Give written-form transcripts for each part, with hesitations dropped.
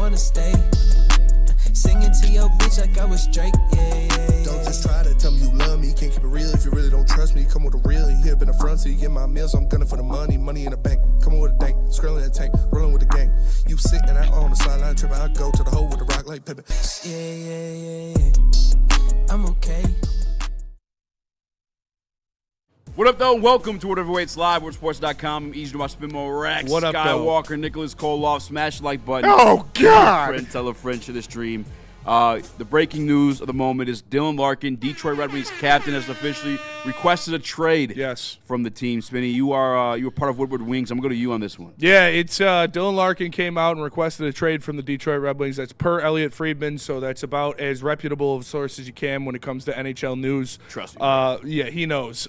wanna stay. Singing to your bitch like I was Drake, yeah. Don't just try to tell me you love me. Can't keep it real if you really don't trust me. Come with a real, here been a front, so you get my meals. I'm gunning for the money in the bank. Come with a dank, scrolling the tank, rolling with the gang. You sitting out on the sideline tripping, I go to the hole with the rock like Pippin. Yeah. I'm okay. What up, though? Welcome to Whatever Waits Live, WoodwardSports.com. I'm Eazy, my Spinmo Rax, what up, Skywalker, Nicholas Koloff. Smash the like button. Oh, God! Tell a friend to the stream. The breaking news of the moment is Dylan Larkin, Detroit Red Wings captain, has officially requested a trade from the team. Spinny, you were part of Woodward Wings. I'm going to go to you on this one. Yeah, it's Dylan Larkin came out and requested a trade from the Detroit Red Wings. That's per Elliot Friedman, so that's about as reputable of a source as you can when it comes to NHL news. Trust me. Yeah, he knows.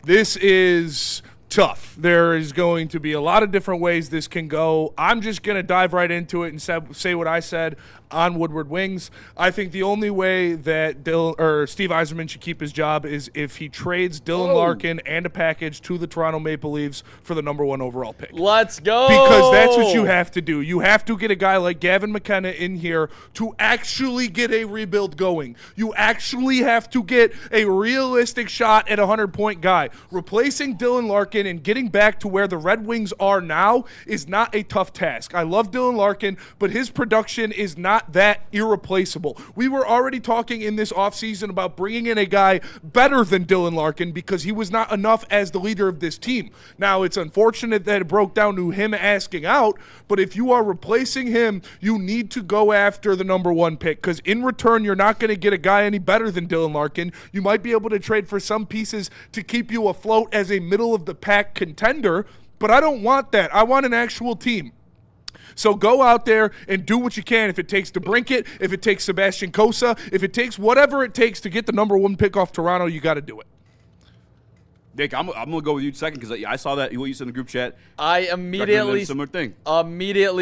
This is tough. There is going to be a lot of different ways this can go. I'm just going to dive right into it and say what I said on Woodward Wings. I think the only way that Steve Yzerman should keep his job is if he trades Dylan Larkin and a package to the Toronto Maple Leafs for the #1 overall pick. Let's go! Because that's what you have to do. You have to get a guy like Gavin McKenna in here to actually get a rebuild going. You actually have to get a realistic shot at a 100-point guy. Replacing Dylan Larkin and getting back to where the Red Wings are now is not a tough task. I love Dylan Larkin, but his production is not that irreplaceable. We were already talking in this offseason about bringing in a guy better than Dylan Larkin because he was not enough as the leader of this team. Now, it's unfortunate that it broke down to him asking out, but if you are replacing him, you need to go after the #1 pick because in return, you're not going to get a guy any better than Dylan Larkin. You might be able to trade for some pieces to keep you afloat as a middle-of-the-pack contender, but I don't want that. I want an actual team. So go out there and do what you can. If it takes DeBrincat, if it takes Sebastian Cossa, if it takes whatever it takes to get the #1 pick off Toronto, you got to do it. Nick, I'm going to go with you second because I saw that what you said in the group chat. I immediately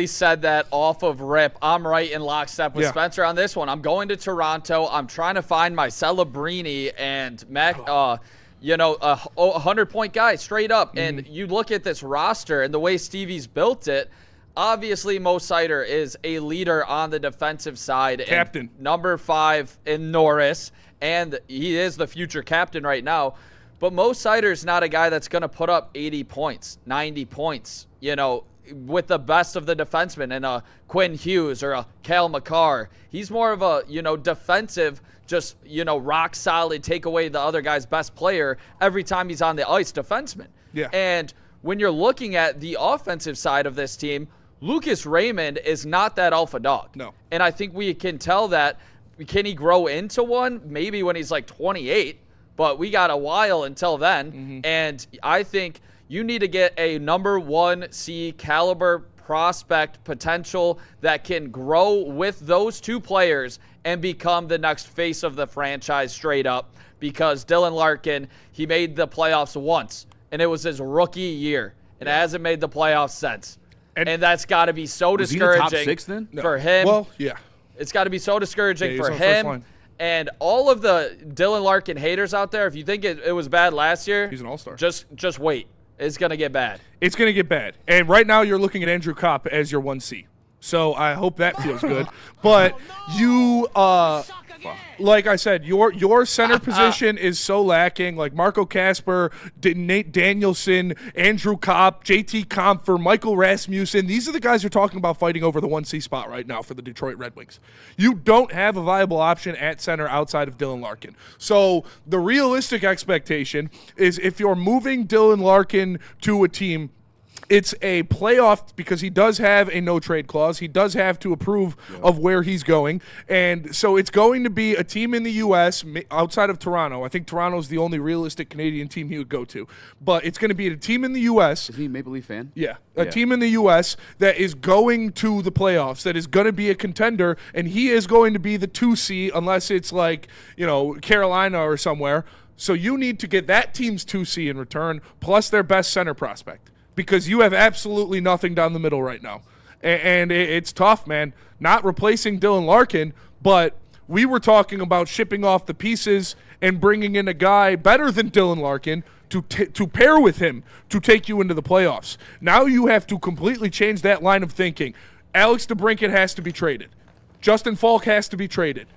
said that off of rip. I'm right in lockstep with Spencer on this one. I'm going to Toronto. I'm trying to find my Celebrini and Mac. A 100-point guy straight up. And you look at this roster and the way Stevie's built it, obviously Mo Seider is a leader on the defensive side. Captain. Number 5 in Norris, and he is the future captain right now. But Mo Seider is not a guy that's going to put up 80 points, 90 points, with the best of the defensemen and a Quinn Hughes or a Cale Makar. He's more of a, defensive, just, rock solid, take away the other guy's best player every time he's on the ice defenseman. Yeah. And when you're looking at the offensive side of this team, Lucas Raymond is not that alpha dog. No. And I think we can tell that. Can he grow into one? Maybe when he's like 28, but we got a while until then. And I think you need to get a #1 caliber prospect potential that can grow with those two players and become the next face of the franchise straight up. Because Dylan Larkin, he made the playoffs once, and it was his rookie year, and it hasn't made the playoffs since. And that's got to be so discouraging top 6 then? for him. Well, yeah. It's got to be so discouraging for on first him line. and all of the Dylan Larkin haters out there. If you think it was bad last year, he's an all-star. Just wait. It's going to get bad. It's going to get bad. And right now you're looking at Andrew Kopp as your 1C. So I hope that feels good. But you like I said, your center position is so lacking. Like Marco Kasper, Nate Danielson, Andrew Kopp, JT Compher, Michael Rasmussen. These are the guys you're talking about fighting over the 1C spot right now for the Detroit Red Wings. You don't have a viable option at center outside of Dylan Larkin. So the realistic expectation is if you're moving Dylan Larkin to a team, it's a playoff because he does have a no-trade clause. He does have to approve of where he's going. And so it's going to be a team in the U.S. outside of Toronto. I think Toronto's the only realistic Canadian team he would go to. But it's going to be a team in the U.S. Is he a Maple Leaf fan? Yeah. A team in the U.S. that is going to the playoffs, that is going to be a contender, and he is going to be the 2C unless it's like, Carolina or somewhere. So you need to get that team's 2C in return, plus their best center prospect. Because you have absolutely nothing down the middle right now. And it's tough, man. Not replacing Dylan Larkin, but we were talking about shipping off the pieces and bringing in a guy better than Dylan Larkin to pair with him to take you into the playoffs. Now you have to completely change that line of thinking. Alex DeBrincat has to be traded. Justin Falk has to be traded.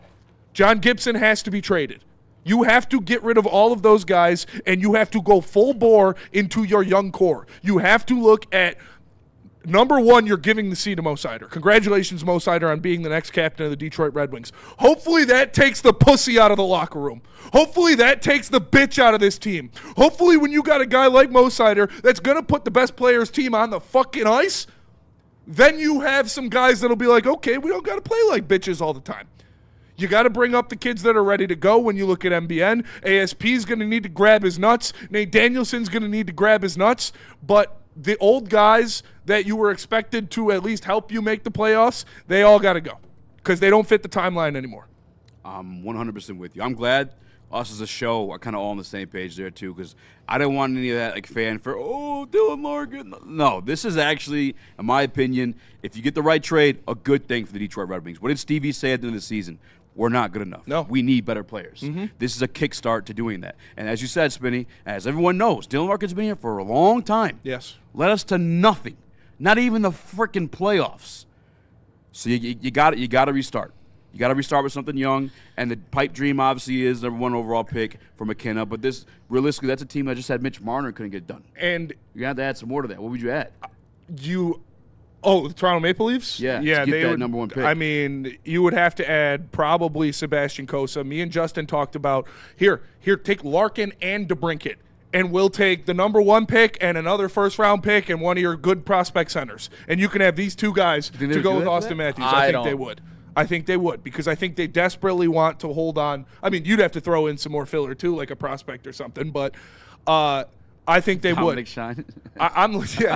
John Gibson has to be traded. You have to get rid of all of those guys, and you have to go full bore into your young core. You have to look at, number one, you're giving the C to Mo Sider. Congratulations, Mo Sider, on being the next captain of the Detroit Red Wings. Hopefully that takes the pussy out of the locker room. Hopefully that takes the bitch out of this team. Hopefully when you got a guy like Mo Sider that's going to put the best players team on the fucking ice, then you have some guys that'll be like, okay, we don't got to play like bitches all the time. You got to bring up the kids that are ready to go when you look at MBN. ASP's going to need to grab his nuts. Nate Danielson's going to need to grab his nuts. But the old guys that you were expected to at least help you make the playoffs, they all got to go because they don't fit the timeline anymore. I'm 100% with you. I'm glad us as a show are kind of all on the same page there too, because I didn't want any of that like fanfare. Oh, Dylan Larkin. No, this is actually, in my opinion, if you get the right trade, a good thing for the Detroit Red Wings. What did Stevie say at the end of the season? We're not good enough. No. We need better players. This is a kickstart to doing that. And as you said, Spinny, as everyone knows, Dylan Larkin's been here for a long time. Yes. Led us to nothing. Not even the freaking playoffs. So you got to restart. You got to restart with something young, and the pipe dream obviously is number 1 overall pick for McKenna. But this, realistically, that's a team that just had Mitch Marner and couldn't get done. And you have to add some more to that. What would you add? The Toronto Maple Leafs? Yeah, to get that number 1 pick. I mean, you would have to add probably Sebastian Cossa. Me and Justin talked about, here, take Larkin and DeBrincat, and we'll take the number 1 pick and another first-round pick and one of your good prospect centers. And you can have these 2 guys to go with Austin Matthews. I think they would. I think they would, because I think they desperately want to hold on. I mean, you'd have to throw in some more filler, too, like a prospect or something, but I think they Dominic would. Shine.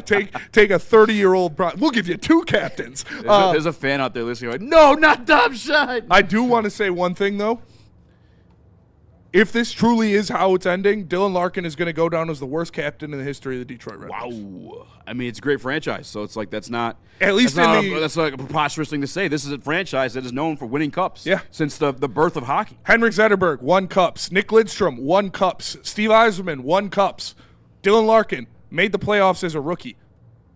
Take a 30-year-old. We'll give you 2 captains. There's a fan out there listening like, no, not Dom Shine. I do want to say one thing, though. If this truly is how it's ending, Dylan Larkin is going to go down as the worst captain in the history of the Detroit Red Wings. Wow. I mean, it's a great franchise, so it's like that's not – At least that's like a preposterous thing to say. This is a franchise that is known for winning cups since the birth of hockey. Henrik Zetterberg won cups. Nick Lidstrom won cups. Steve Yzerman won cups. Dylan Larkin made the playoffs as a rookie.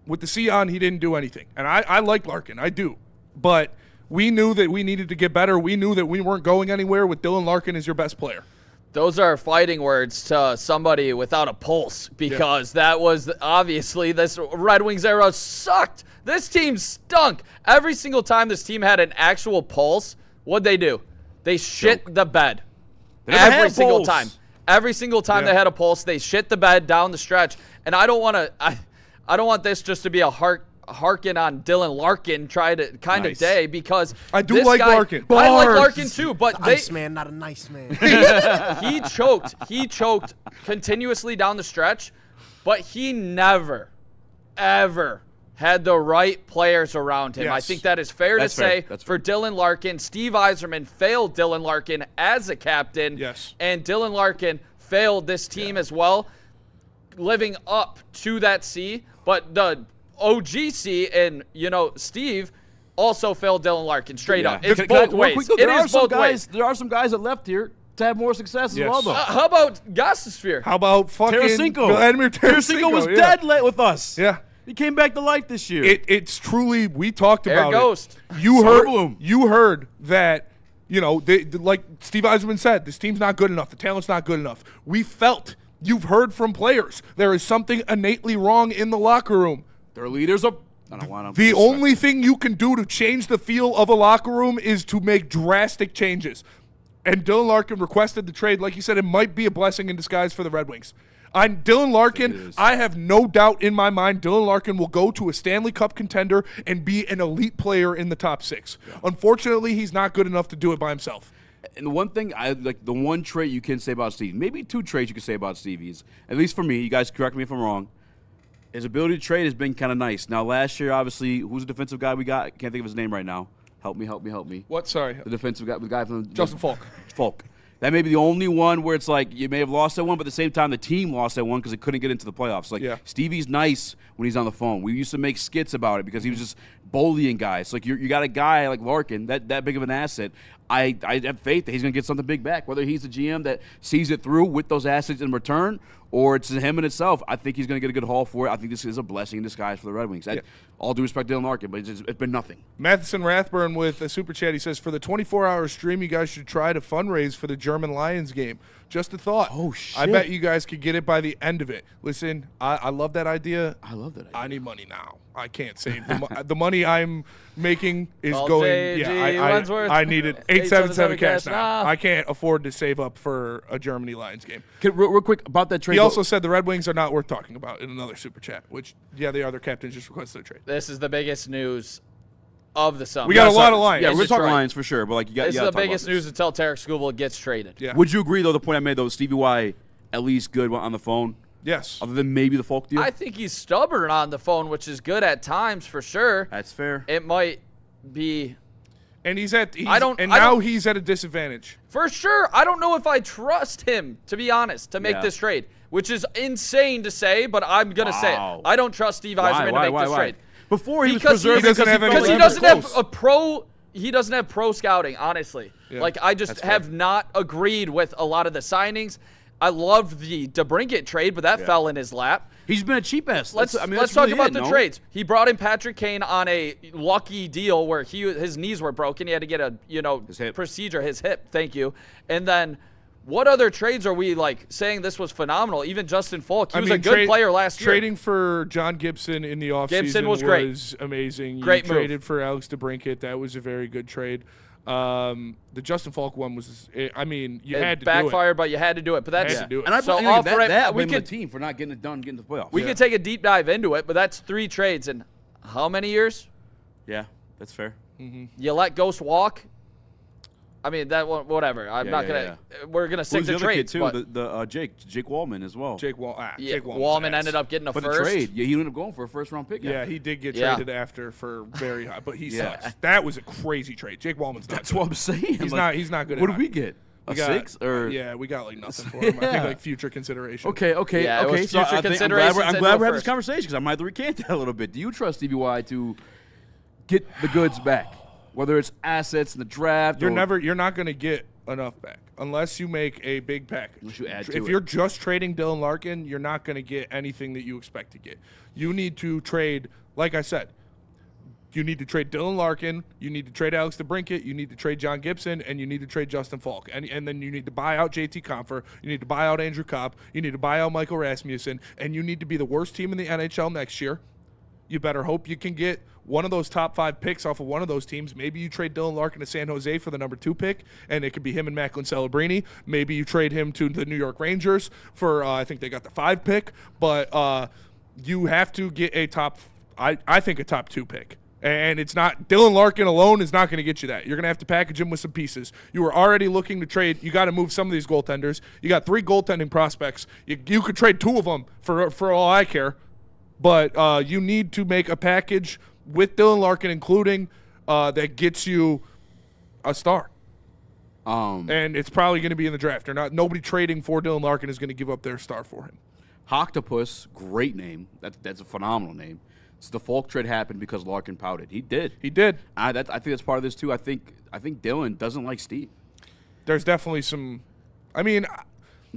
With the C on, he didn't do anything. And I like Larkin. I do. But we knew that we needed to get better. We knew that we weren't going anywhere with Dylan Larkin as your best player. Those are fighting words to somebody without a pulse, because that was obviously this Red Wings era sucked. This team stunk. Every single time this team had an actual pulse, what'd they do? They shit the bed. Every single time. Every single time they had a pulse, they shit the bed down the stretch. And I don't want this just to be a harken on Dylan Larkin kind of day, because I do like Larkin. I like Larkin too, but Nice man, not a nice man. he choked continuously down the stretch, but he never, ever had the right players around him. Yes. I think that is fair to say for Dylan Larkin. Steve Yzerman failed Dylan Larkin as a captain. Yes. And Dylan Larkin failed this team as well, living up to that C. But the OGC and, Steve also failed Dylan Larkin straight up. It's both ways. It is both ways. There are some guys that left here to have more success as well, though. How about Gostisbehere? How about fucking Vladimir Tarasenko? Tarasenko was dead late with us. Yeah. He came back to life this year. It's truly, we talked about Ghost. it. You heard that, like Steve Yzerman said, this team's not good enough. The talent's not good enough. You've heard from players. There is something innately wrong in the locker room. Their leaders are. I don't want to. The only thing you can do to change the feel of a locker room is to make drastic changes. And Dylan Larkin requested the trade. Like you said, it might be a blessing in disguise for the Red Wings. Dylan Larkin, I have no doubt in my mind Dylan Larkin will go to a Stanley Cup contender and be an elite player in the top 6. Yeah. Unfortunately, he's not good enough to do it by himself. And the one thing, the one trait you can say about Steve, maybe 2 traits you can say about Steve is, at least for me, you guys correct me if I'm wrong, his ability to trade has been kind of nice. Now, last year, obviously, who's the defensive guy we got? Can't think of his name right now. Help me. What? Sorry. The defensive guy, the guy from Justin Falk. Falk. That may be the only one where it's like you may have lost that one, but at the same time, the team lost that one because it couldn't get into the playoffs. Stevie's nice when he's on the phone. We used to make skits about it because he was just bullying guys. So, you got a guy like Larkin, that big of an asset. I have faith that he's going to get something big back, whether he's the GM that sees it through with those assets in return, or it's him in itself. I think he's going to get a good haul for it. I think this is a blessing in disguise for the Red Wings. All due respect to Dylan Larkin, but it's been nothing. Matheson Rathburn with a super chat. He says, for the 24-hour stream, you guys should try to fundraise for the German Lions game. Just a thought. Oh, shit. I bet you guys could get it by the end of it. Listen, I love that idea. I love that idea. I need money now. I can't save the money I'm making is Call going. JG I need it. 877 cash now. now. I can't afford to save up for a Germany Lions game. Real quick about that trade. He also said the Red Wings are not worth talking about in another super chat, which, yeah, the other captain just requested a trade. This is the biggest news of the summer. We got a lot of Lions. Yeah, we're talking Detroit. Lions for sure, but you got. This is the biggest news until Tarek Skubal gets traded. Yeah. Would you agree though? The point I made though, Stevie Y, at least good on the phone. Yes. Other than maybe the Folk deal. I think he's stubborn on the phone, which is good at times for sure. That's fair. It might be. And he's at a disadvantage. For sure. I don't know if I trust him, to be honest, to make this trade, which is insane to say, but I'm going to say it. I don't trust Steve Yzerman to make this trade. Before he was Because preserved, he doesn't have pro scouting, honestly. Yeah. Like, I just have not agreed with a lot of the signings. I loved the DeBrincat trade, but that fell in his lap. He's been a cheap ass. Let's talk about the trades. He brought in Patrick Kane on a lucky deal where his knees were broken. He had to get a procedure, his hip. Thank you. And then what other trades are we saying this was phenomenal? Even Justin Falk, he was a good player last year. Trading for John Gibson in the offseason was amazing. Great You move. traded for Alex DeBrincat. That was a very good trade. The Justin Falk one was, you had to do it. Backfired, but you had to do it. But that's Had to do it. And I So blame off that right- we we could could- the team for not getting it done, getting to the playoffs. we could take a deep dive into it. But that's 3 trades in how many years? Yeah, that's fair. You let Ghost walk. I mean, that one, whatever. I'm not gonna. We're gonna stick Who's to the other kid trades, too? but Jake Wallman as well. Jake Wallman's Wallman ass. ended up getting a But first. the trade, he ended up going for a first-round pick. Yeah, he did get Yeah. traded after for very high, but he Yeah. sucks. That was a crazy trade. Jake Wallman's not That's good. what I'm saying. He's not good. What at did we high. get? We A got 6 or yeah, we got nothing for him. I think future consideration. Okay. Yeah, it was So future I'm considerations glad and we're no having this first. conversation because I might have to recant that a little bit. Do you trust Stevie Y to get the goods back, whether it's assets in the draft? You're not going to get enough back unless you make a big package. Unless you add to if it. you're just trading Dylan Larkin, you're not going to get anything that you expect to get. You need to trade, like I said, you need to trade Dylan Larkin, you need to trade Alex DeBrincat, you need to trade John Gibson, and you need to trade Justin Falk. And then you need to buy out JT Compher, you need to buy out Andrew Kopp, you need to buy out Michael Rasmussen, and you need to be the worst team in the NHL next year. You better hope you can get one of those top 5 picks off of one of those teams. Maybe you trade Dylan Larkin to San Jose for the number 2 pick, and it could be him and Macklin Celebrini. Maybe you trade him to the New York Rangers for, I think they got the 5 pick. But you have to get a top 2 pick. And it's not – Dylan Larkin alone is not going to get you that. You're going to have to package him with some pieces. You were already looking to trade. You got to move some of these goaltenders. You got 3 goaltending prospects. You could trade 2 of them for all I care. But you need to make a package with Dylan Larkin, including that gets you a star. And it's probably going to be in the draft. Nobody trading for Dylan Larkin is going to give up their star for him. Octopus, great name. That's a phenomenal name. So the Falk trade happened because Larkin pouted. He did. I think that's part of this too. I think Dylan doesn't like Steve. There's definitely some. I mean,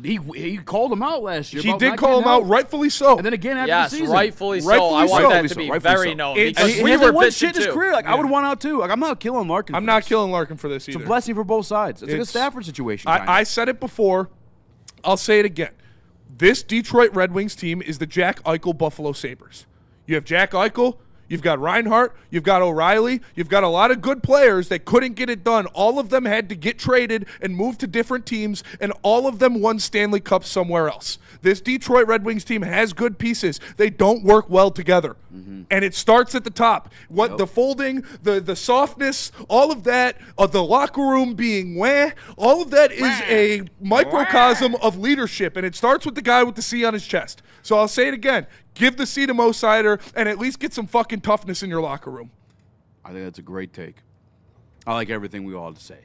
he called him out last year. He did call him out, rightfully so. And then again after Yes, the season, rightfully so. Rightfully I want so. that to be very known because and we he were one bitching shit in his too. career. I would want out too. I'm not killing Larkin. I'm not killing Larkin for this either. It's a blessing for both sides. It's like a Stafford situation. I said it before. I'll say it again. This Detroit Red Wings team is the Jack Eichel Buffalo Sabres. You have Jack Eichel. You've got Reinhart. You've got O'Reilly. You've got a lot of good players that couldn't get it done. All of them had to get traded and move to different teams, and all of them won Stanley Cups somewhere else. This Detroit Red Wings team has good pieces. They don't work well together. And it starts at the top. The folding, the softness, all of that, the locker room being all of that is a microcosm of leadership, and it starts with the guy with the C on his chest. So I'll say it again. Give the C to Mo Seider and at least get some fucking toughness in your locker room. I think that's a great take. I like everything we all had to say.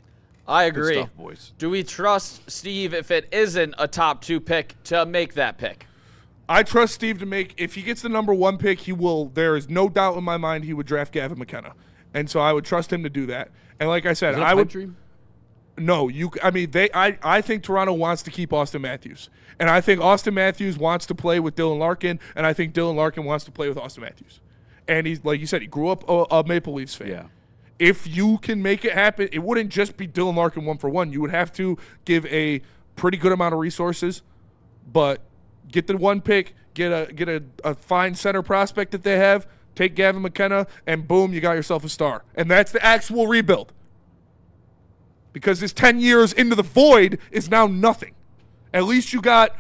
I agree. Good stuff, boys. Do we trust Steve if it isn't a top 2 pick to make that pick? I trust Steve to make, if he gets the number 1 pick, he will, there is no doubt in my mind he would draft Gavin McKenna. And so I would trust him to do that. And like I said, Is that a pipe dream? No, I think Toronto wants to keep Austin Matthews. And I think Austin Matthews wants to play with Dylan Larkin, and I think Dylan Larkin wants to play with Austin Matthews. And he's, like you said, he grew up a Maple Leafs fan. Yeah. If you can make it happen, it wouldn't just be Dylan Larkin 1-for-1. You would have to give a pretty good amount of resources, but get the 1 pick, get a fine center prospect that they have, take Gavin McKenna, and boom, you got yourself a star. And that's the actual rebuild. Because this 10 years into the void is now nothing. At least you got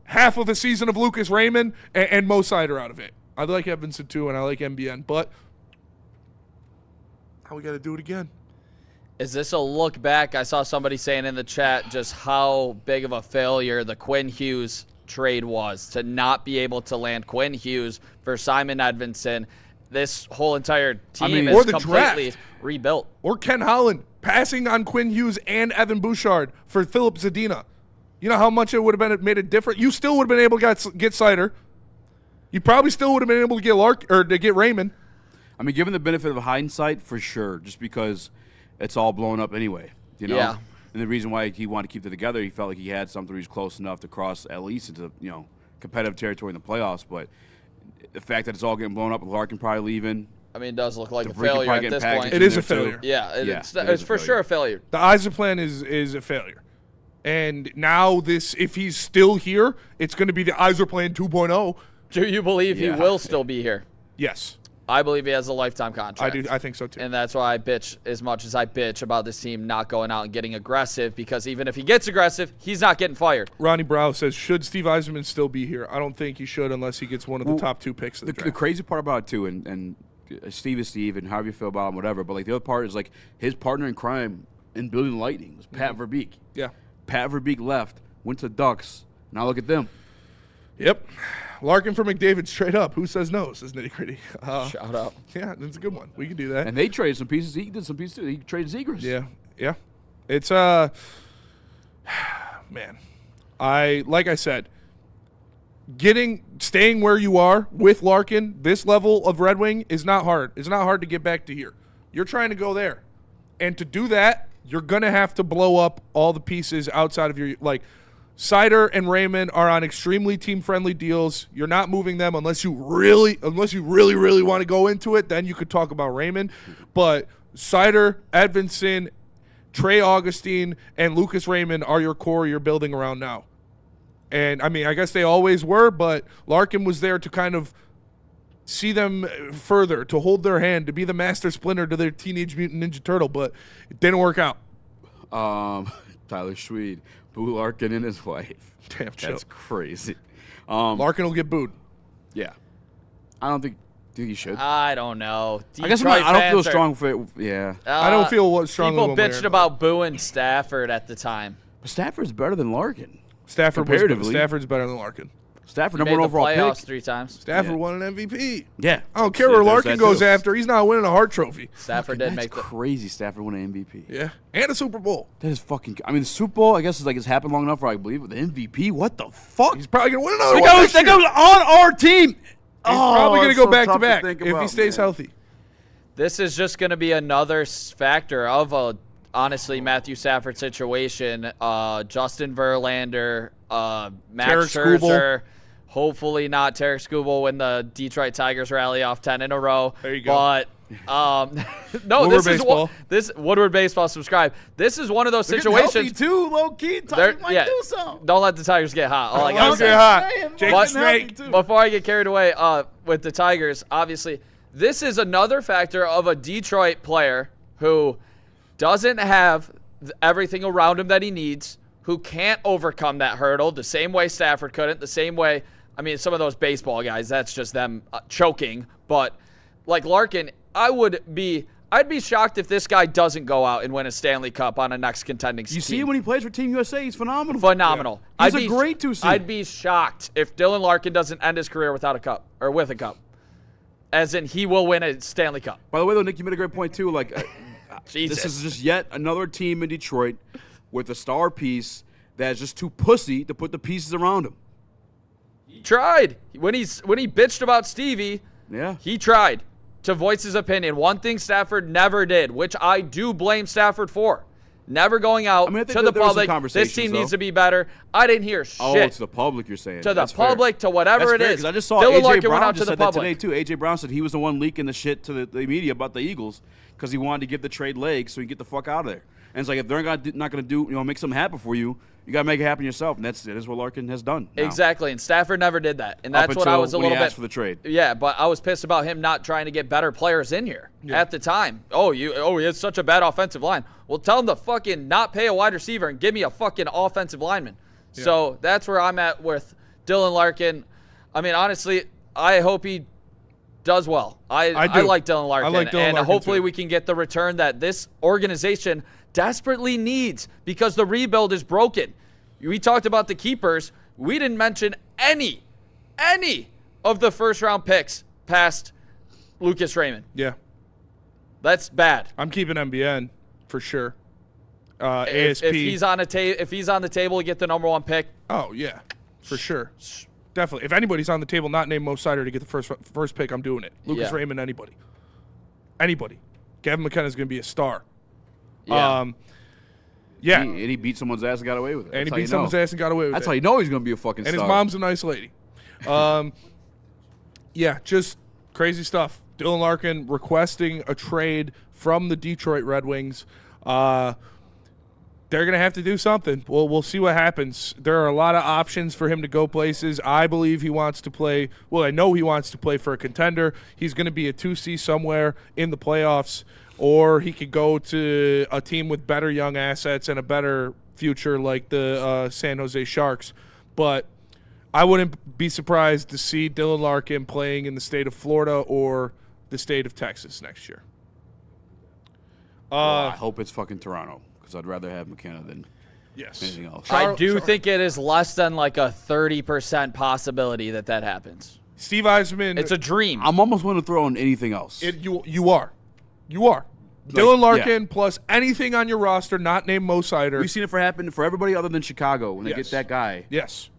half of the season of Lucas Raymond and Mo Seider out of it. I like Evanson too, and I like MBN, but now we got to do it again. Is this a look back? I saw somebody saying in the chat just how big of a failure the Quinn Hughes trade was to not be able to land Quinn Hughes for Simon Edvinsson. This whole entire team is completely rebuilt. Or Ken Holland passing on Quinn Hughes and Evan Bouchard for Philip Zadina. You know how much it would have made a difference? You still would have been able to get Seider. You probably still would have been able to get to get Raymond. I mean, given the benefit of hindsight, for sure, just because it's all blown up anyway, you know? Yeah. And the reason why he wanted to keep it together, he felt like he had something he was close enough to cross at least into, competitive territory in the playoffs. But the fact that it's all getting blown up with Larkin probably leaving. I mean, it does look like a failure at this point. It is a failure. Yeah, it's for sure a failure. The Eazy plan is a failure. And now if he's still here, it's going to be the Eazy plan 2.0. Do you believe he will still be here? Yes. I believe he has a lifetime contract. I do. I think so too. And that's why I bitch as much as I bitch about this team not going out and getting aggressive, because even if he gets aggressive, he's not getting fired. Ronnie Brow says, should Steve Yzerman still be here? I don't think he should unless he gets one of the top 2 picks of the draft. The crazy part about it too, and Steve is Steve, and however you feel about him, whatever, but like the other part is like his partner in crime in building Lightning was Pat Verbeek. Yeah. Pat Verbeek left, went to the Ducks. Now look at them. Yep. Larkin for McDavid straight up. Who says no? Says Nitty Gritty. Shout out. Yeah, that's a good one. We can do that. And they traded some pieces. He did some pieces too. He traded Zegras. Yeah. It's man. Like I said, staying where you are with Larkin, this level of Red Wing is not hard. It's not hard to get back to here. You're trying to go there. And to do that, you're gonna have to blow up all the pieces outside of your Seider and Raymond are on extremely team-friendly deals. You're not moving them unless you really want to go into it. Then you could talk about Raymond. But Seider, Edvinsson, Trey Augustine, and Lucas Raymond are your core you're building around now. And, I mean, I guess they always were, but Larkin was there to kind of see them further, to hold their hand, to be the master splinter to their Teenage Mutant Ninja Turtle, but it didn't work out. Tyler Schweed. Boo Larkin and his wife. Damn, that's crazy. Larkin will get booed. Yeah, I don't think he should. I don't know. I guess I don't feel strong for it. Yeah, I don't feel strongly. People bitched about booing Stafford at the time. But Stafford's better than Larkin. Stafford's better than Larkin. Playoffs number 1 overall pick. 3 times. Stafford won an MVP. Yeah. I don't care where Larkin goes after. He's not winning a Hart Trophy. Stafford did make crazy. Stafford won an MVP. Yeah. And a Super Bowl. That is fucking. I mean, the Super Bowl, I guess, it's happened long enough where I believe it. The MVP? What the fuck? He's probably going to win another one. That goes on our team. He's probably going to go back to back if he stays healthy. This is just going to be another factor of honestly, Matthew Stafford situation. Justin Verlander, Max Scherzer. Hopefully not Tarek Skubal when the Detroit Tigers rally off 10 in a row. There you go. But no, this Woodward Baseball subscribe. This is one of those situations. Healthy too, low key. Tigers might do something. Don't let the Tigers get hot. All I gotta say. Before I get carried away with the Tigers, obviously, this is another factor of a Detroit player who doesn't have everything around him that he needs, who can't overcome that hurdle the same way Stafford couldn't, the same way. I mean, some of those baseball guys, that's just them choking. But like Larkin, I'd be shocked if this guy doesn't go out and win a Stanley Cup on a next contending team. You see him when he plays for Team USA, he's phenomenal. Phenomenal. Yeah. He's a great 2C. I'd be shocked if Dylan Larkin doesn't end his career without a cup or with a cup. As in, he will win a Stanley Cup. By the way, though, Nick, you made a great point, too. Jesus. This is just yet another team in Detroit with a star piece that's just too pussy to put the pieces around him. He tried. When he bitched about Stevie, he tried to voice his opinion. One thing Stafford never did, which I do blame Stafford for, never going out I mean, I think to the there was some public. This team conversations, needs though. to be better. I didn't hear shit. Oh, to the public, you're saying. To the That's fair. public, to whatever That's it fair, is. 'cause I just saw Dylan A.J. Larkin Brown went out just to the said that public. today, too. A.J. Brown said he was the one leaking the shit to the media about the Eagles because he wanted to give the trade legs so he can get the fuck out of there. And it's like, if they're not going to do, make something happen for you, you got to make it happen yourself. And that is what Larkin has done now. Exactly, and Stafford never did that. And Up that's what I until was a when little he asked bit for the trade. Yeah, but I was pissed about him not trying to get better players in here at the time. He has such a bad offensive line. Well, tell him to fucking not pay a wide receiver and give me a fucking offensive lineman. Yeah. So that's where I'm at with Dylan Larkin. I mean, honestly, I hope he does well. I like Dylan Larkin. I like Dylan Larkin hopefully too. we can get the return that this organization desperately needs because the rebuild is broken. We talked about the keepers. We didn't mention any of the first-round picks past Lucas Raymond. Yeah. That's bad. I'm keeping MBN for sure. If ASP. he's on the table, get the number 1 pick. Oh, yeah, for sure. Definitely. If anybody's on the table not named Mo Sider to get the first pick, I'm doing it. Lucas Raymond, anybody. Anybody. Gavin McKenna's going to be a star. Yeah. Yeah. And he beat someone's ass and got away with it. And he beat someone's ass and got away with it. That's how you know he's going to be a fucking and star. his mom's a nice lady. Yeah, just crazy stuff. Dylan Larkin requesting a trade from the Detroit Red Wings. They're going to have to do something. Well, we'll see what happens. There are a lot of options for him to go places. I believe he wants to play – well, I know he wants to play for a contender. He's going to be a 2C somewhere in the playoffs, or he could go to a team with better young assets and a better future like the San Jose Sharks. But I wouldn't be surprised to see Dylan Larkin playing in the state of Florida or the state of Texas next year. I hope it's fucking Toronto. Because I'd rather have McKenna than anything else. I do think it is less than like a 30% possibility that happens. Steve Eisman. It's a dream. I'm almost willing to throw in anything else. You are. Dylan Larkin plus anything on your roster not named Mo Sider. We've seen it happen for everybody other than Chicago when they get that guy. Yes.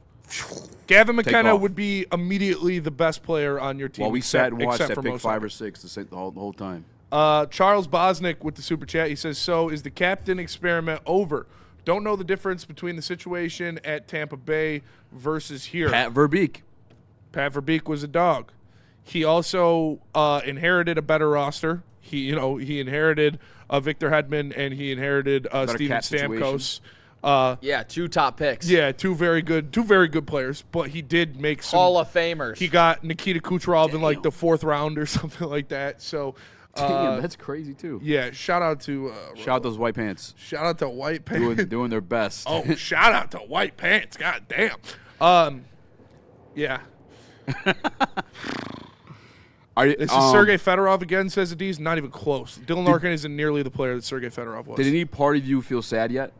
Gavin McKenna would be immediately the best player on your team. Well, we sat and watched that pick Mo 5 Sider. or 6 the whole time. Charles Bosnick with the super chat. He says, so is the captain experiment over? Don't know the difference between the situation at Tampa Bay versus here. Pat Verbeek was a dog. He also inherited a better roster. He inherited Victor Hedman and he inherited Steven Stamkos. 2 top picks. Yeah, two very good players. But he did make some Hall of Famers. He got Nikita Kucherov in like the 4th round or something like that. So. Damn, that's crazy too. Yeah, shout out to those white pants. Shout out to White Pants doing their best. Oh, shout out to White Pants. God damn. Yeah. This is Sergei Fedorov again, says Adiz. Not even close. Dylan Larkin isn't nearly the player that Sergei Fedorov was. Did any part of you feel sad yet?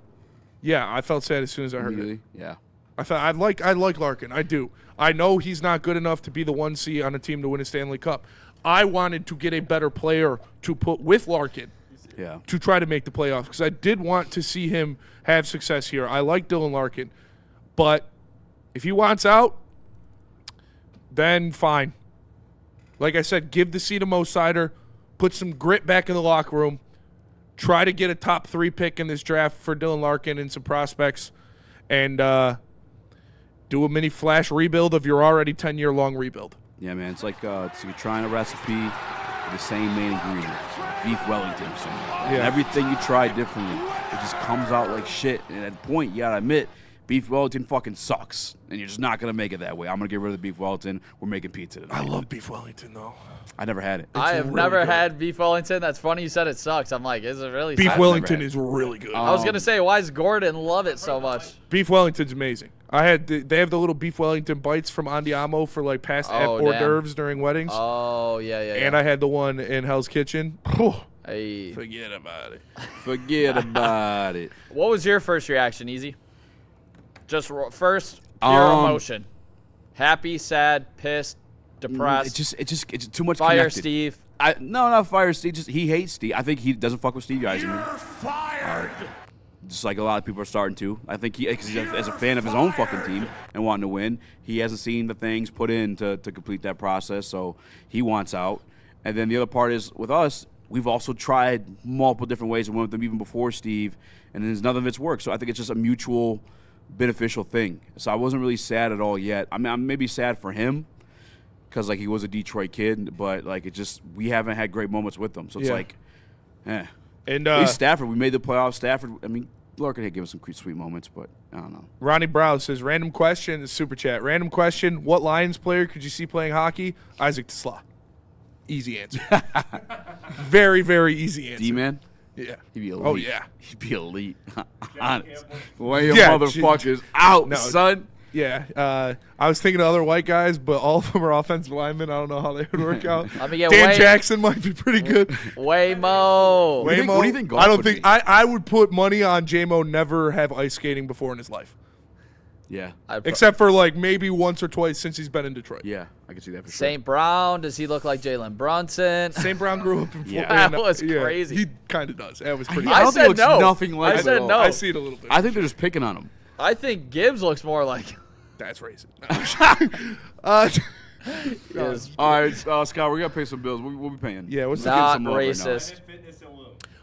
Yeah, I felt sad as soon as I heard it. Yeah. I like Larkin. I do. I know he's not good enough to be the 1C on a team to win a Stanley Cup. I wanted to get a better player to put with Larkin to try to make the playoffs because I did want to see him have success here. I like Dylan Larkin. But if he wants out, then fine. Like I said, give the seat to Mo Sider, put some grit back in the locker room, try to get a top 3 pick in this draft for Dylan Larkin and some prospects, and do a mini flash rebuild of your already 10-year-long rebuild. Yeah, man. It's like you're trying a recipe with the same main ingredient, beef Wellington or something. Yeah. And everything you try differently, it just comes out like shit. And at the point, you gotta admit, beef Wellington fucking sucks, and you're just not gonna make it that way. I'm gonna get rid of the beef Wellington. We're making pizza tonight. I love beef Wellington though. I never had it. I have never had beef Wellington. That's funny you said it sucks. I'm like, is it really? Beef Wellington is really good. I was gonna say, why does Gordon love it so much? Beef Wellington's amazing. They have the little beef Wellington bites from Andiamo for like past hors d'oeuvres during weddings. Oh yeah. And I had the one in Hell's Kitchen. Hey. Forget about it. Forget about it. What was your first reaction, Easy? Just first pure emotion. Happy, sad, pissed, depressed. It's too much. Fire connected. Steve. No, not fire Steve. Just he hates Steve. I think he doesn't fuck with Steve Eisman. You're fired. Just like a lot of people are starting to. I think because as a fan of his own fucking team and wanting to win, he hasn't seen the things put in to complete that process, so he wants out. And then the other part is with us, we've also tried multiple different ways and went with them even before Steve, and then none of it's worked. So I think it's just a mutual beneficial thing. So I wasn't really sad at all yet. I mean, I'm maybe sad for him because, like, he was a Detroit kid, but, like, we haven't had great moments with them. So it's like, And at least Stafford, we made the playoffs. Stafford, I mean, Larkin had given some sweet moments, but I don't know. Ronnie Brown says, random question, super chat. Random question, what Lions player could you see playing hockey? Isaac Tesla. Easy answer. Very, very easy answer. D-man? Yeah. He'd be elite. Oh, yeah. He'd be elite. Honest. Boy, your motherfuckers out, son. Yeah. I was thinking of other white guys, but all of them are offensive linemen. I don't know how they would work out. Let me get Dan Jackson might be pretty good. Waymo. What do you think? I don't think I would put money on J-Mo never have ice skating before in his life. Yeah. Except for, like, maybe once or twice since he's been in Detroit. Yeah, I can see that for sure. St. Brown, does he look like Jalen Brunson? St. Brown grew up in Florida. That was crazy. He kind of does. That was pretty I don't think said it looks no. nothing like I it said at all. no. I see it a little bit. I think they're just picking on him. I think Gibbs looks more like. That's racist. Yes. All right, Scott, we're going to pay some bills. We'll be paying. Yeah, what's the Not some love right now. racist.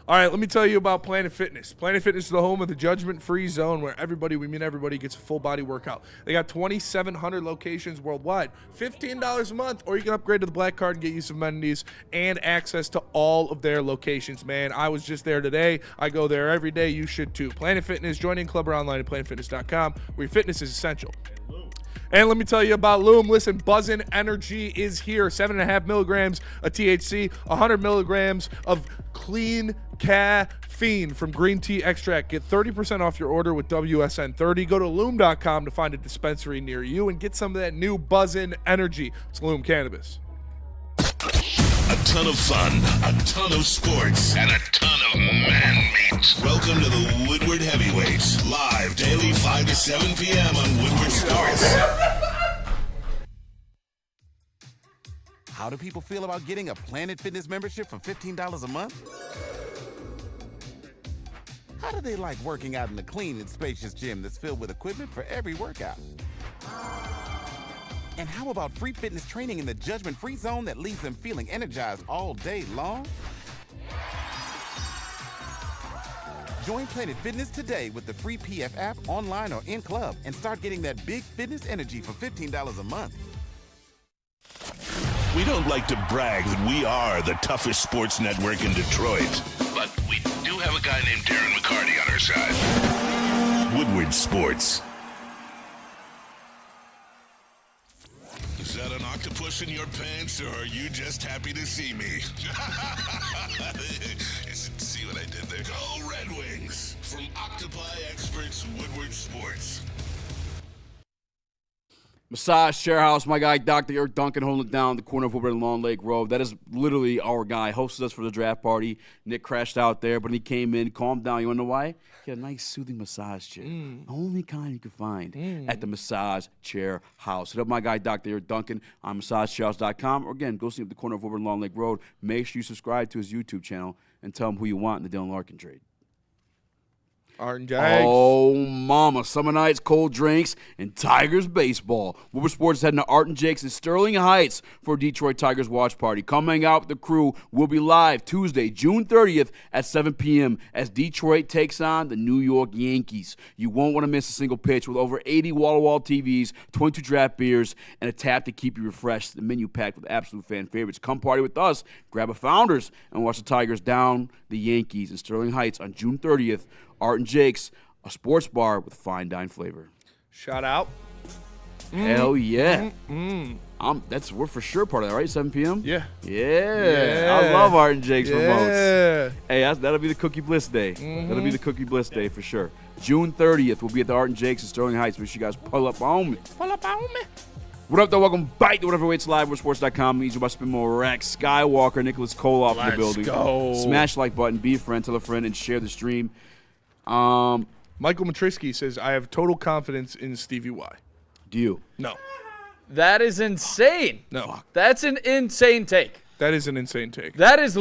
All right, let me tell you about Planet Fitness. Planet Fitness is the home of the judgment-free zone where everybody gets a full-body workout. They got 2,700 locations worldwide, $15 a month, or you can upgrade to the Black Card and get you some amenities and access to all of their locations, man. I was just there today. I go there every day. You should too. Planet Fitness, join in club or online at planetfitness.com, where your fitness is essential. And let me tell you about Loom. Listen, Buzzin' Energy is here. 7.5 milligrams of THC, 100 milligrams of clean caffeine from green tea extract. Get 30% off your order with WSN30. Go to Loom.com to find a dispensary near you and get some of that new Buzzin' Energy. It's Loom Cannabis. A ton of fun, a ton of sports, and a ton of man-meat. Welcome to the Woodward Heavyweights, live daily 5 to 7 p.m. on Woodward Sports. How do people feel about getting a Planet Fitness membership for $15 a month? How do they like working out in a clean and spacious gym that's filled with equipment for every workout? And how about free fitness training in the judgment-free zone that leaves them feeling energized all day long? Join Planet Fitness today with the free PF app, online or in club, and start getting that big fitness energy for $15 a month. We don't like to brag that we are the toughest sports network in Detroit, but we do have a guy named Darren McCarty on our side. Woodward Sports. Is that an octopus in your pants, or are you just happy to see me? See what I did there? Go Red Wings! From Octopi Experts, Woodward Sports. Massage Chair House, my guy, Dr. Eric Duncan, holding it down the corner of Woodward and Long Lake Road. That is literally our guy. Hosted us for the draft party. Nick crashed out there, but he came in, calmed down. You want to know why? He had a nice, soothing massage chair. Only kind you can find at the Massage Chair House. Hit up my guy, Dr. Eric Duncan, on massagechairhouse.com. Or again, go see him at the corner of Woodward and Long Lake Road. Make sure you subscribe to his YouTube channel and tell him who you want in the Dylan Larkin trade. Art and Jags. Oh, mama. Summer nights, cold drinks, and Tigers baseball. Woodward Sports is heading to Art and Jake's in Sterling Heights for a Detroit Tigers watch party. Come hang out with the crew. We'll be live Tuesday, June 30th at 7 p.m. as Detroit takes on the New York Yankees. You won't want to miss a single pitch with over 80 wall-to-wall TVs, 22 draft beers, and a tap to keep you refreshed. The menu packed with absolute fan favorites. Come party with us. Grab a Founders and watch the Tigers down the Yankees in Sterling Heights on June 30th. Art and Jake's, a sports bar with fine dine flavor. Shout out. Hell yeah. We're for sure part of that, right? 7 p.m.? Yeah. Yeah. I love Art and Jake's Yeah. remotes. Hey, that'll be the Cookie Bliss Day. That'll be the Cookie Bliss Day for sure. June 30th, we'll be at the Art and Jake's in Sterling Heights. Make sure you guys pull up on me. Pull up on me. What up, though? Welcome back to Whatever Waits Live, WoodwardSports.com. Easy by Spin More Rex, Skywalker, Nicholas Koloff in the building. Go. Smash the like button, be a friend, tell a friend, and share the stream. Michael Matrisky says, I have total confidence in Stevie Y. Do you? No. That is insane. No. That's an insane take. That is an insane take. This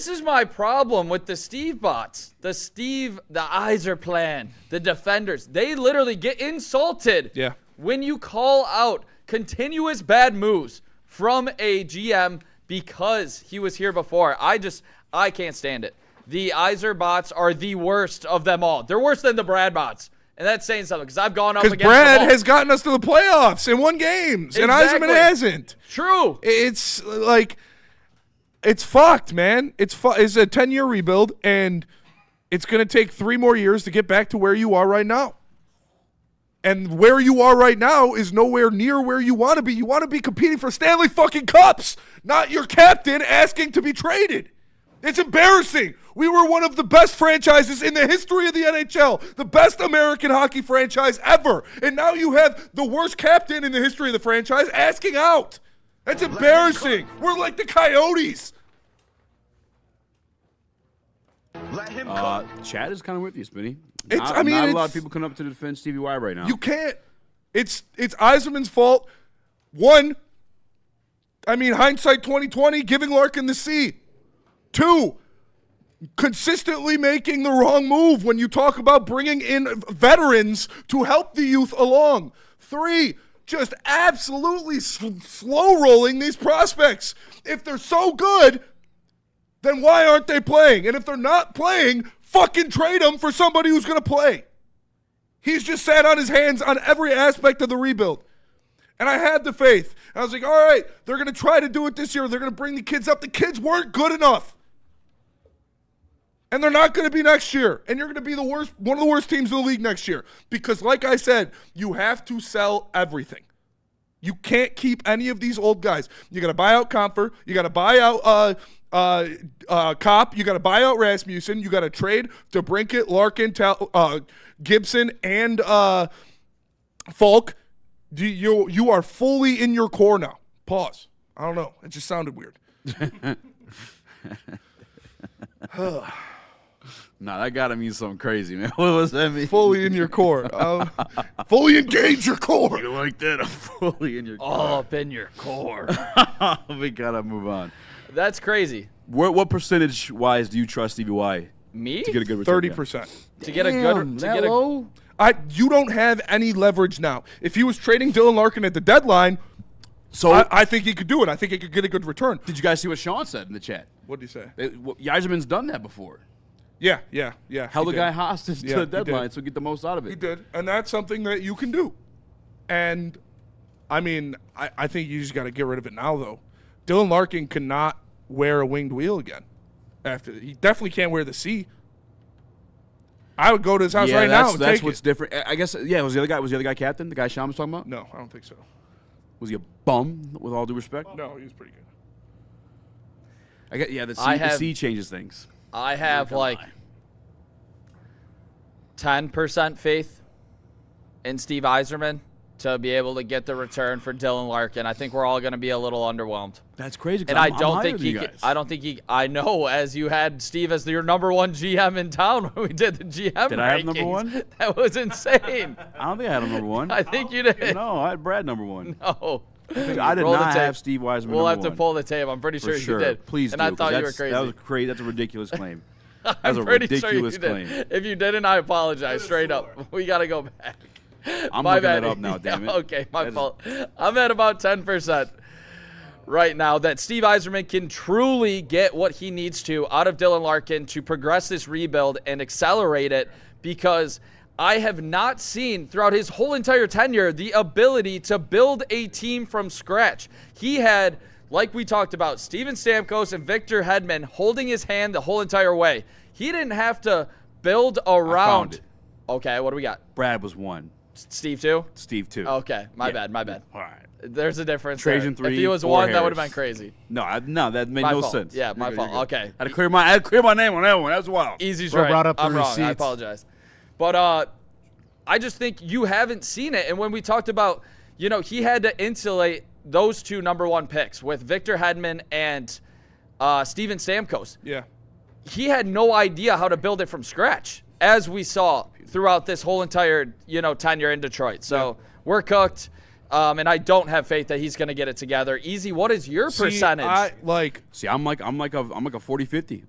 is my problem with the Steve bots. The Iser plan, the defenders. They literally get insulted when you call out continuous bad moves from a GM because he was here before. I can't stand it. The Eazy bots are the worst of them all. They're worse than the Brad bots. And that's saying something because I've gone up against Brad has gotten us to the playoffs and won games, and Eazy hasn't. True. It's like, it's fucked, man. It's a 10-year rebuild, and it's going to take 3 more years to get back to where you are right now. And where you are right now is nowhere near where you want to be. You want to be competing for Stanley fucking Cups, not your captain asking to be traded. It's embarrassing. We were one of the best franchises in the history of the NHL, the best American hockey franchise ever. And now you have the worst captain in the history of the franchise asking out. That's embarrassing. We're like the Coyotes. Chad is kind of with you, Spinny. Not a lot of people coming up to defend Stevie Y right now. You can't. It's Yzerman's fault. One, hindsight 2020, giving Larkin the C. 2, consistently making the wrong move when you talk about bringing in veterans to help the youth along. 3, just absolutely slow rolling these prospects. If they're so good, then why aren't they playing? And if they're not playing, fucking trade them for somebody who's going to play. He's just sat on his hands on every aspect of the rebuild. And I had the faith. I was like, all right, they're going to try to do it this year. They're going to bring the kids up. The kids weren't good enough. And they're not going to be next year. And you're going to be one of the worst teams in the league next year. Because like I said, you have to sell everything. You can't keep any of these old guys. You got to buy out Comfer. You got to buy out Kopp. You got to buy out Rasmussen. You got to trade DeBrincat, Larkin, Gibson, and Falk. You are fully in your core now. Pause. I don't know. It just sounded weird. Nah, that gotta mean something crazy, man. What does that mean? Fully in your core. Fully engage your core. You like that? I'm fully in your core. All up in your core. We gotta move on. That's crazy. What percentage-wise do you trust Stevie Y? Me? To get a good return? 30%. To get a good low? You don't have any leverage now. If he was trading Dylan Larkin at the deadline, I think he could do it. I think he could get a good return. Did you guys see what Sean said in the chat? What did he say? Yzerman's done that before. Yeah. Held the guy hostage to the deadline so get the most out of it. He did, and that's something that you can do. And, I think you just got to get rid of it now, though. Dylan Larkin cannot wear a winged wheel again. He definitely can't wear the C. I would go to his house right now and that's take what's it. different. I guess, was the other guy captain? The guy Sean was talking about? No, I don't think so. Was he a bum, with all due respect? No, he was pretty good. The C changes things. I have 10% faith in Steve Yzerman to be able to get the return for Dylan Larkin. I think we're all going to be a little underwhelmed. That's crazy. And I don't think he. I know, as you had Steve as your number 1 GM in town when we did the GM. Did I have number 1? That was insane. I don't think I had him number 1. I think you did. No, I had Brad number 1. No. I did not have Steve Yzerman. We'll have to pull the tape. I'm pretty sure you did. Please and do. I thought you were crazy. That was crazy. That's a ridiculous claim. That's a pretty ridiculous sure claim. If you didn't, I apologize. Straight up. We got to go back. I'm looking that up now, damn it. Okay, my fault. I'm at about 10% right now that Steve Yzerman can truly get what he needs to out of Dylan Larkin to progress this rebuild and accelerate it, because I have not seen throughout his whole entire tenure the ability to build a team from scratch. He had, like we talked about, Steven Stamkos and Victor Hedman holding his hand the whole entire way. He didn't have to build around. I found it. Okay, what do we got? Brad was 1. Steve 2? Steve 2. Okay, my bad. All right. There's a difference. Trajan 3. If he was 1, that would have been crazy. No, that made no sense. Yeah, my fault. Okay. I had to clear my name on that one. That's wild. Easy's Bro right. brought up the I'm wrong. I receipts. apologize. But I just think you haven't seen it. And when we talked about, he had to insulate those 2 number 1 picks with Victor Hedman and Steven Stamkos. Yeah. He had no idea how to build it from scratch, as we saw throughout this whole entire, tenure in Detroit. So we're cooked, and I don't have faith that he's going to get it together. Easy, what is your percentage? I'm like a 40-50.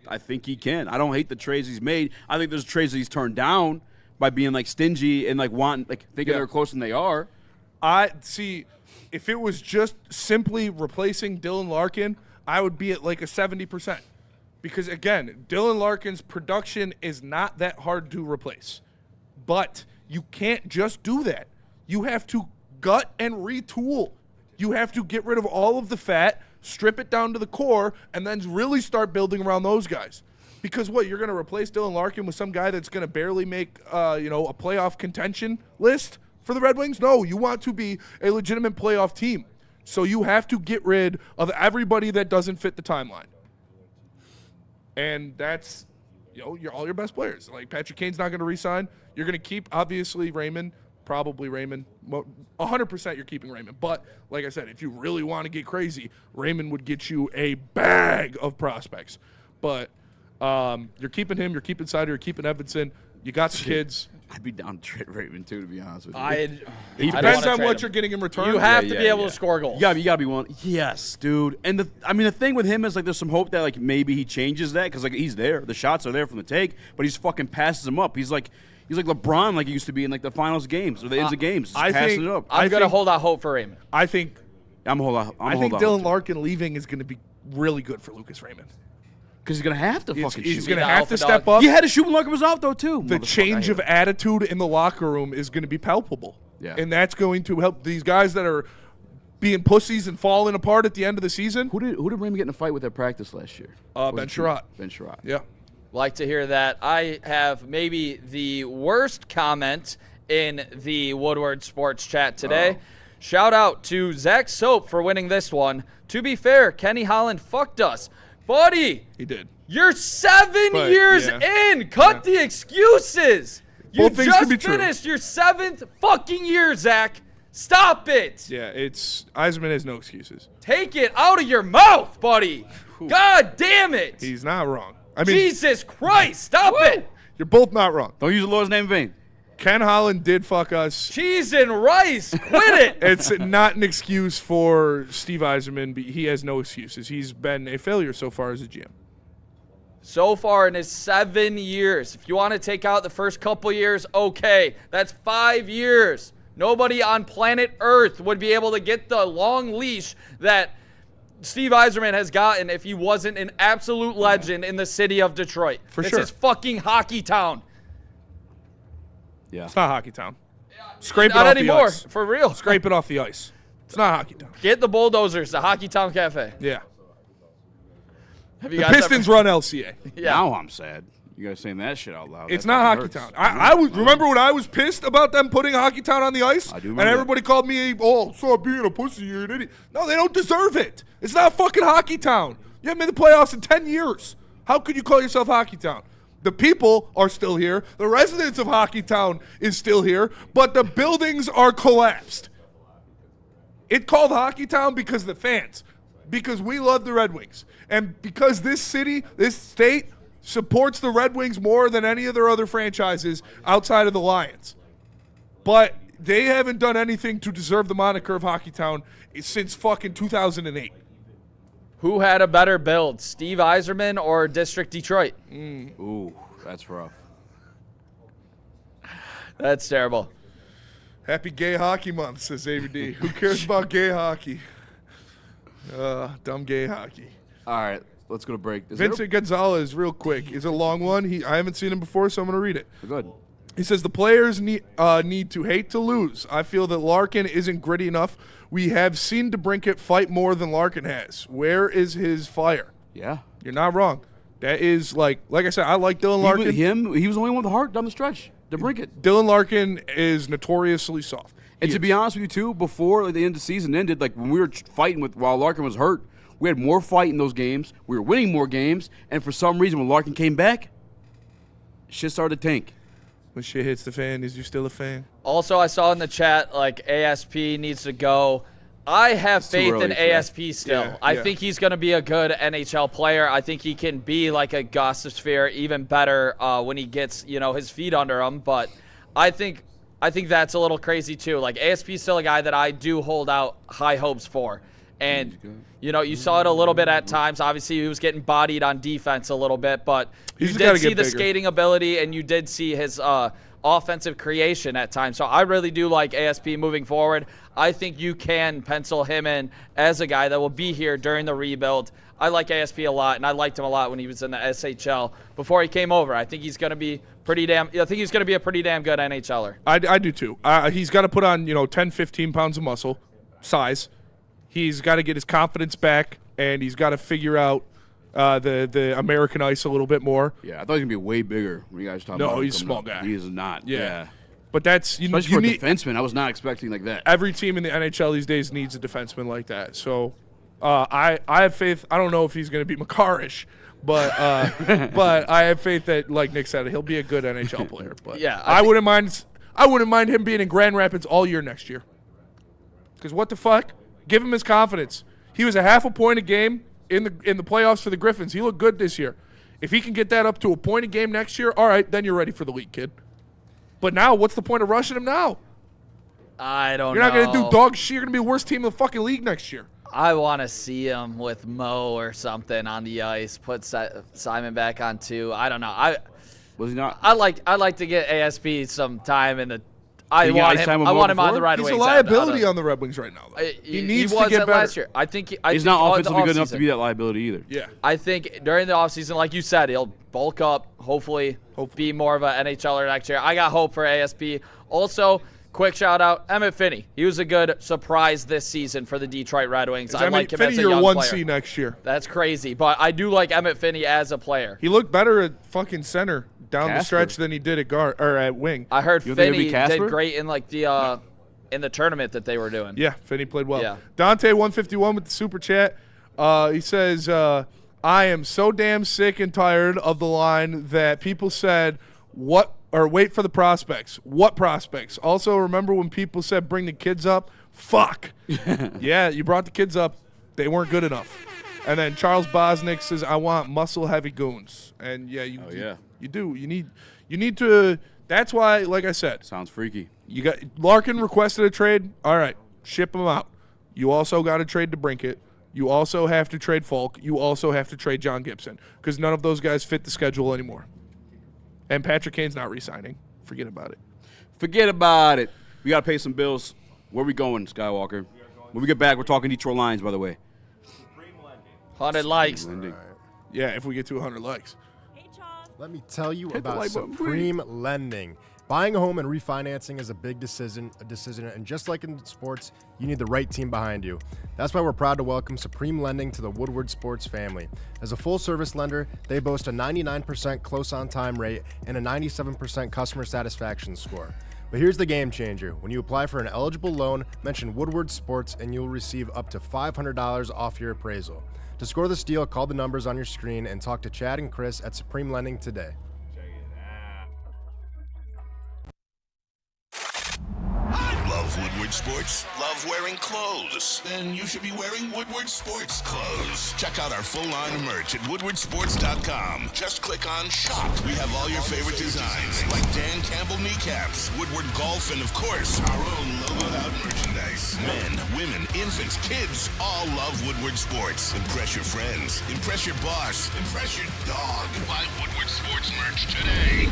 I think he can. I don't hate the trades he's made. I think there's trades that he's turned down by being stingy and thinking they're closer than they are. I see. If it was just simply replacing Dylan Larkin, I would be at like a 70%. Because, again, Dylan Larkin's production is not that hard to replace. But you can't just do that. You have to gut and retool. You have to get rid of all of the fat, strip it down to the core, and then really start building around those guys. Because what, you're going to replace Dylan Larkin with some guy that's going to barely make a playoff contention list for the Red Wings? No, you want to be a legitimate playoff team. So you have to get rid of everybody that doesn't fit the timeline. And that's, all your best players. Like, Patrick Kane's not going to re-sign. You're going to keep, obviously, Raymond. Probably Raymond. 100% you're keeping Raymond. But, like I said, if you really want to get crazy, Raymond would get you a bag of prospects. But you're keeping him. You're keeping Sider. You're keeping Evanson. You got the kids. I'd be down to trade Raymond, too, to be honest with you. It depends on what you're getting in return. You have to be able to score goals. You gotta be willing. Yes, dude. And the thing with him is, like, there's some hope that, like, maybe he changes that because, like, he's there. The shots are there from the take, but he's fucking passes them up. He's like LeBron, like he used to be in, like, the finals games or the ends of games. Passing it up. I'm going to hold out hope for Raymond. I think Dylan Larkin leaving is going to be really good for Lucas Raymond. Because he's going to have to fucking shoot. He's going to have to step up. He had to shoot when Larkin was out, though, too. The change of attitude in the locker room is going to be palpable. Yeah. And that's going to help these guys that are being pussies and falling apart at the end of the season. Who did Raymond get in a fight with at practice last year? Ben Sherratt. Ben Sherratt. Yeah. Like to hear that. I have maybe the worst comment in the Woodward Sports chat today. Shout out to Zach Soap for winning this one. To be fair, Kenny Holland fucked us. Buddy. He did. You're 7 years in. Cut the excuses. Both things can be just true. finished your 7th fucking year, Zach. Stop it. Yeah, Yzerman has no excuses. Take it out of your mouth, buddy. God damn it. He's not wrong. I mean, Jesus Christ, stop it. You're both not wrong. Don't use the Lord's name in vain. Ken Holland did fuck us. Cheese and rice. Quit it. It's not an excuse for Steve Yzerman. He has no excuses. He's been a failure so far as a GM. So far in his 7 years. If you want to take out the first couple years, okay. That's 5 years. Nobody on planet Earth would be able to get the long leash that Steve Yzerman has gotten if he wasn't an absolute legend in the city of Detroit. For this sure. is fucking hockey town. Yeah. It's not hockey town. Scrape Not it off anymore, the ice. for real. Scrape it off the ice. It's not hockey town. Get the Bulldozers, the Hockey Town Cafe. Yeah. Have you The guys Pistons run LCA. Yeah. Now I'm sad. You guys saying that shit out loud. It's That not fucking hockey hurts. town. I was remember when I was pissed about them putting hockey town on the ice, I do and remember everybody called me, stop being a pussy, you're an idiot. No, they don't deserve it. It's not fucking hockey town. You haven't made the playoffs in 10 years. How could you call yourself hockey town? The people are still here. The residents of Hockey Town is still here, but the buildings are collapsed. It's called Hockey Town because of the fans, because we love the Red Wings, and because this city, this state, supports the Red Wings more than any of their other franchises outside of the Lions. But they haven't done anything to deserve the moniker of Hockey Town since fucking 2008. Who had a better build, Steve Yzerman or District Detroit? Ooh, that's rough. That's terrible. Happy Gay Hockey Month, says AVD. Who cares about gay hockey? Dumb gay hockey. All right, let's go to break. Vincent Gonzalez, real quick, is a long one. I haven't seen him before, so I'm going to read it. Good. He says, the players need to hate to lose. I feel that Larkin isn't gritty enough. We have seen DeBrincat fight more than Larkin has. Where is his fire? Yeah. You're not wrong. That is, like I said, I like Dylan Larkin. He was the only one with the heart down the stretch. DeBrincat. Dylan Larkin is notoriously soft. And to be honest with you, too, before the end of the season ended, like when we were fighting while Larkin was hurt, we had more fight in those games. We were winning more games. And for some reason, when Larkin came back, shit started to tank. When shit hits the fan, is you still a fan? Also, I saw in the chat, like, ASP needs to go. I have faith in ASP still. Yeah, I think he's going to be a good NHL player. I think he can be like a Gostisbehere, even better when he gets, his feet under him. But I think that's a little crazy too. Like, ASP is still a guy that I do hold out high hopes for. And, you saw it a little bit at times. Obviously, he was getting bodied on defense a little bit, but you did see the skating ability, and you did see his offensive creation at times. So I really do like ASP moving forward. I think you can pencil him in as a guy that will be here during the rebuild. I like ASP a lot, and I liked him a lot when he was in the SHL before he came over. I think he's going to be a pretty damn good NHLer. I do too. He's got to put on 10, 15 pounds of muscle, size. He's got to get his confidence back, and he's got to figure out the American ice a little bit more. Yeah, I thought he was gonna be way bigger when you guys talking about. No, he's a him small coming up. guy. He is not. Yeah. But that's especially for a defenseman. I was not expecting like that. Every team in the NHL these days needs a defenseman like that. So I have faith. I don't know if he's going to be Makarish, but but I have faith that, like Nick said, he'll be a good NHL player. But yeah, I wouldn't mind him being in Grand Rapids all year next year. Because what the fuck? Give him his confidence. He was a half a point a game in the playoffs for the Griffins. He looked good this year. If he can get that up to a point a game next year, all right, then you're ready for the league, kid. But now, what's the point of rushing him now? I don't know. You're not going to do dog shit. You're going to be the worst team in the fucking league next year. I want to see him with Mo or something on the ice. Put Simon back on 2. I don't know. Was he not? I like to get ASP some time in the. I want him on the Red Wings. He's a liability on the Red Wings right now, though. He needs to get better. Last year. He's not offensively good enough to be that liability either. Yeah. I think during the offseason, like you said, he'll bulk up, hopefully be more of an NHLer next year. I got hope for ASP. Also, quick shout out, Emmett Finney. He was a good surprise this season for the Detroit Red Wings. I like him as a young player. Finney, your 1C next year. That's crazy, but I do like Emmett Finney as a player. He looked better at fucking center down the stretch than he did at guard or at wing. I heard Finney did great in in the tournament that they were doing. Yeah, Finney played well. Yeah. Dante 151 with the super chat. He says, I am so damn sick and tired of the line that people said, wait for the prospects. What prospects? Also, remember when people said bring the kids up? Fuck. Yeah, you brought the kids up. They weren't good enough. And then Charles Bosnick says, I want muscle-heavy goons. And yeah, you do. You need to. That's why, like I said. Sounds freaky. You got Larkin requested a trade. All right, ship him out. You also got to trade DeBrincat. You also have to trade Falk. You also have to trade John Gibson because none of those guys fit the schedule anymore. And Patrick Kane's not re-signing. Forget about it. Forget about it. We got to pay some bills. Where are we going, Skywalker? When we get back, we're talking Detroit Lions, by the way. 100 likes. Yeah, if we get to 100 likes. Let me tell you about Supreme Lending. Buying a home and refinancing is a big decision, and just like in sports, you need the right team behind you. That's why we're proud to welcome Supreme Lending to the Woodward Sports family. As a full-service lender, they boast a 99% close-on-time rate and a 97% customer satisfaction score. But here's the game changer. When you apply for an eligible loan, mention Woodward Sports and you'll receive up to $500 off your appraisal. To score this deal, call the numbers on your screen and talk to Chad and Chris at Supreme Lending today. Love Woodward Sports? Love wearing clothes? Then you should be wearing Woodward Sports clothes. Check out our full line of merch at WoodwardSports.com. Just click on Shop. We have all your favorite designs, like Dan Campbell kneecaps, Woodward Golf, and of course, our own logoed out merchandise. Men, women, infants, kids all love Woodward Sports. Impress your friends. Impress your boss. Impress your dog. Buy Woodward Sports merch today.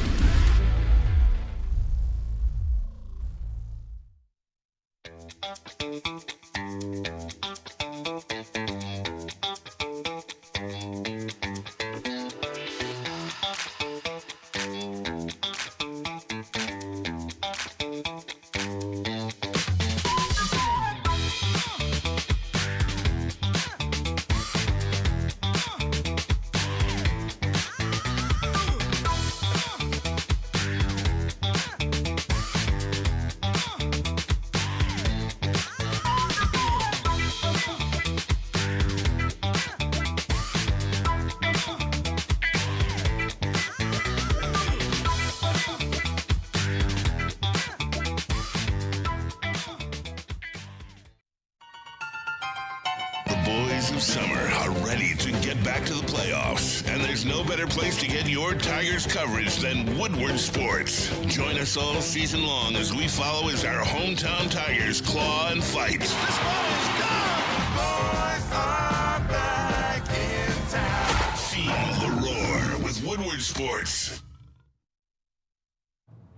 Summer are ready to get back to the playoffs, and there's no better place to get your Tigers coverage than Woodward Sports. Join us all season long as we follow as our hometown Tigers claw and fight. This ball is gone. Boys are back in town. Feel the roar with Woodward Sports.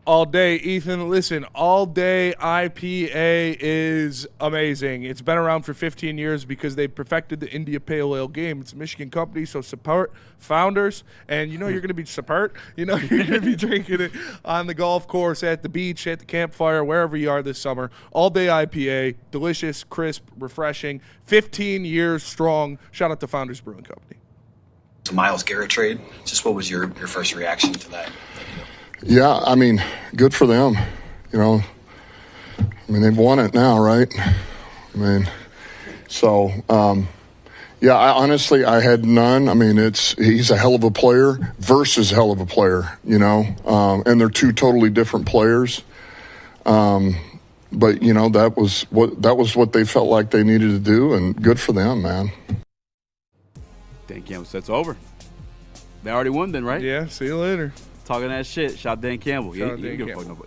All day, Ethan. Listen, all day IPA is amazing. It's been around for 15 years because they perfected the India Pale Ale game. It's a Michigan company, so support founders. And you're going to be you're going to be drinking it on the golf course, at the beach, at the campfire, wherever you are this summer. All day IPA, delicious, crisp, refreshing, 15 years strong. Shout out to Founders Brewing Company. The Myles Garrett trade. Just what was your first reaction to that? Yeah, I mean, good for them. They've won it now, right? Yeah, I had none. He's a hell of a player versus hell of a player, and they're two totally different players. But that was what they felt like they needed to do, and good for them, man. Dan Campbell says it's over. They already won then, right? Yeah, see you later. Talking that shit. Shout out Dan Campbell. Shout out Dan Campbell.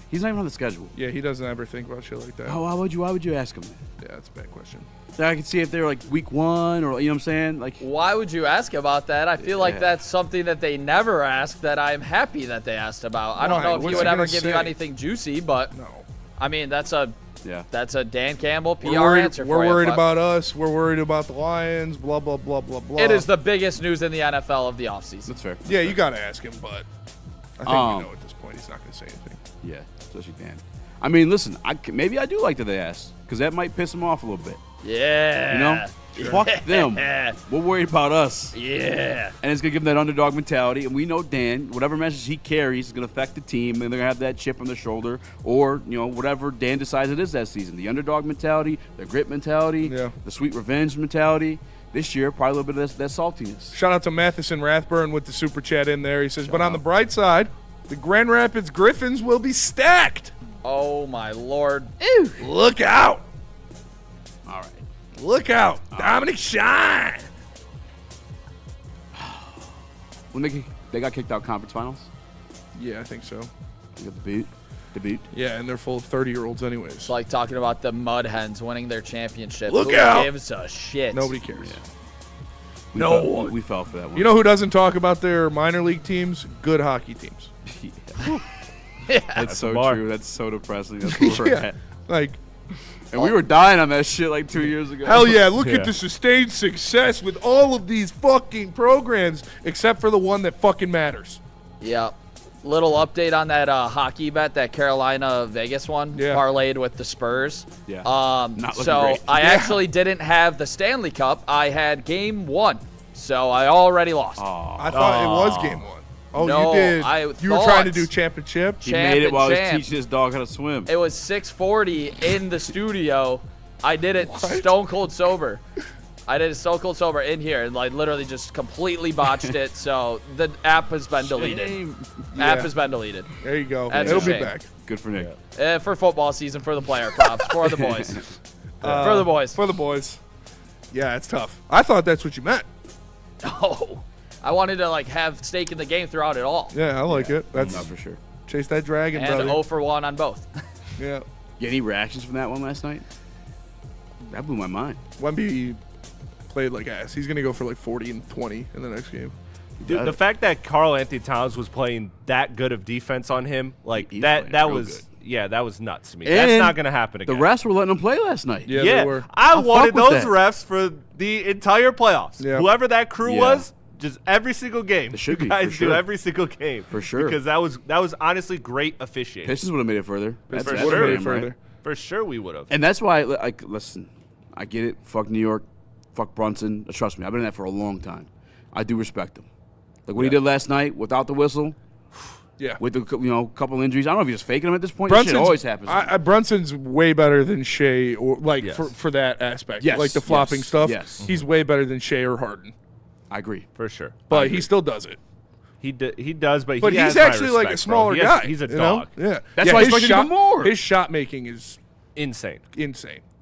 He's not even on the schedule. Yeah, he doesn't ever think about shit like that. Oh, why would you ask him that? Yeah, that's a bad question. So I can see if they're like week 1 or you know what I'm saying? Like, why would you ask about that? I feel like that's something that they never ask that I'm happy that they asked about. I don't know if he would ever give you anything juicy, but no. That's a Dan Campbell PR answer for you. We're worried about us. We're worried about the Lions, blah, blah, blah, blah, blah. It is the biggest news in the NFL of the offseason. That's fair. Yeah, you got to ask him, but I think we know at this point he's not going to say anything. Yeah, especially Dan. Listen, maybe I do like that they asked because that might piss him off a little bit. Yeah. Fuck them. We're worried about us. Yeah. And it's going to give them that underdog mentality. And we know Dan, whatever message he carries is going to affect the team, and they're going to have that chip on their shoulder or, whatever Dan decides it is that season. The underdog mentality, the grit mentality, the sweet revenge mentality. This year, probably a little bit of that saltiness. Shout out to Matheson Rathburn with the super chat in there. He says, but on the bright side, the Grand Rapids Griffins will be stacked. Oh, my Lord. Ew. Look out. All right. Look out. Dominic Shine. When they got kicked out conference finals? Yeah, I think so. They got the boot. Yeah, and they're full of 30-year-olds anyways. It's like talking about the Mud Hens winning their championship. Look Who out. gives a shit? Nobody cares. Yeah. We fell for that one. You know who doesn't talk about their minor league teams? Good hockey teams. That's so true. That's so depressing. That's where we're at. And we were dying on that shit like 2 years ago. Hell yeah, look at the sustained success with all of these fucking programs, except for the one that fucking matters. Yep. Little update on that hockey bet, that Carolina-Vegas one, parlayed with the Spurs. Yeah. Not looking so great. I actually didn't have the Stanley Cup. I had game 1, so I already lost. I thought it was game 1. Oh, no, you did. You were trying to do championship? He made it while he was teaching his dog how to swim. It was 6:40 in the studio. I did it stone cold sober. I did it stone cold sober in here and literally just completely botched it. So the app has been deleted. App has been deleted. There you go. That's It'll a be shame. back. Good for Nick. For football season, for the player props, for the boys. For the boys. For the boys. Yeah, it's tough. I thought that's what you meant. Oh. I wanted to have stake in the game throughout it all. Yeah, I like it. That's not for sure. Chase that dragon, and brother. 0 for 1 on both. Yeah. Get any reactions from that one last night? That blew my mind. Wemby played like ass. He's gonna go for 40 and 20 in the next game. Dude, the fact that Karl Anthony Towns was playing that good of defense on him, that was that was nuts to me. And that's not gonna happen again. The refs were letting him play last night. Yeah, they were. I wanted fuck with those that. refs for the entire playoffs. Yeah. Whoever that crew was, just every single game. It should you be, guys for sure. do every single game For sure. because that was honestly great officiating. Pistons would have made it further. That's for that's sure. damn right. For sure, we would have. And that's why, listen, I get it. Fuck New York. Fuck Brunson. Trust me, I've been in that for a long time. I do respect him. Like what he did last night without the whistle. Yeah. With the couple injuries. I don't know if he's just faking them at this point. This shit always happens. Brunson's way better than Shea, or for that aspect. Yes. Like the flopping stuff. Yes. He's way better than Shea or Harden. I agree. For sure. But he still does it. He does, but But he he's has my actually like a respect, smaller bro. guy. He's a you know? dog. Yeah. That's why he's his fucking even more. His shot making is Insane.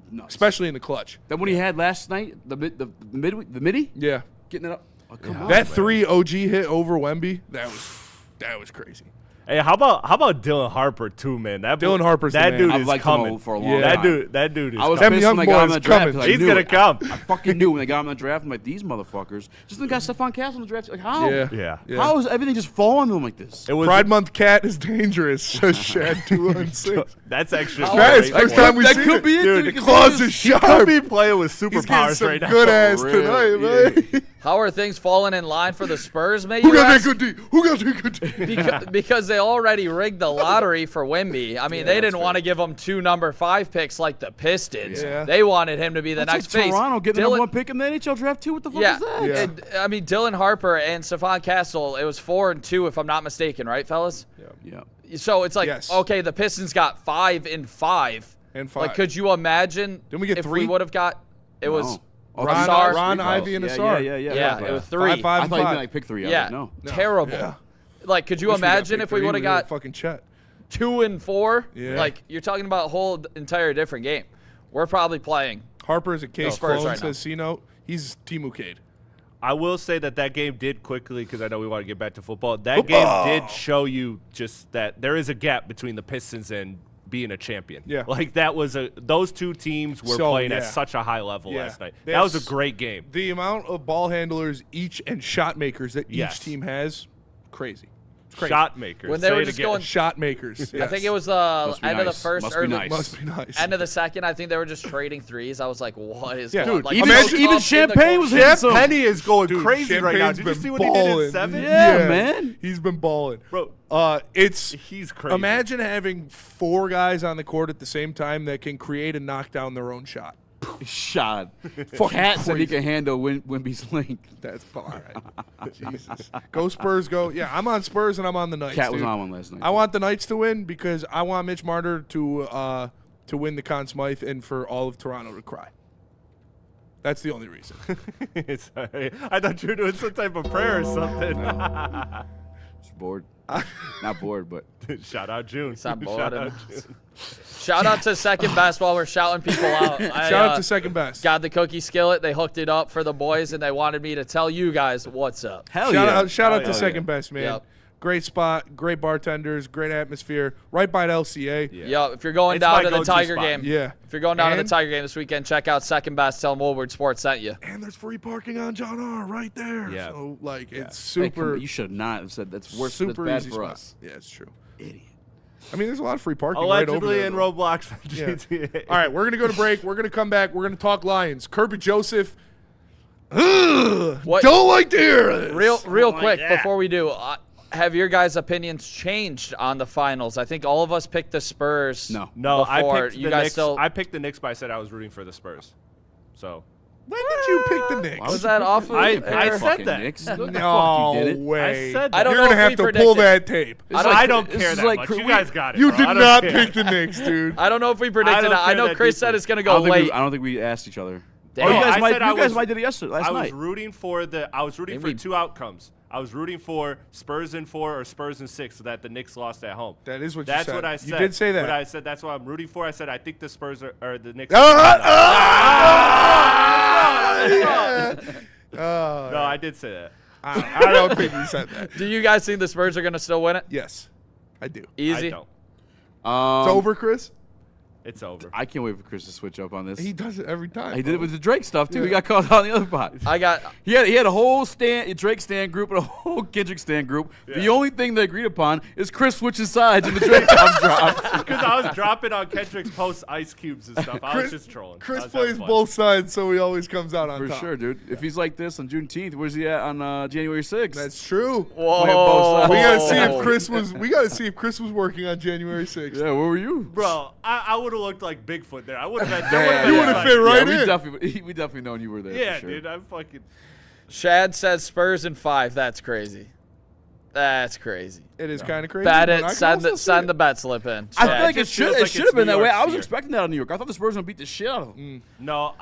Nuts. especially in the clutch. That one he had last night, the midi, Yeah. getting it up. Oh, come on, That man. 3 OG hit over Wemby, that was crazy. Hey, how about Dylan Harper too, man? Dylan Harper's the man. dude I've is liked coming him for a long time. That dude is. I was coming. pissed when they got him in the draft. coming. I He's knew gonna it. come. I fucking knew when they got him in the draft. I'm like, these motherfuckers. Just the guy Stephon Castle in the draft. Like, how? Yeah. How is everything just falling to him like this? It was Pride Month cat is dangerous, says Shad 216. That's actually That's first time we That see could it. be it, Dude, dude, the because claws he is He could sharp. be playing with He's getting superpowers some right now. good ass For real, tonight, man. How are things falling in line for the Spurs, may Who you got that ask? good D? Who got that good D? Because they already rigged the lottery for Wemby. I mean, they didn't want to give him 2 number 5 picks like the Pistons. Yeah. They wanted him to be the That's next like face. Toronto getting the number 1 pick in the NHL draft too. What the fuck is that? Yeah. And, I mean, Dylan Harper and Stephon Castle, it was 4 and 2 if I'm not mistaken, right, fellas? Yeah. So it's like, Yes. okay, the Pistons got 5 and 5. And 5. Like, could you imagine Didn't we get if 3? we would have got it was Oh, Ron- Ron, Ivy, and Asar. Yeah. yeah, it was 3. 5, I 5, thought you meant 5. like pick 3. I yeah, was like, no. terrible. Yeah. Like, could you Wish we got imagine pick if we 3, would have would've got fucking Chet. 2 and 4? Yeah. Like, you're talking about a whole entire different game. We're probably playing. Harper is a case Spurs clone, right now. says C-Note. He's Team Ukade. I will say that game did quickly, because I know we want to get back to football. That game did show you just that there is a gap between the Pistons and being a champion. Yeah. Like those two teams were playing at such a high level last night. That was a great game. The amount of ball handlers each and shot makers that each team has, crazy. Crazy. Shot makers. When they were just going shot makers. I think it was Must be end of the nice. first Must or be the nice. Must be nice. end of the second. I think they were just trading threes. I was like, what is Yeah. going on? Dude, Like, Even, up in even the Champagne was corner. hitting some. Penny is going Dude, crazy right now. Champagne's Did you been see what he did in balling. 7? Yeah, man. He's been balling. Bro, He's crazy. Imagine having 4 guys on the court at the same time that can create and knock down their own shot. Shot. Fucking Cat said he crazy. can handle Wemby's link. That's all right. Jesus. Go Spurs, go. Yeah, I'm on Spurs and I'm on the Knights. Cat was dude. on one last night. I want the Knights to win because I want Mitch Marner to win the Conn Smythe and for all of Toronto to cry. That's the only reason. Sorry. I thought you were doing some type of prayer or something. Just bored. Not bored, but Shout out June. Stop Shout bored. out June. Shout out to second best while we're shouting people out. Shout out to second best. Got the cookie skillet. They hooked it up for the boys, and they wanted me to tell you guys what's up. hell Shout out yeah. to second best, man. Yep. Great spot, great bartenders, great atmosphere. Right by the LCA. Yeah, if you're going It's down my to the go-to Tiger spot. game, Yeah. if you're going down to the And- Tiger game this weekend, check out second best. Tell them Woodward Sports sent you. And there's free parking on John R. right there. Yeah. So like it's Hey, come super. on, you should not have said that's worse. super That's bad easy for spot. us. Yeah, it's true. Idiot. I mean, there's a lot of free parking right over Allegedly there. in though. Roblox. for Yeah. GTA. All right, we're gonna go to break. We're gonna come back. We're gonna talk Lions. Kirby Joseph. Ugh, What- don't like to hear this. Real quick before we do, have your guys' opinions changed on the finals? I think all of us picked the Spurs. No. No, I before. picked You the guys Knicks. still. I picked the Knicks, but I said I was rooting for the Spurs. So When did you pick the Knicks? Was that off of I air? said that. Knicks. What the No fuck you did it? way. I said I don't You're know gonna if have we to pull predicted- that tape. It's I like- don't this care is that like much. we- You guys got it. You bro. did I don't not care. pick the Knicks, dude. I don't know if we predicted don't it. I care know that Chris deeply. said it's going to I go don't, think late. we, I don't think we asked each other. Damn. Oh, you I guys said might. I You guys was- might did it yesterday, last I was night. rooting for Maybe. 2 outcomes. I was rooting for Spurs in 4 or Spurs in 6, so that the Knicks lost at home. That is what you That's said. what I You said. did say that. But I said that's what I'm rooting for. I said I think the Spurs or the Knicks. No, I did say that. I don't think you said that. Do you guys think the Spurs are going to still win it? Yes, I do. Easy. I don't. It's over, Chris. It's over. I can't wait for Chris to switch up on this. He does it every time. He did it bro. with the Drake stuff too. He got caught on the other pot. I got. He had a whole Drake stand group and a whole Kendrick stand group. The only thing they agreed upon is Chris switches sides and the Drake comes dropped. Because I was dropping on Kendrick's post ice cubes and stuff. I was just trolling. Chris I was having plays fun. both sides, so he always comes out on For top. sure, dude. If he's like this on Juneteenth, where's he at on January 6th? That's true. Whoa. both sides. We gotta see if Chris was. We gotta see if Chris was working on January 6th. Yeah, where were you? Bro, I would have looked like Bigfoot there. I would have been. Yeah, You would've like, fit right yeah, in. we definitely known you were there. Yeah, for sure. dude. I'm fucking. Shad says Spurs in 5. That's crazy. That's crazy. It is kind of crazy. Bet but I it. can Send also the see send it. the bet slip in. I feel Shad. like it just feels should like have it's been New that way. York's I was year. expecting that on New York. I thought the Spurs were gonna beat the shit out of them. No,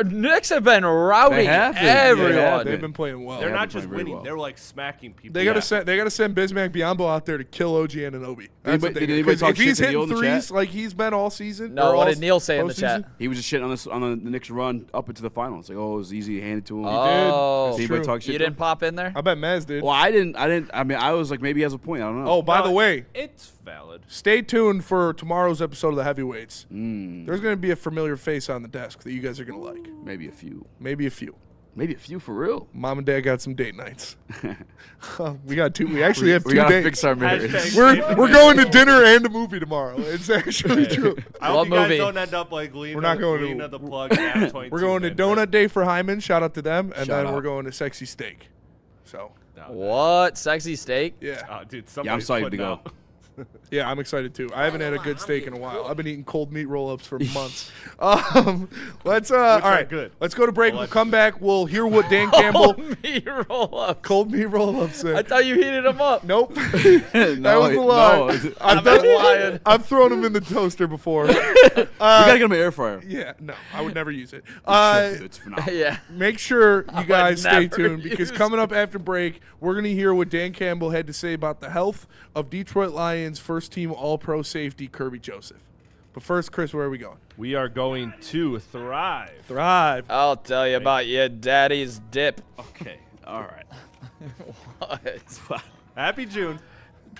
Knicks have been routing everyone. Yeah, they've been playing well. They're not just winning; they're like smacking people. They gotta send Bismack Biyombo out there to kill OG Anunoby. That's what they do. If he's hitting threes like he's been all season. No, what did Neil say in the chat? He was just shitting on the Knicks run up into the finals. Like, oh, it was easy to hand it to him. Oh, he did. Talk shit you didn't pop in there? I bet Maz did. Well, I didn't. I mean, I was like, maybe he has a point. I don't know. Oh, by the way, it's valid. Stay tuned for tomorrow's episode of the Heavyweights. There's going to be a familiar face on the desk that you guys are going to like. Maybe a few. Maybe a few. Maybe a few for real. Mom and Dad got some date nights. We got two. We actually have 2 dates. We gotta fix our marriage. We're going to dinner and a movie tomorrow. It's actually true. I hope you guys don't end up like Lena. We're not going to the plug. We're going to Donut Day for Hyman. Shout out to them, and then we're going to Sexy Steak. So. What? Sexy Steak? Yeah. Oh, dude, yeah, I'm excited to go. Yeah, I'm excited too. I haven't had a good steak in a while. I've been eating cold meat roll-ups for months. Let's all right. Good. Let's go to break. We'll come back. We'll hear what Dan Campbell. Cold meat roll-ups. Cold meat roll-ups. I thought you heated them up. Nope. That was a lie. I've thrown them in the toaster before. We gotta get them in an air fryer. Yeah, no, I would never use it. It's phenomenal. Yeah. Make sure you guys stay tuned because coming up after break, we're gonna hear what Dan Campbell had to say about the health of Detroit Lions first-team All-Pro safety Kirby Joseph. But first, Chris, where are we going? We are going to Thrive. Thrive. I'll tell you about your daddy's dip. Okay. All right. What? Happy June.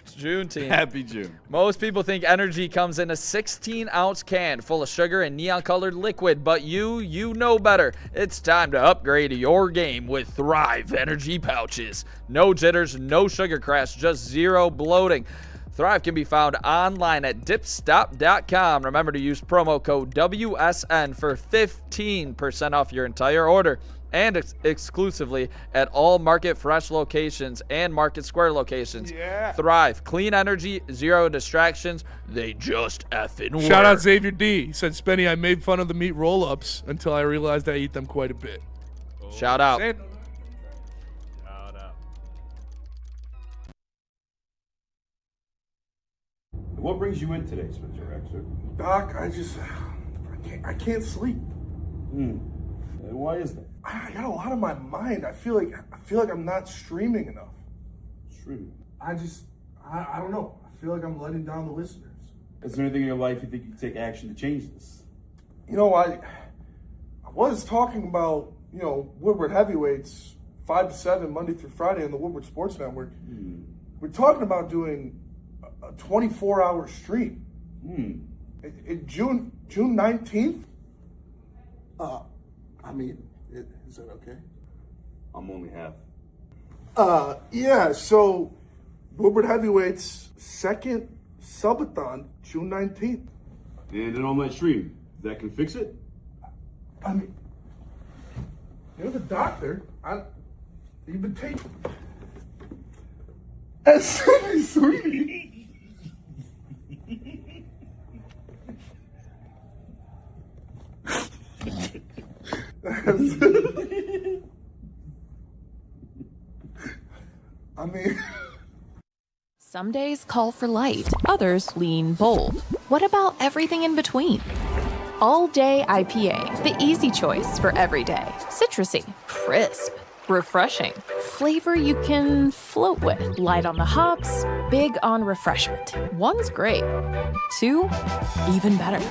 Juneteenth. Happy June. Most people think energy comes in a 16-ounce can full of sugar and neon-colored liquid, but you know better. It's time to upgrade your game with Thrive energy pouches. No jitters, no sugar crash, just zero bloating. Thrive can be found online at dipstop.com. Remember to use promo code WSN for 15% off your entire order. And exclusively at all Market Fresh locations and Market Square locations. Yeah. Thrive. Clean energy, zero distractions. They just effing work. Shout out Xavier D. He said, Spenny, I made fun of the meat roll-ups until I realized I eat them quite a bit. Shout out. What brings you in today, Spencer Raxter? Doc, I can't sleep. Why is that? I got a lot on my mind. I feel like I'm not streaming enough. Streaming? I don't know. I feel like I'm letting down the listeners. Is there anything in your life you think you can take action to change this? You know, I was talking about, Woodward Heavyweights 5 to 7 Monday through Friday on the Woodward Sports Network. We're talking about doing a 24-hour stream. June 19th? Is that okay? I'm only half. Yeah, so Woodward Heavyweights second subathon, June 19th. And an all-night stream. That can fix it? I mean, you're the doctor. You've been taking... Sweetie. I mean... Some days call for light, others lean bold. What about everything in between? All Day IPA, the easy choice for every day. Citrusy, crisp, refreshing. Flavor you can float with. Light on the hops, big on refreshment. One's great. 2, even better.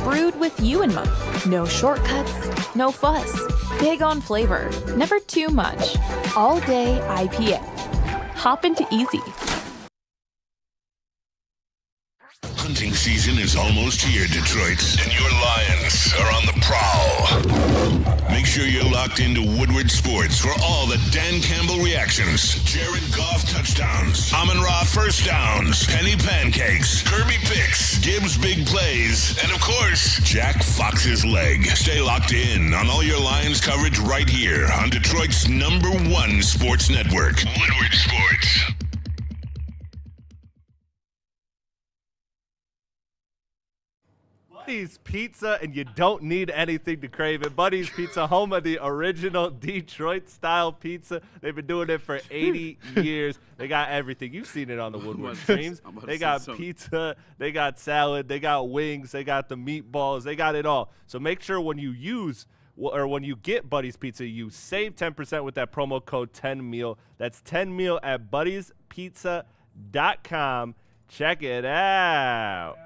Brewed with you in mind. No shortcuts, no fuss. Big on flavor, never too much. All Day IPA. Hop into Easy. Hunting season is almost here, Detroit, and your Lions are on the prowl. Make sure you're locked into Woodward Sports for all the Dan Campbell reactions, Jared Goff touchdowns, Amon-Ra first downs, Penny pancakes, Kirby picks, Gibbs big plays, and of course, Jack Fox's leg. Stay locked in on all your Lions coverage right here on Detroit's #1 sports network, Woodward Sports. Buddy's Pizza, and you don't need anything to crave it. Buddy's Pizza, home of the original Detroit-style pizza. They've been doing it for 80 years. They got everything. You've seen it on the Woodward streams. They got pizza, they got salad, they got wings, they got the meatballs, they got it all. So make sure when you use or when you get Buddy's Pizza, you save 10% with that promo code 10meal. That's 10meal at buddiespizza.com. Check it out.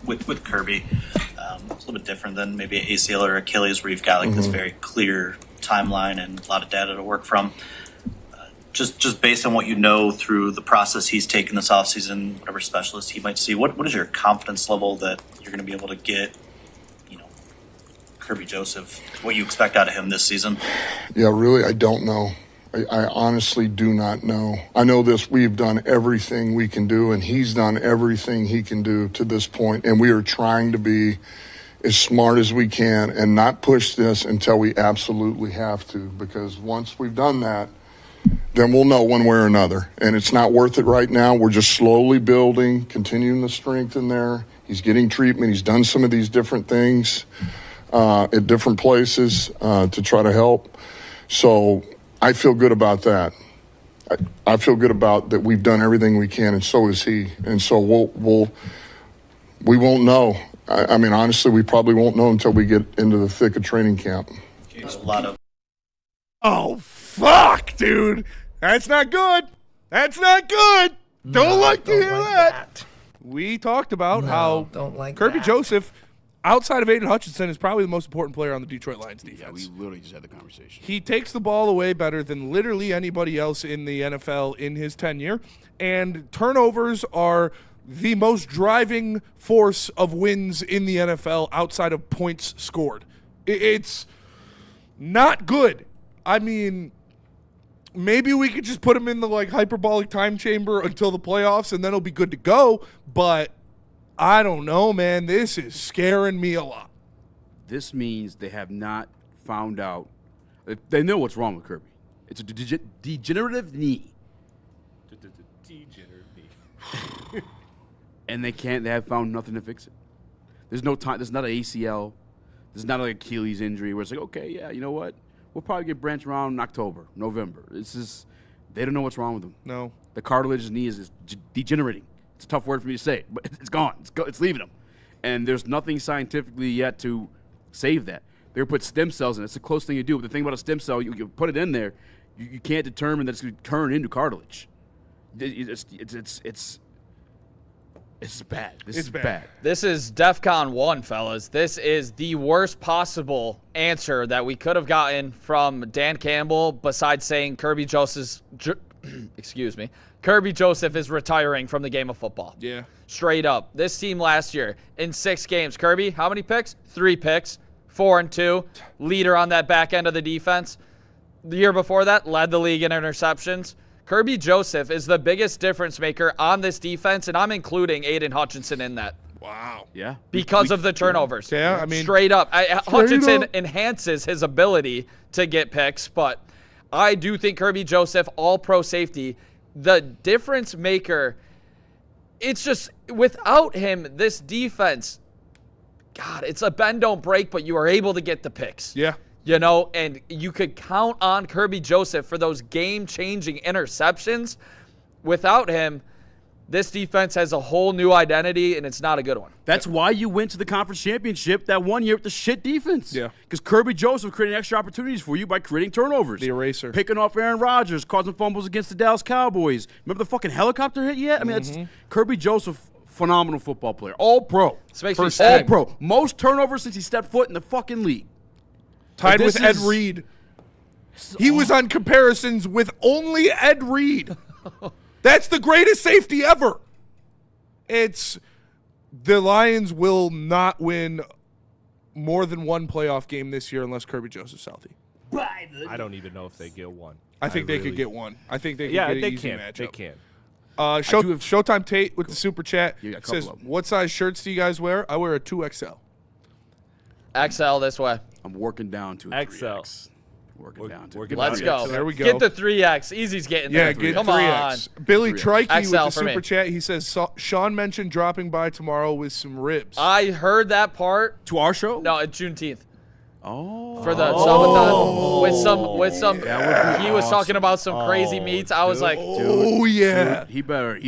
With Kirby, it's a little bit different than maybe an ACL or Achilles, where you've got like this very clear timeline and a lot of data to work from. Just based on what you know through the process he's taken this offseason, whatever specialist he might see, what is your confidence level that you're going to be able to get, Kirby Joseph, what you expect out of him this season? Yeah, really, I don't know. I honestly do not know. I know this, we've done everything we can do, and he's done everything he can do to this point, and we are trying to be as smart as we can and not push this until we absolutely have to, because once we've done that, then we'll know one way or another. And it's not worth it right now. We're just slowly building, continuing the strength in there. He's getting treatment. He's done some of these different things at different places to try to help. So I feel good about that. I feel good about that we've done everything we can, and so is he. And so we won't know. I mean, honestly, we probably won't know until we get into the thick of training camp. There's a lot of... Oh, fuck, dude. That's not good. That's not good. Don't like to hear that. We talked about how Kirby Joseph, outside of Aiden Hutchinson, is probably the most important player on the Detroit Lions defense. Yeah, we literally just had the conversation. He takes the ball away better than literally anybody else in the NFL in his tenure, and turnovers are the most driving force of wins in the NFL outside of points scored. It's not good. I mean, maybe we could just put him in the hyperbolic time chamber until the playoffs, and then he'll be good to go. But I don't know, man. This is scaring me a lot. This means they have not found out. They know what's wrong with Kirby. It's a degenerative knee. Degenerative knee. And they have found nothing to fix it. There's no time. There's not an ACL. There's not an Achilles injury where it's like, okay, yeah, you know what? We'll probably get branched around in October, November. They don't know what's wrong with him. No. The cartilage knee is degenerating. It's a tough word for me to say, but it's gone. It's leaving him. And there's nothing scientifically yet to save that. They're put stem cells in. It's the close thing you do. But the thing about a stem cell, you put it in there, you can't determine that it's going to turn into cartilage. It's bad. This is bad. This is DEFCON 1, fellas. This is the worst possible answer that we could have gotten from Dan Campbell besides saying Kirby Joseph is retiring from the game of football. Yeah. Straight up. This team last year, in 6 games, Kirby, how many picks? 3 picks, 4-2, leader on that back end of the defense. The year before that, led the league in interceptions. Kirby Joseph is the biggest difference maker on this defense, and I'm including Aiden Hutchinson in that. Wow. Yeah. Because of the turnovers. Yeah, I mean. Straight up. Hutchinson enhances his ability to get picks, but I do think Kirby Joseph, all-pro safety, the difference maker, it's just, without him, this defense, God, it's a bend, don't break, but you are able to get the picks. Yeah. And you could count on Kirby Joseph for those game-changing interceptions. Without him, this defense has a whole new identity, and it's not a good one. That's why you went to the conference championship that one year with the shit defense. Yeah. Because Kirby Joseph created extra opportunities for you by creating turnovers. The eraser. Picking off Aaron Rodgers, causing fumbles against the Dallas Cowboys. Remember the fucking helicopter hit yet? I mean, that's Kirby Joseph, phenomenal football player. All-pro. This makes me sad. All-pro. Most turnovers since he stepped foot in the fucking league. Tied with Ed Reed. He was on comparisons with only Ed Reed. That's the greatest safety ever. The Lions will not win more than one playoff game this year unless Kirby Joseph's healthy. I don't even know if they get one. I think they could get one. I think they could get an easy matchup. They can. Showtime Tate with the super chat says, what size shirts do you guys wear? I wear a 2XL. XL this way. I'm working down to a XL. 3X. Let's go. There we go. Get the 3X. Easy's getting there. Yeah, get Come 3X. on. Billy Trikey with the for me. super chat. He says, Sean mentioned dropping by tomorrow with some ribs. I heard that part. To our show? No, it's Juneteenth. Oh. For the subathon with some he was talking about some crazy meats. I was like, yeah. Dude, he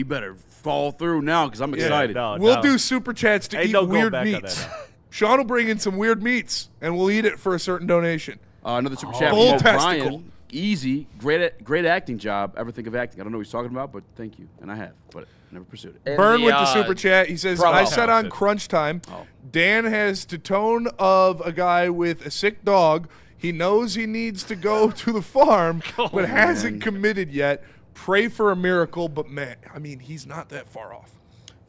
better fall through now because I'm excited. We'll do super chats to eat don't weird go back meats. on that. Sean will bring in some weird meats, and we'll eat it for a certain donation. Another super chat Bull from testicle. Brian. Easy, great acting job. Ever think of acting? I don't know what he's talking about, but thank you, and I have, but never pursued it. Burn with the super chat. He says, I said on Crunch Time, Dan has the tone of a guy with a sick dog. He knows he needs to go to the farm, but hasn't committed yet. Pray for a miracle, but man, I mean, he's not that far off.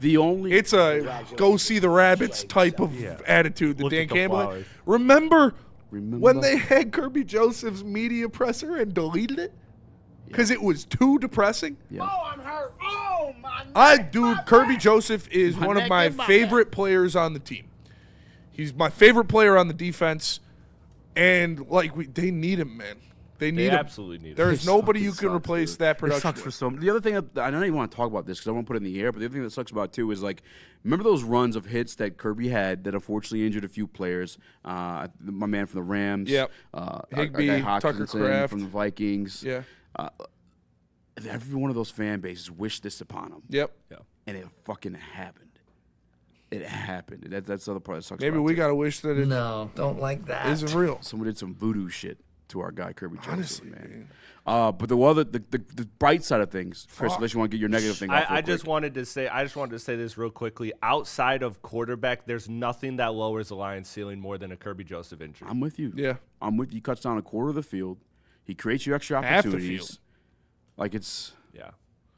It's a go see the rabbits type of attitude that Dan Campbell had. Remember when they had Kirby Joseph's media presser and deleted it? Because it was too depressing? Yeah. Oh, I'm hurt. Oh, my neck. Dude, Kirby Joseph is one of my favorite players on the team. He's my favorite player on the defense. And, they need him, man. They need him. Absolutely need him. There's nobody you can replace that production. It sucks for some. The other thing, I don't even want to talk about this because I won't put it in the air, but the other thing that sucks about it, too, is, remember those runs of hits that Kirby had that unfortunately injured a few players? My man from the Rams. Yep. Higbee, Tucker Kraft. From the Vikings. Yeah. Every one of those fan bases wished this upon them. Yep. Yeah. And it fucking happened. It happened. That's the other part that sucks. Maybe we got to wish that it don't like that. Isn't real. Someone did some voodoo shit to our guy Kirby Johnson, honestly, man. But the bright side of things, Chris, unless you want to get your negative thing off. I just wanted to say this real quickly. Outside of quarterback, there's nothing that lowers the Lions' ceiling more than a Kirby Joseph injury. I'm with you. Yeah. I'm with you. He cuts down a quarter of the field. He creates you extra opportunities. Half the field.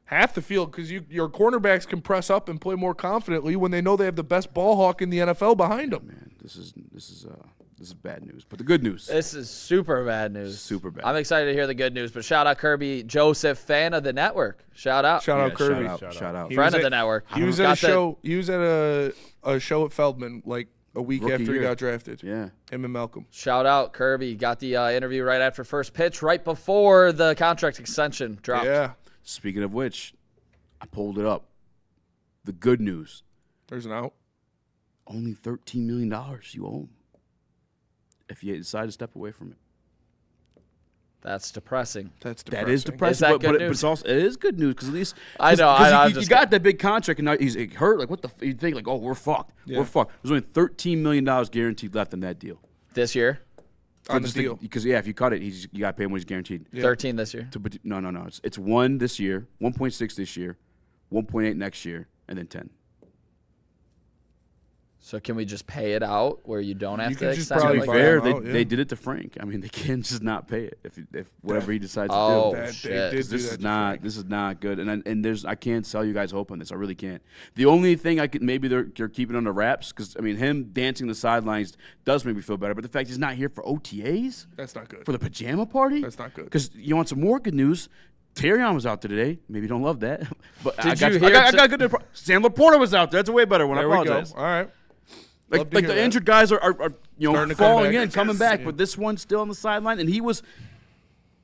Half the field, because your cornerbacks can press up and play more confidently when they know they have the best ball hawk in the NFL behind them. Man, this is bad news. But the good news. This is super bad news. Super bad. I'm excited to hear the good news. But shout out Kirby Joseph, fan of the network. Shout out. Shout out Kirby. Shout out. Friend of the network. He was at a show. He was at a show at Feldman a week Rookie after year. he got drafted. Yeah. Him and Malcolm. Shout out Kirby. Got the interview right after first pitch, right before the contract extension dropped. Yeah. Speaking of which, I pulled it up. The good news. There's an out. Only $13 million you owe him if you decide to step away from it. That's depressing. That is depressing. Is that good but news? it's also, it is good news because at least I know. You got that big contract and now he's hurt. What the? You think we're fucked. Yeah. We're fucked. There's only $13 million guaranteed left in that deal. This year? On the deal. Because if you cut it, you got to pay him what he's guaranteed. Yeah. 13 this year. No. It's 1 this year, 1.6 this year, 1.8 next year, and then 10. So can we just pay it out where you don't have to can just extend probably it? To be buy fair, him out, they did it to Frank. I mean, they can't just not pay it if whatever he decides to Oh, do. shit. They did do This that is to not Frank. this is not good, and I can't sell you guys hope on this. I really can't. The only thing I could maybe they're keeping under wraps because I mean him dancing the sidelines does make me feel better, but the fact he's not here for OTAs That's not good. for the pajama party, That's not good. Because you want some more good news. Terrion was out there today. Maybe you don't love that, but I Did got good news. Sam Laporta was out there. That's a way better one. There I apologize. we go. All right. Like Love to hear the that. injured guys are Starting to come falling back. in, coming back, Yeah. but this one's still on the sideline, and his was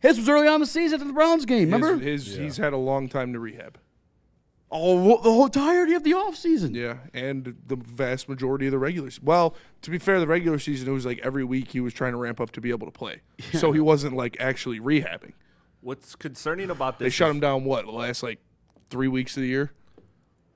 early on in the season after the Browns game. Remember? He's had a long time to rehab. Oh, the whole entirety of the offseason. Yeah, and the vast majority of the regular season. Well, to be fair, the regular season, it was every week he was trying to ramp up to be able to play. So he wasn't actually rehabbing. What's concerning about this? They shut him down, the last 3 weeks of the year?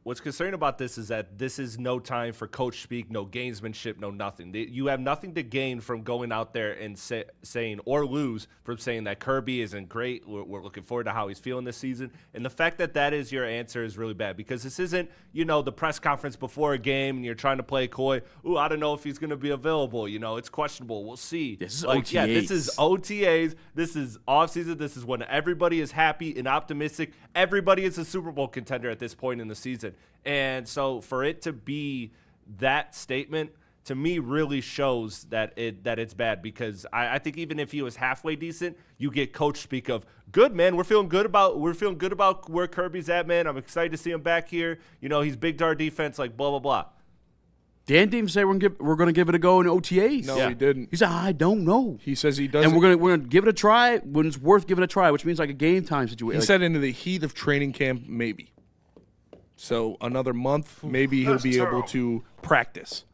What's concerning about this is that this is no time for coach speak, no gamesmanship, no nothing. You have nothing to gain from going out there and saying or lose from saying that Kirby isn't great. We're looking forward to how he's feeling this season. And the fact that is your answer is really bad because this isn't, the press conference before a game and you're trying to play coy. Ooh, I don't know if he's going to be available. It's questionable. We'll see. This is OTAs. Yeah, this is OTAs. This is offseason. This is when everybody is happy and optimistic. Everybody is a Super Bowl contender at this point in the season. And so for it to be that statement, to me, really shows that it's bad because I think even if he was halfway decent, you get coach speak of, good, man, we're feeling good about where Kirby's at, man. I'm excited to see him back here. He's big to our defense, blah, blah, blah. Dan didn't even say we're going to give it a go in OTAs. No, he didn't. He said, I don't know. He says he doesn't. And we're gonna give it a try when it's worth giving a try, which means a game time situation. He said into the heat of training camp, maybe. So another month, maybe he'll be able to practice.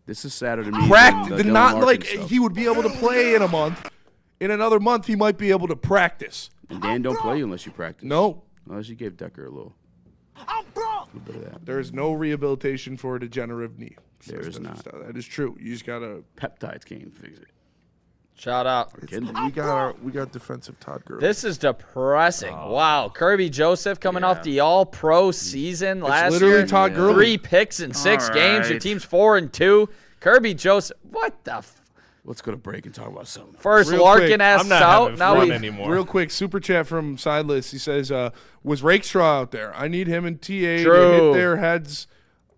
This is sadder to me. Practice, not he would be able to play in a month. In another month, he might be able to practice. And Dan don't play unless you practice. No. Unless you gave Decker a little bit of that. There's no rehabilitation for a degenerative knee. There is not. That is true. You just gotta peptides can't fix it. Shout out. We got defensive Todd Gurley. This is depressing. Wow. Kirby Joseph coming off the all-pro season last literally year. Todd Gurley. 3 picks in 6 games. Your team's 4-2. Kirby Joseph. What the Let's go to break and talk about something. First, Larkin asks out. Now anymore. Real quick, super chat from Sideless. He says, was Raxter out there? I need him and TA to hit their heads.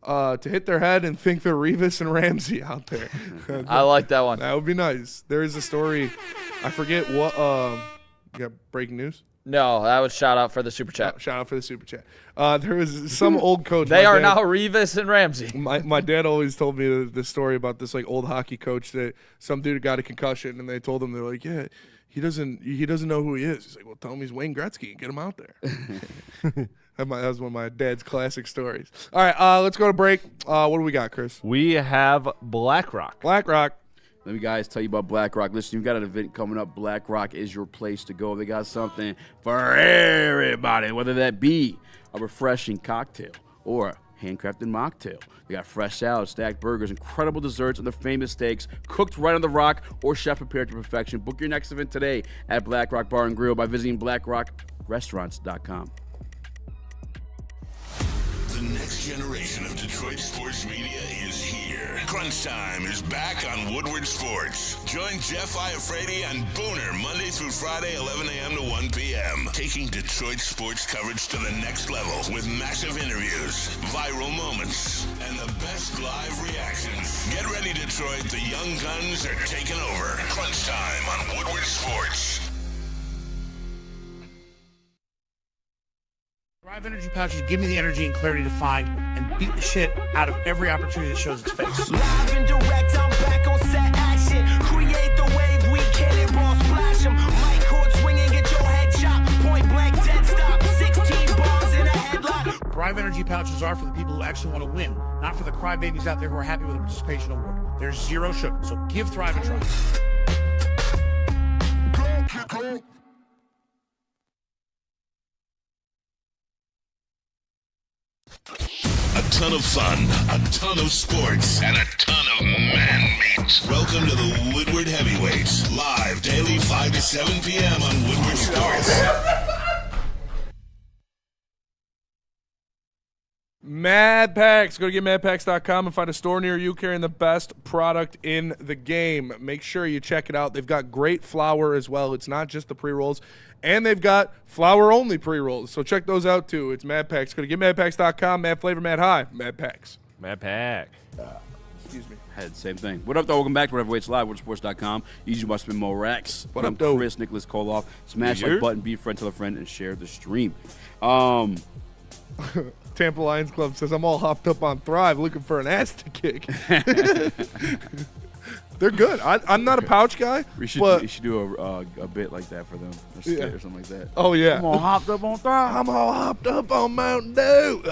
To hit their head and think they're Revis and Ramsey out there. I like that one. That would be nice. There is a story. I forget what. You got breaking news? No, that was shout out for the super chat. Shout out for the super chat. There was some old coach. They are now Revis and Ramsey. My dad always told me the story about this like old hockey coach that some dude got a concussion and they told him, they're like, yeah, he doesn't know who he is. He's like, well, tell him he's Wayne Gretzky and get him out there. That was one of my dad's classic stories. All right, let's go to break. What do we got, Chris? We have BlackRock. BlackRock. Let me guys tell you about BlackRock. Listen, you've got an event coming up. BlackRock is your place to go. They got something for everybody, whether that be a refreshing cocktail or a handcrafted mocktail. They got fresh salads, stacked burgers, incredible desserts, and their famous steaks cooked right on the rock or chef prepared to perfection. Book your next event today at BlackRock Bar and Grill by visiting blackrockrestaurants.com. The next generation of Detroit sports media is here. Crunch Time is back on Woodward Sports. Join Jeff Iafrate and Booner Monday through Friday, 11 a.m. to 1 p.m. Taking Detroit sports coverage to the next level with massive interviews, viral moments, and the best live reactions. Get ready, Detroit. The young guns are taking over. Crunch Time on Woodward Sports. Thrive Energy pouches give me the energy and clarity to find and beat the shit out of every opportunity that shows its face. Live and direct, I'm back on set action. Create the wave, we cannonball splash 'em. Mic cord swinging, get your head chopped. Point blank, dead stop. 16 bars in a headlock. Thrive Energy pouches are for the people who actually want to win, not for the crybabies out there who are happy with a participation award. There's 0 sugar, so give Thrive a try. A ton of fun, a ton of sports, and a ton of man-meat. Welcome to the Woodward Heavyweights, live daily 5 to 7 p.m. on Woodward Sports. Mad Packs. Go to getmadpacks.com and find a store near you carrying the best product in the game. Make sure you check it out. They've got great flour as well. It's not just the pre-rolls. And they've got flour-only pre-rolls. So check those out, too. It's Mad Packs. Go to getmadpacks.com. Mad Flavor, Mad High. Mad Packs. Mad Pack. Excuse me. Had the same thing. What up, though? Welcome back to Heavyweights Live, WoodwardSports.com. Easy must be Mo Rex. What I'm up, though? Chris, Nicholas Koloff. Smash Yeah. like button, be a friend, tell a friend, and share the stream. Tampa Lions Club says, I'm all hopped up on Thrive looking for an ass to kick. They're good. I'm not a pouch guy. We should do a bit like that for them, or skit or something like that. Oh, yeah. I'm all hopped up on Thrive. I'm all hopped up on Mountain Dew.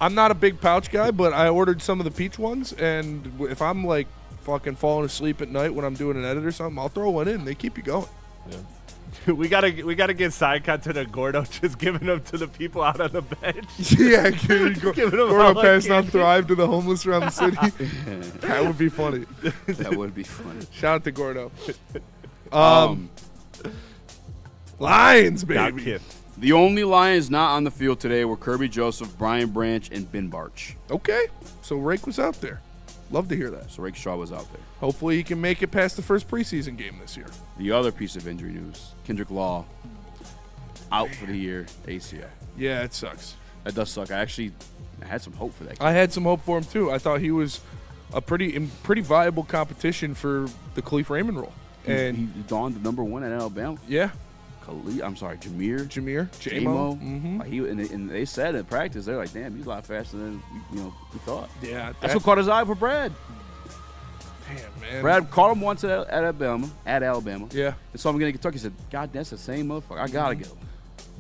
I'm not a big pouch guy, but I ordered some of the peach ones, and if I'm like fucking falling asleep at night when I'm doing an edit or something, I'll throw one in. They keep you going. Yeah. We gotta get side content of Gordo just giving them to the people out on the bench. Yeah, Gordo all passing out candy. Thrive to the homeless around the city. That would be funny. That would be funny. Shout out to Gordo. Lions, baby. The only Lions not on the field today were Kirby Joseph, Brian Branch, and Ben Barch. Okay, so Rake was out there. Love to hear that. So Rake Shaw was out there. Hopefully he can make it past the first preseason game this year. The other piece of injury news, Kendrick Law, out for the year, ACL. Yeah, it sucks. That does suck. I had some hope for that kid. I had some hope for him, too. I thought he was a pretty viable competition for the Khalif Raymond role. And he donned the number 1 at Alabama. Yeah. Jameer. J-Mo. Mm-hmm. Like and they said in practice, they're like, damn, he's a lot faster than we thought. Yeah. That's what caught his eye for Brad. Damn, man. Brad caught him once at Alabama. Yeah. And so I'm going to Kentucky. He said, God, that's the same motherfucker. I got to go.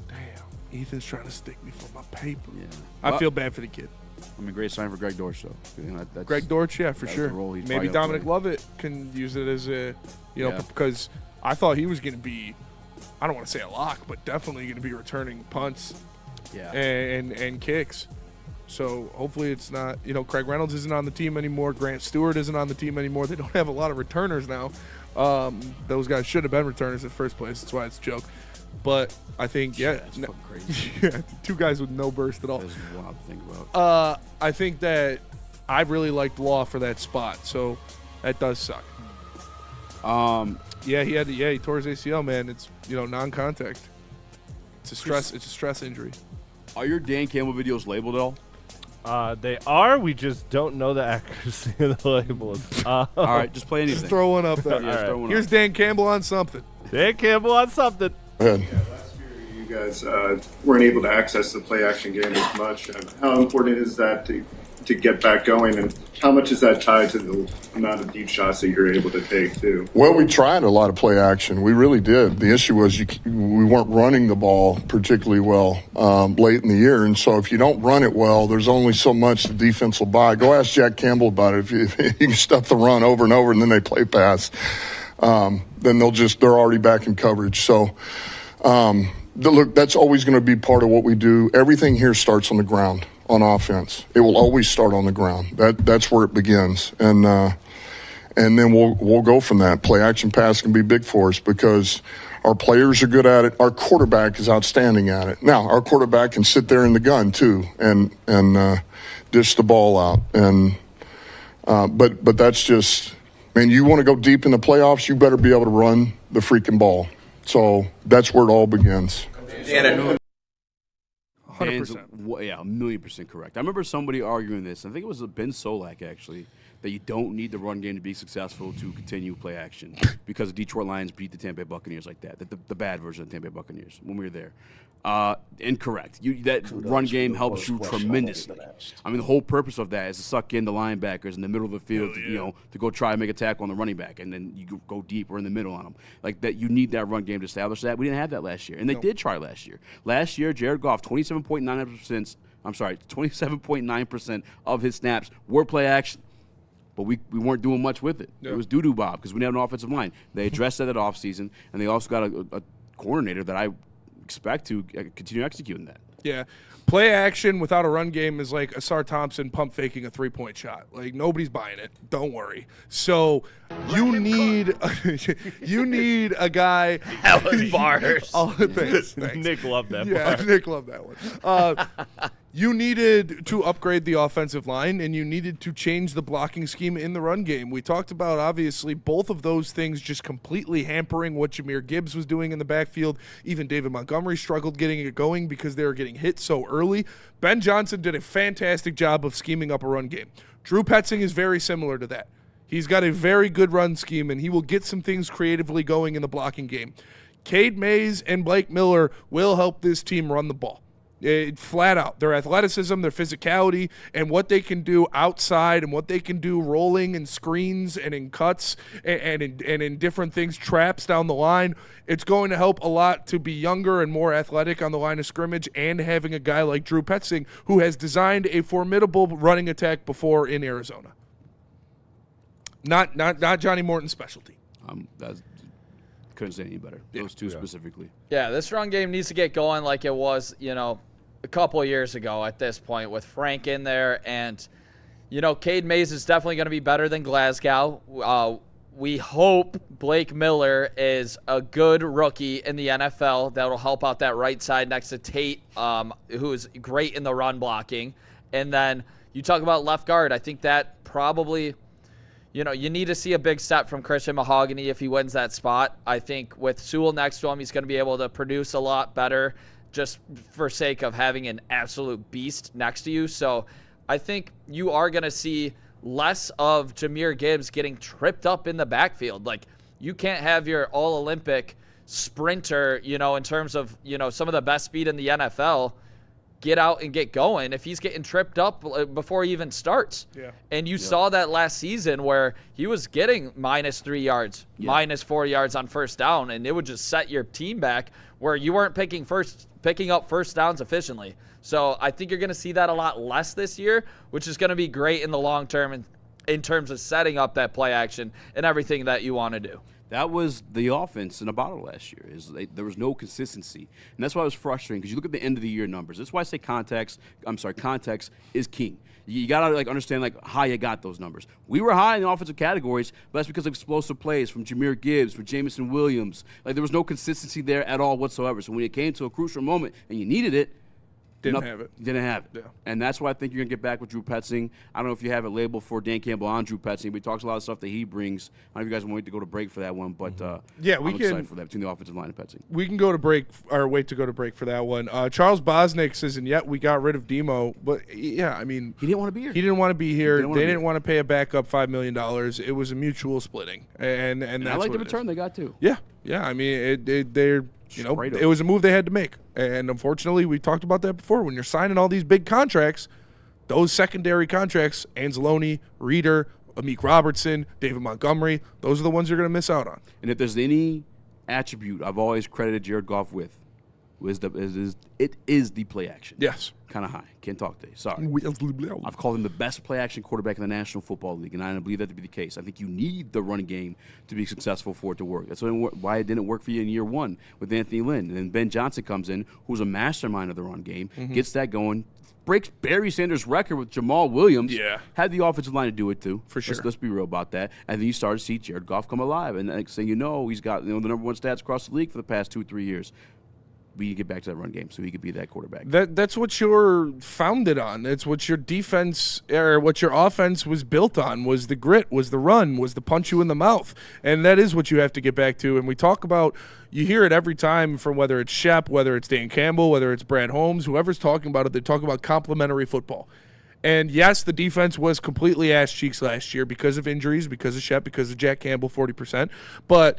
Damn. Ethan's trying to stick me for my paper. Yeah. I feel bad for the kid. I mean, great sign for Greg Dortch, though. Greg Dortch, yeah, for sure. Maybe Dominic Lovett can use it as a, because I thought he was going to be, I don't want to say a lock, but definitely going to be returning punts and kicks. So hopefully it's not, Craig Reynolds isn't on the team anymore. Grant Stewart isn't on the team anymore. They don't have a lot of returners now. Those guys should have been returners in the first place. That's why it's a joke. But I think, That's fucking crazy. yeah, 2 guys with no burst at all. That's wild to think about. I think that I really liked Law for that spot, so that does suck. Yeah, he tore his ACL, man. It's non-contact. It's a stress injury. Are your Dan Campbell videos labeled at all? They are. We just don't know the accuracy of the labels. All right, just play anything. Just throw one up there. Here's Dan Campbell on something. Dan Campbell on something. Ahead. Last year, you guys weren't able to access the play-action game as much. How important is that to get back going, and how much is that tied to the amount of deep shots that you're able to take, too? Well, we tried a lot of play action. We really did. The issue was we weren't running the ball particularly well late in the year, and so if you don't run it well, there's only so much the defense will buy. Go ask Jack Campbell about it. If you can stuff the run over and over and then they play pass, then they're already back in coverage. So, look, that's always going to be part of what we do. Everything here starts on the ground. On offense, it will always start on the ground. That's where it begins, and then we'll go from that. Play action pass can be big for us because our players are good at it. Our quarterback is outstanding at it. Now our quarterback can sit there in the gun too and dish the ball out. And but that's just, man. You want to go deep in the playoffs, you better be able to run the freaking ball. So that's where it all begins. 100%. Yeah, 1,000,000% correct. I remember somebody arguing this. I think it was Ben Solak, actually, that you don't need the run game to be successful to continue play action because the Detroit Lions beat the Tampa Bay Buccaneers like that, the bad version of the Tampa Bay Buccaneers when we were there. Incorrect. That run game helps you tremendously. I mean, the whole purpose of that is to suck in the linebackers in the middle of the field, to go try and make a tackle on the running back, and then you go deeper in the middle on them. Like that, you need that run game to establish that. We didn't have that last year, and they did try last year. Last year, Jared Goff, 27.9% of his snaps were play action. But we weren't doing much with it. It was doo-doo Bob because we didn't have an offensive line. They addressed that offseason, and they also got a coordinator that I expect to continue executing that. Yeah. Play action without a run game is like Asar Thompson pump faking a 3-point shot. Like, nobody's buying it. Don't worry. So you need a guy. That was bars. Oh, thanks. Nick loved that Yeah, part. Nick loved that one. You needed to upgrade the offensive line, and you needed to change the blocking scheme in the run game. We talked about, obviously, both of those things just completely hampering what Jahmyr Gibbs was doing in the backfield. Even David Montgomery struggled getting it going because they were getting hit so early. Ben Johnson did a fantastic job of scheming up a run game. Drew Petzing is very similar to that. He's got a very good run scheme, and he will get some things creatively going in the blocking game. Cade Mays and Blake Miller will help this team run the ball. Flat out. Their athleticism, their physicality, and what they can do outside and what they can do rolling and screens and in cuts and in different things, traps down the line. It's going to help a lot to be younger and more athletic on the line of scrimmage and having a guy like Drew Petzing who has designed a formidable running attack before in Arizona. Not Johnny Morton's specialty. Couldn't say any better. Those two specifically. Yeah, this run game needs to get going like it was, a couple of years ago at this point with Frank in there. And, Cade Mays is definitely going to be better than Glasgow. We hope Blake Miller is a good rookie in the NFL that will help out that right side next to Tate, who is great in the run blocking. And then you talk about left guard. I think that probably – you need to see a big step from Christian Mahogany if he wins that spot. I think with Sewell next to him, he's going to be able to produce a lot better just for sake of having an absolute beast next to you. So I think you are going to see less of Jahmyr Gibbs getting tripped up in the backfield. Like, you can't have your all-Olympic sprinter, in terms of, some of the best speed in the NFL, get out and get going if he's getting tripped up before he even starts. Yeah. And you saw that last season where he was getting -3 yards, -4 yards on first down, and it would just set your team back where you weren't picking up first downs efficiently. So I think you're going to see that a lot less this year, which is going to be great in the long term. And in terms of setting up that play action and everything that you want to do. That was the offense in a bottle last year. There was no consistency. And that's why it was frustrating, because you look at the end of the year numbers. That's why I say context is king. You got to understand how you got those numbers. We were high in the offensive categories, but that's because of explosive plays from Jahmyr Gibbs, from Jamison Williams. There was no consistency there at all whatsoever. So when it came to a crucial moment and you needed it, Didn't have it. Yeah. And that's why I think you're going to get back with Drew Petzing. I don't know if you have it labeled for Dan Campbell on Drew Petzing, but he talks a lot of stuff that he brings. I don't know if you guys want to go to break for that one, but I'm excited for that between the offensive line and Petzing. We can go to break, or wait to go to break for that one. Charles Bosnick says, and yet we got rid of Demo. But, yeah, I mean. He didn't want to be here. They didn't want to pay a backup $5 million. It was a mutual splitting. And that's I like the what it return is. they got, too. Yeah. I mean, it was a move they had to make. And unfortunately, we talked about that before. When you're signing all these big contracts, those secondary contracts, Anzalone, Reeder, Amik Robertson, David Montgomery, those are the ones you're going to miss out on. And if there's any attribute I've always credited Jared Goff with, it is the play action. Yes. Kind of high. Can't talk today. Sorry. I've called him the best play action quarterback in the National Football League, and I believe that to be the case. I think you need the running game to be successful for it to work. That's why it didn't work for you in year one with Anthony Lynn. And then Ben Johnson comes in, who's a mastermind of the run game, gets that going, breaks Barry Sanders' record with Jamal Williams. Yeah. Had the offensive line to do it, too. For sure. Let's be real about that. And then you start to see Jared Goff come alive. And next thing you know, he's got the number one stats across the league for the past 2-3 years. We need to get back to that run game so he could be that quarterback. That's what you're founded on. It's what your defense or what your offense was built on, was the grit, was the run, was the punch you in the mouth. And that is what you have to get back to. And we talk about, you hear it every time from whether it's Shep, whether it's Dan Campbell, whether it's Brad Holmes, whoever's talking about it, they talk about complementary football. And yes, the defense was completely ass cheeks last year because of injuries, because of Shep, because of Jack Campbell, 40%. But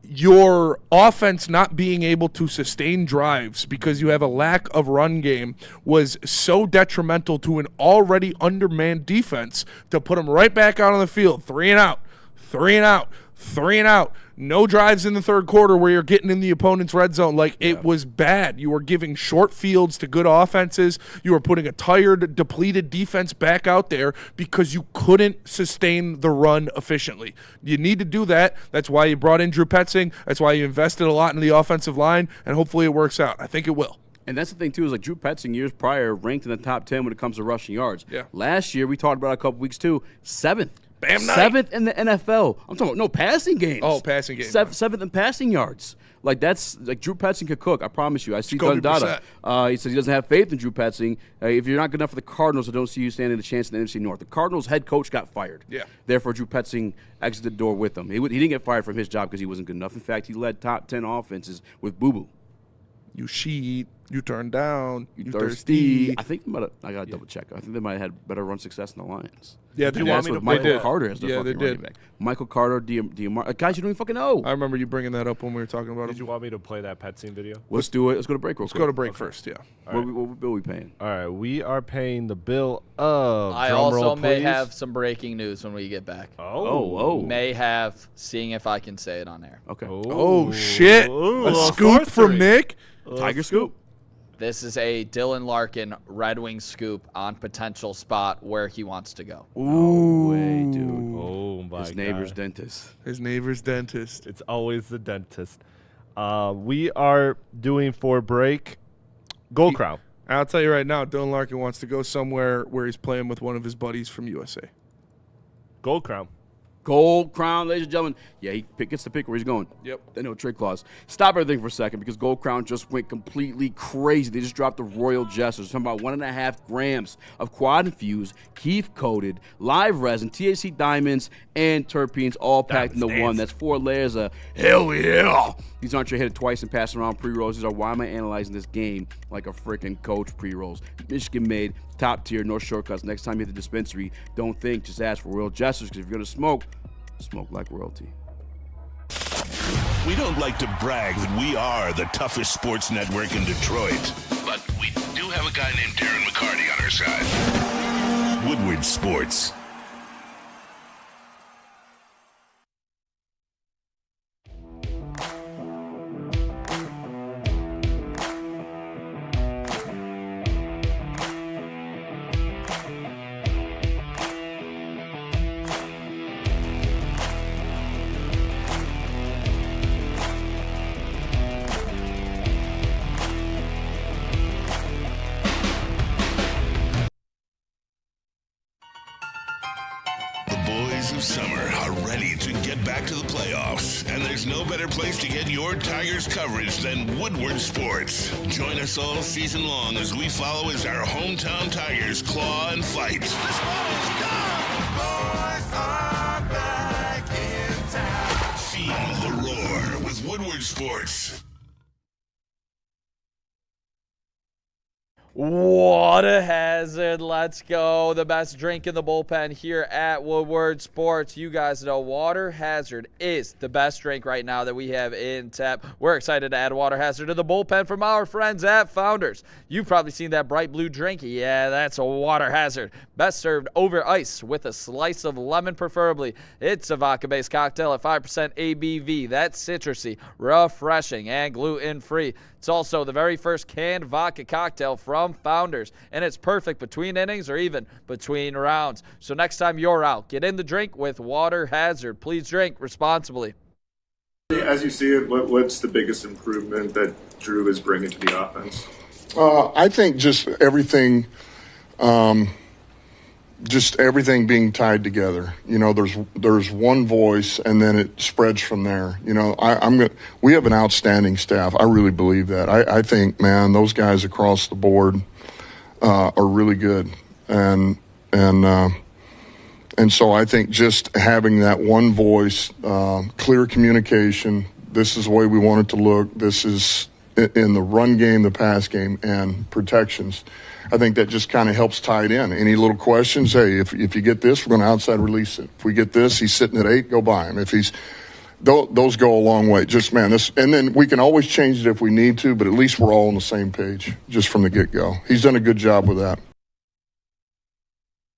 your offense not being able to sustain drives because you have a lack of run game was so detrimental to an already undermanned defense to put them right back out on the field, 3 and out, 3 and out, 3 and out. No drives in the third quarter where you're getting in the opponent's red zone. It was bad. You were giving short fields to good offenses. You were putting a tired, depleted defense back out there because you couldn't sustain the run efficiently. You need to do that. That's why you brought in Drew Petzing. That's why you invested a lot in the offensive line, and hopefully it works out. I think it will. And that's the thing, too, is Drew Petzing years prior ranked in the top 10 when it comes to rushing yards. Yeah. Last year, we talked about it a couple weeks, too, 7th. Bam night. 7th in the NFL. I'm talking about no passing games. Oh, passing games. 7th in passing yards. That's Drew Petzing could cook. I promise you. I see Dundada. He says he doesn't have faith in Drew Petzing. If you're not good enough for the Cardinals, I don't see you standing a chance in the NFC North. The Cardinals head coach got fired. Yeah. Therefore, Drew Petzing exited the door with them. He didn't get fired from his job because he wasn't good enough. In fact, he led top 10 offenses with Boo Boo. You cheat. You turn down. You thirsty. I think I got to double check. I think they might have had better run success than the Lions. Yeah, do you want me to Michael Carter as their fucking running back. Michael Carter, guys, you don't even fucking know. I remember you bringing that up when we were talking about Did you want me to play that Petzing video? Let's do it. Let's go to break real quick. Let's go to break first, yeah. What bill are we paying? All right, we are paying the bill of. I also may have some breaking news when we get back. Oh. May have, seeing if I can say it on air. Okay. Oh, shit. A scoop from Nick? Tiger scoop. This is a Dylan Larkin Red Wing scoop on potential spot where he wants to go. Ooh, way, dude. Oh, my God. His neighbor's dentist. His neighbor's dentist. It's always the dentist. We are doing for break Gold Crown. I'll tell you right now, Dylan Larkin wants to go somewhere where he's playing with one of his buddies from USA. Gold Crown. Gold Crown, ladies and gentlemen. Yeah, he gets to pick where he's going. Yep. They know trade clause. Stop everything for a second because Gold Crown just went completely crazy. They just dropped the Royal Jesters. Talking about 1.5 grams of quad-infused, Keef-coated, live resin, THC diamonds, and terpenes all packed into one. That's 4 layers of hell yeah. These aren't your hit it twice and pass around pre-rolls. These are why am I analyzing this game like a freaking coach pre-rolls. Michigan-made, top tier, no shortcuts. Next time you hit the dispensary, don't think, just ask for Royal Jesters because if you're going to smoke like royalty. We don't like to brag that we are the toughest sports network in Detroit, but we do have a guy named Darren McCarty on our side. Woodward Sports. Tigers of summer are ready to get back to the playoffs, and there's no better place to get your Tigers coverage than Woodward Sports. Join us all season long as we follow as our hometown Tigers claw and fight. This ball is gone. Boys are back in town. Feel the roar with Woodward Sports. Water hazard, let's go. The best drink in the bullpen here at Woodward Sports. You guys know water hazard is the best drink right now that we have in tap. We're excited to add water hazard to the bullpen from our friends at Founders. You've probably seen that bright blue drink. Yeah, that's a water hazard. Best served over ice with a slice of lemon preferably. It's a vodka-based cocktail at 5% ABV. That's citrusy, refreshing, and gluten-free. It's also the very first canned vodka cocktail from Founders, and it's perfect between innings or even between rounds. So next time you're out, get in the drink with Water Hazard. Please drink responsibly. As you see it, what's the biggest improvement that Drew is bringing to the offense? I think just everything being tied together. You know, there's one voice, and then it spreads from there. You know, we have an outstanding staff. I really believe that. I think, man, those guys across the board are really good, and so I think just having that one voice, clear communication. This is the way we want it to look. This is in the run game, the pass game, and protections. I think that just kind of helps tie it in. Any little questions? Hey, if you get this, we're going to outside release it. If we get this, he's sitting at 8, go by him. If he's those go a long way. Just, man, this, and then we can always change it if we need to, but at least we're all on the same page just from the get-go. He's done a good job with that.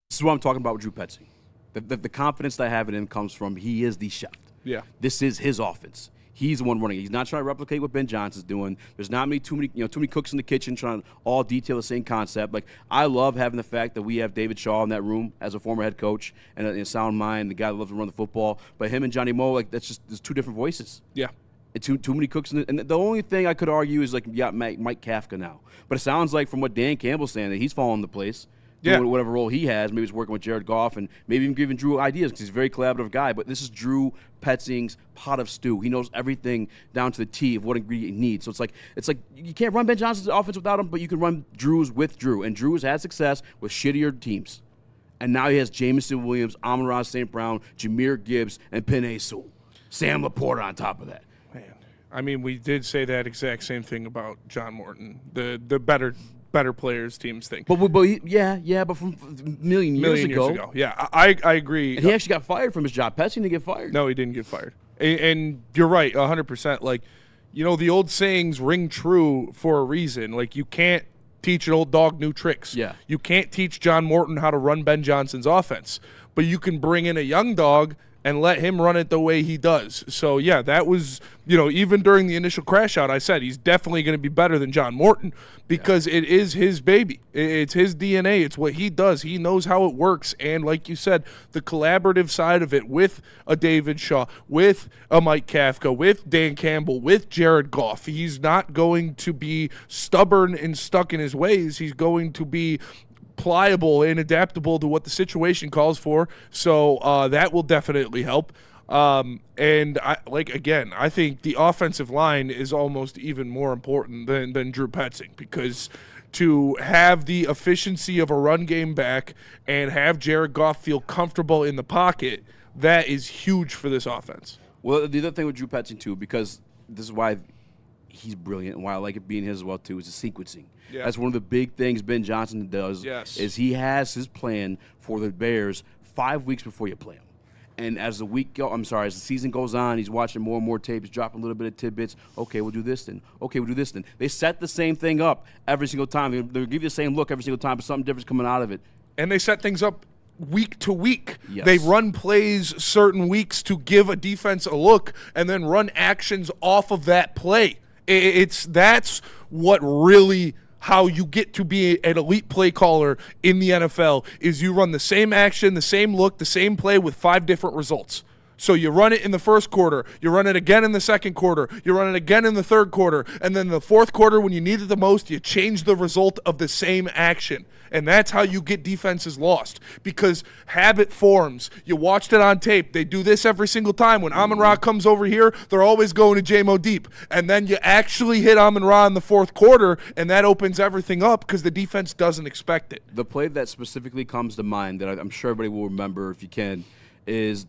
This is what I'm talking about with Drew Petzing. The confidence that I have in him comes from he is the chef. Yeah. This is his offense. He's the one running it. He's not trying to replicate what Ben Johnson's doing. There's not too many cooks in the kitchen trying to all detail the same concept. Like, I love having the fact that we have David Shaw in that room as a former head coach and a sound mind, the guy that loves to run the football. But him and Johnny Moe, like, that's just there's two different voices. Yeah. And too many cooks in and the only thing I could argue is, like, yeah, Mike Kafka now. But it sounds like from what Dan Campbell's saying that he's falling into place. Yeah. Whatever role he has, maybe he's working with Jared Goff and maybe even giving Drew ideas because he's a very collaborative guy. But this is Drew Petzing's pot of stew. He knows everything down to the T of what ingredient he needs. So it's like you can't run Ben Johnson's offense without him, but you can run Drew's with Drew. And Drew has had success with shittier teams. And now he has Jamison Williams, Amon-Ra St. Brown, Jahmyr Gibbs, and Penei Sewell. Sam Laporta on top of that. Man, I mean, we did say that exact same thing about John Morton, the better players teams think. But from a million years ago. Yeah, I agree. And he actually got fired from his job. Petzing didn't get fired. No, he didn't get fired. And you're right, 100%. Like, you know, the old sayings ring true for a reason. Like, you can't teach an old dog new tricks. Yeah. You can't teach John Morton how to run Ben Johnson's offense. But you can bring in a young dog and let him run it the way he does. So, yeah, that was, you know, even during the initial crash out, I said he's definitely going to be better than John Morton because it is his baby. It's his DNA. It's what he does. He knows how it works. And like you said, the collaborative side of it with a David Shaw, with a Mike Kafka, with Dan Campbell, with Jared Goff, he's not going to be stubborn and stuck in his ways. He's going to be pliable and adaptable to what the situation calls for. So that will definitely help. And I think the offensive line is almost even more important than Drew Petzing because to have the efficiency of a run game back and have Jared Goff feel comfortable in the pocket, that is huge for this offense. Well, the other thing with Drew Petzing too, because this is why he's brilliant and why I like it being his as well too, is the sequencing. Yeah. That's one of the big things Ben Johnson does. Yes. Is he has his plan for the Bears 5 weeks before you play them. And as the season goes on, he's watching more and more tape. He's dropping a little bit of tidbits. Okay, we'll do this then. Okay, we'll do this then. They set the same thing up every single time. They'll give you the same look every single time, but something different's coming out of it. And they set things up week to week. Yes. They run plays certain weeks to give a defense a look and then run actions off of that play. That's what really how you get to be an elite play caller in the NFL is you run the same action, the same look, the same play with 5 different results. So you run it in the first quarter, you run it again in the second quarter, you run it again in the third quarter, and then the fourth quarter when you need it the most, you change the result of the same action. And that's how you get defenses lost, because habit forms. You watched it on tape. They do this every single time. When Amon-Ra comes over here, they're always going to J-Mo deep. And then you actually hit Amon-Ra in the fourth quarter, and that opens everything up because the defense doesn't expect it. The play that specifically comes to mind that I'm sure everybody will remember if you can is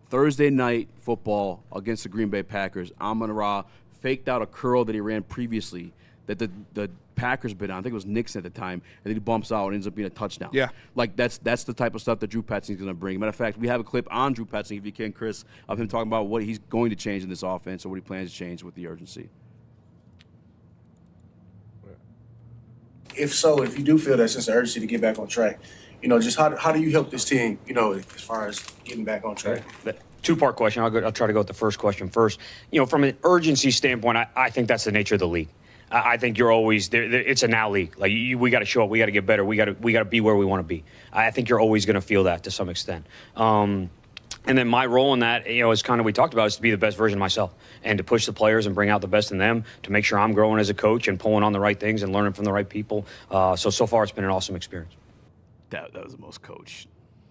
Thursday night football against the Green Bay Packers. Amon-Ra faked out a curl that he ran previously that the Packers bid on. I think it was Nixon at the time, and then he bumps out and ends up being a touchdown. Yeah. Like, that's the type of stuff that Drew Petzing's going to bring. Matter of fact, we have a clip on Drew Petzing, if you can, Chris, of him talking about what he's going to change in this offense or what he plans to change with the urgency. If so, if you do feel that sense of urgency to get back on track, just how do you help this team, as far as getting back on track? Two-part question. I'll try to go with the first question first. From an urgency standpoint, I think that's the nature of the league. I think you're always there. It's a now league. Like we got to show up. We got to get better. We got to be where we want to be. I think you're always going to feel that to some extent. And then my role in that, is kind of we talked about, is to be the best version of myself and to push the players and bring out the best in them, to make sure I'm growing as a coach and pulling on the right things and learning from the right people. So far it's been an awesome experience. That was the most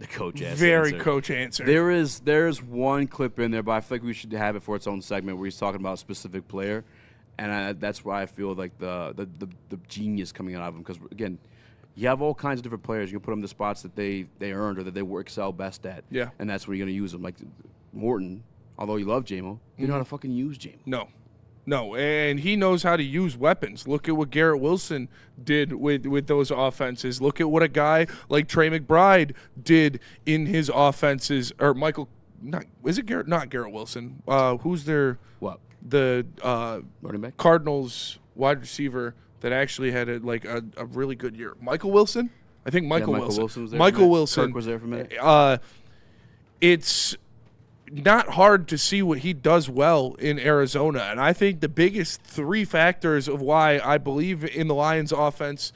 the coach answer. Very coach answer. There's one clip in there, but I feel like we should have it for its own segment where he's talking about a specific player. And that's why I feel like the genius coming out of him. Because, again, you have all kinds of different players. You can put them in the spots that they earned or that they excel best at. Yeah. And that's where you're going to use them. Like Morton, although you love J-Mo, you know how to fucking use J-Mo. No, and he knows how to use weapons. Look at what Garrett Wilson did with those offenses. Look at what a guy like Trey McBride did in his offenses. Or Michael, not Garrett Wilson. Who's their – what? The running back? Cardinals wide receiver that actually had a really good year. Michael Wilson? I think Michael Wilson. Wilson was there Michael Wilson. Kirk was there for a minute. It's not hard to see what he does well in Arizona. And I think the biggest three factors of why I believe in the Lions offense,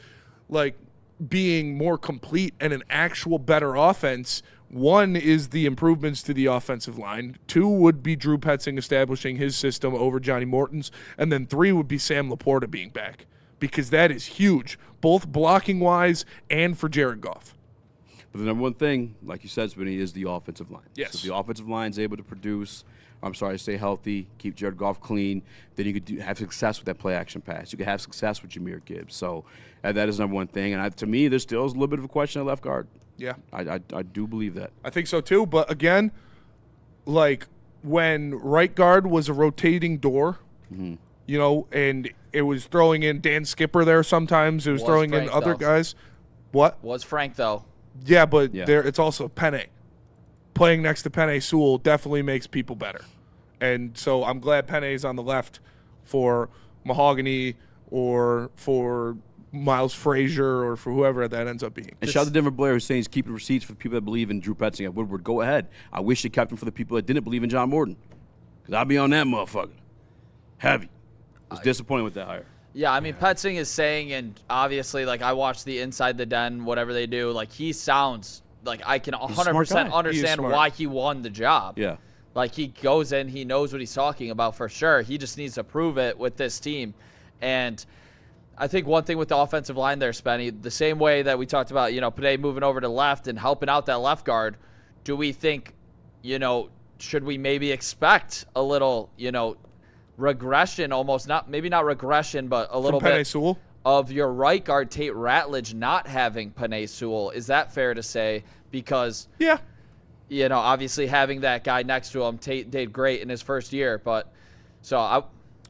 being more complete and an actual better offense. One is the improvements to the offensive line. Two would be Drew Petzing establishing his system over Johnny Morton's. And then three would be Sam Laporta being back, because that is huge, both blocking-wise and for Jared Goff. But the number one thing, like you said, Spinny, is the offensive line. Yes. So if the offensive line is able to stay healthy, keep Jared Goff clean, then you could have success with that play-action pass. You could have success with Jahmyr Gibbs. So that is number one thing. And to me, there still is a little bit of a question at left guard. Yeah. I do believe that. I think so too. But again, when right guard was a rotating door, and it was throwing in Dan Skipper there sometimes. It was throwing Frank, in other though. guys. What? Was Frank, though. Yeah, but there it's also Penei. Playing next to Penei Sewell definitely makes people better. And so I'm glad Penei's on the left for Mahogany or for Miles Frazier or for whoever that ends up being. And shout out to Denver Blair, who's saying he's keeping receipts for the people that believe in Drew Petzing at Woodward. Go ahead. I wish they kept him for the people that didn't believe in John Morton, because I'll be on that motherfucker. Heavy. I was disappointed with that hire. Yeah, I mean, Petzing is saying, and obviously, I watched the Inside the Den, whatever they do, he sounds like I can 100% understand why he won the job. Yeah. He goes in, he knows what he's talking about for sure. He just needs to prove it with this team. And I think one thing with the offensive line there, Spenny, the same way that we talked about, Penei moving over to left and helping out that left guard, do we think, should we maybe expect a little, regression almost, maybe not regression, but a little bit Sewell? Of your right guard, Tate Ratledge, not having Penei Sewell? Is that fair to say? Because, obviously having that guy next to him, Tate did great in his first year, but so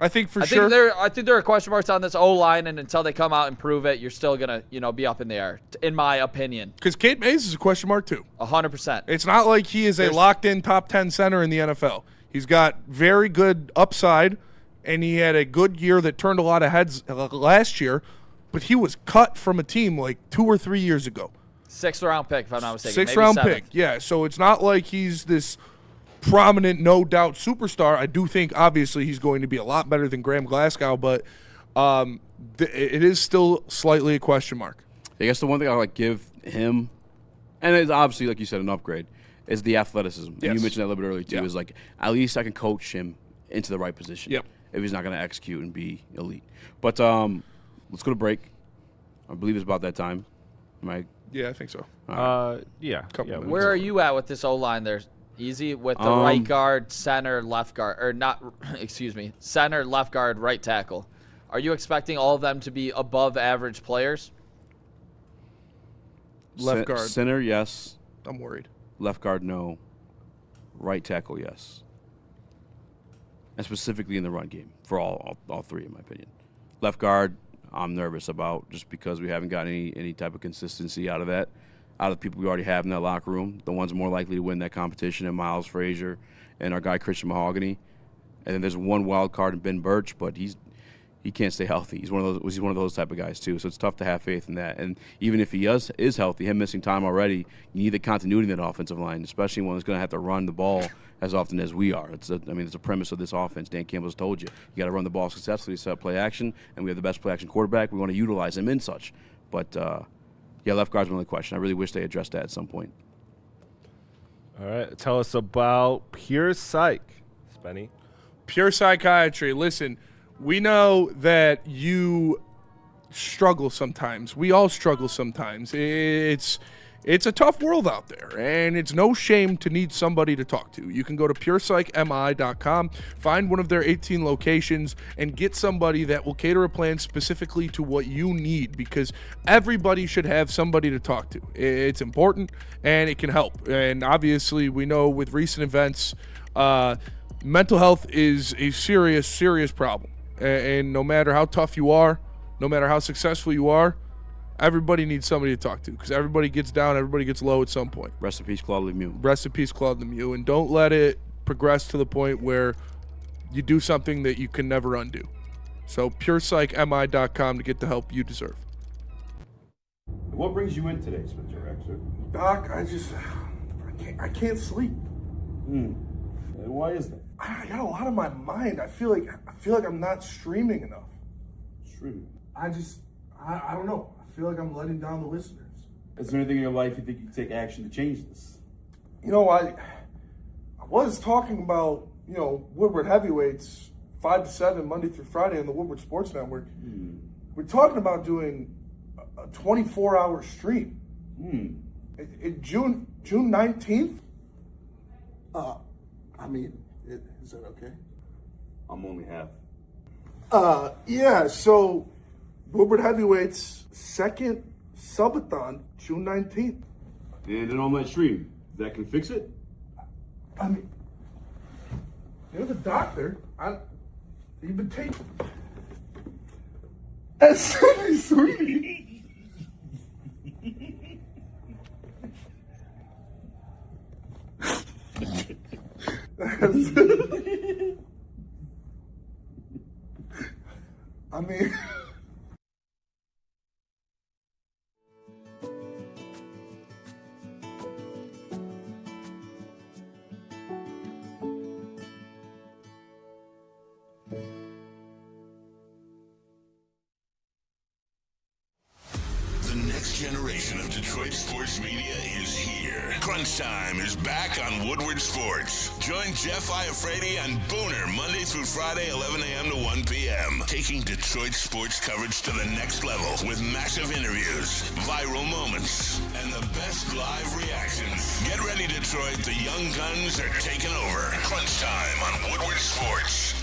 I think I think there are question marks on this O-line, and until they come out and prove it, you're still going to, be up in the air, in my opinion. Because Kate Mays is a question mark, too. 100%. It's not like he is a locked-in top 10 center in the NFL. He's got very good upside, and he had a good year that turned a lot of heads last year, but he was cut from a team 2 or 3 years ago. 6th round pick, if I'm not mistaken. Sixth round pick, yeah. So it's not like he's this prominent, no doubt superstar. I do think, obviously, he's going to be a lot better than Graham Glasgow, but it is still slightly a question mark. I guess the one thing I give him, and it's obviously, like you said, an upgrade, is the athleticism. And Yes. you mentioned that a little bit earlier, too, Yeah. is like, at least I can coach him into the right position. Yep. If he's not going to execute and be elite. But let's go to break. I believe it's about that time. Am I? Yeah, I think so. Yeah. Where are you at with this O-line there? Easy with the right guard, center, left guard, or not, excuse me, center, left guard, right tackle. Are you expecting all of them to be above average players? Left guard. Center, yes. I'm worried. Left guard, no. Right tackle, yes. And specifically in the run game for all three, in my opinion. Left guard, I'm nervous about just because we haven't got any type of consistency out of that. Out of the people we already have in that locker room, the ones more likely to win that competition are Miles Frazier and our guy Christian Mahogany. And then there's one wild card in Ben Birch, but he can't stay healthy. He's one of those type of guys too. So it's tough to have faith in that. And even if he is healthy, him missing time already, you need the continuity in that offensive line, especially when it's going to have to run the ball as often as we are. It's a premise of this offense. Dan Campbell's told you got to run the ball successfully, set up play action, and we have the best play action quarterback. We want to utilize him in such. But left guard's my only question. I really wish they addressed that at some point. All right, tell us about Pure Psych, Spenny. Pure Psychiatry. Listen, we know that you struggle sometimes. We all struggle sometimes. It's a tough world out there, and it's no shame to need somebody to talk to. You can go to PurePsychMI.com, find one of their 18 locations, and get somebody that will cater a plan specifically to what you need, because everybody should have somebody to talk to. It's important, and it can help. And obviously, we know with recent events, mental health is a serious, serious problem. And no matter how tough you are, no matter how successful you are, everybody needs somebody to talk to, because everybody gets down, everybody gets low at some point. Rest in peace, Claude Lemieux. Rest in peace, Claude Lemieux. And don't let it progress to the point where you do something that you can never undo. So PurePsychMI.com to get the help you deserve. What brings you in today, Spencer Raxter? Doc, I can't sleep. Why is that? I got a lot on my mind. I feel like I'm not streaming enough. Streaming? I don't know. I feel like I'm letting down the listeners. Is there anything in your life you think you can take action to change this? I was talking about, Woodward Heavyweights 5 to 7 Monday through Friday on the Woodward Sports Network. We're talking about doing a 24-hour stream. June 19th? Is that okay? I'm only half. Yeah, so Woodward Heavyweights second subathon, June 19th. And an all-night stream. That can fix it? You're the doctor. You've been taking. Sweetie. The next generation of Detroit sports media is here. Crunch Time is back on Woodward Sports. Join Jeff Iafrate and Booner Monday through Friday, 11 a.m. to 1 p.m. Taking Detroit sports coverage to the next level with massive interviews, viral moments, and the best live reactions. Get ready, Detroit. The young guns are taking over. Crunch Time on Woodward Sports.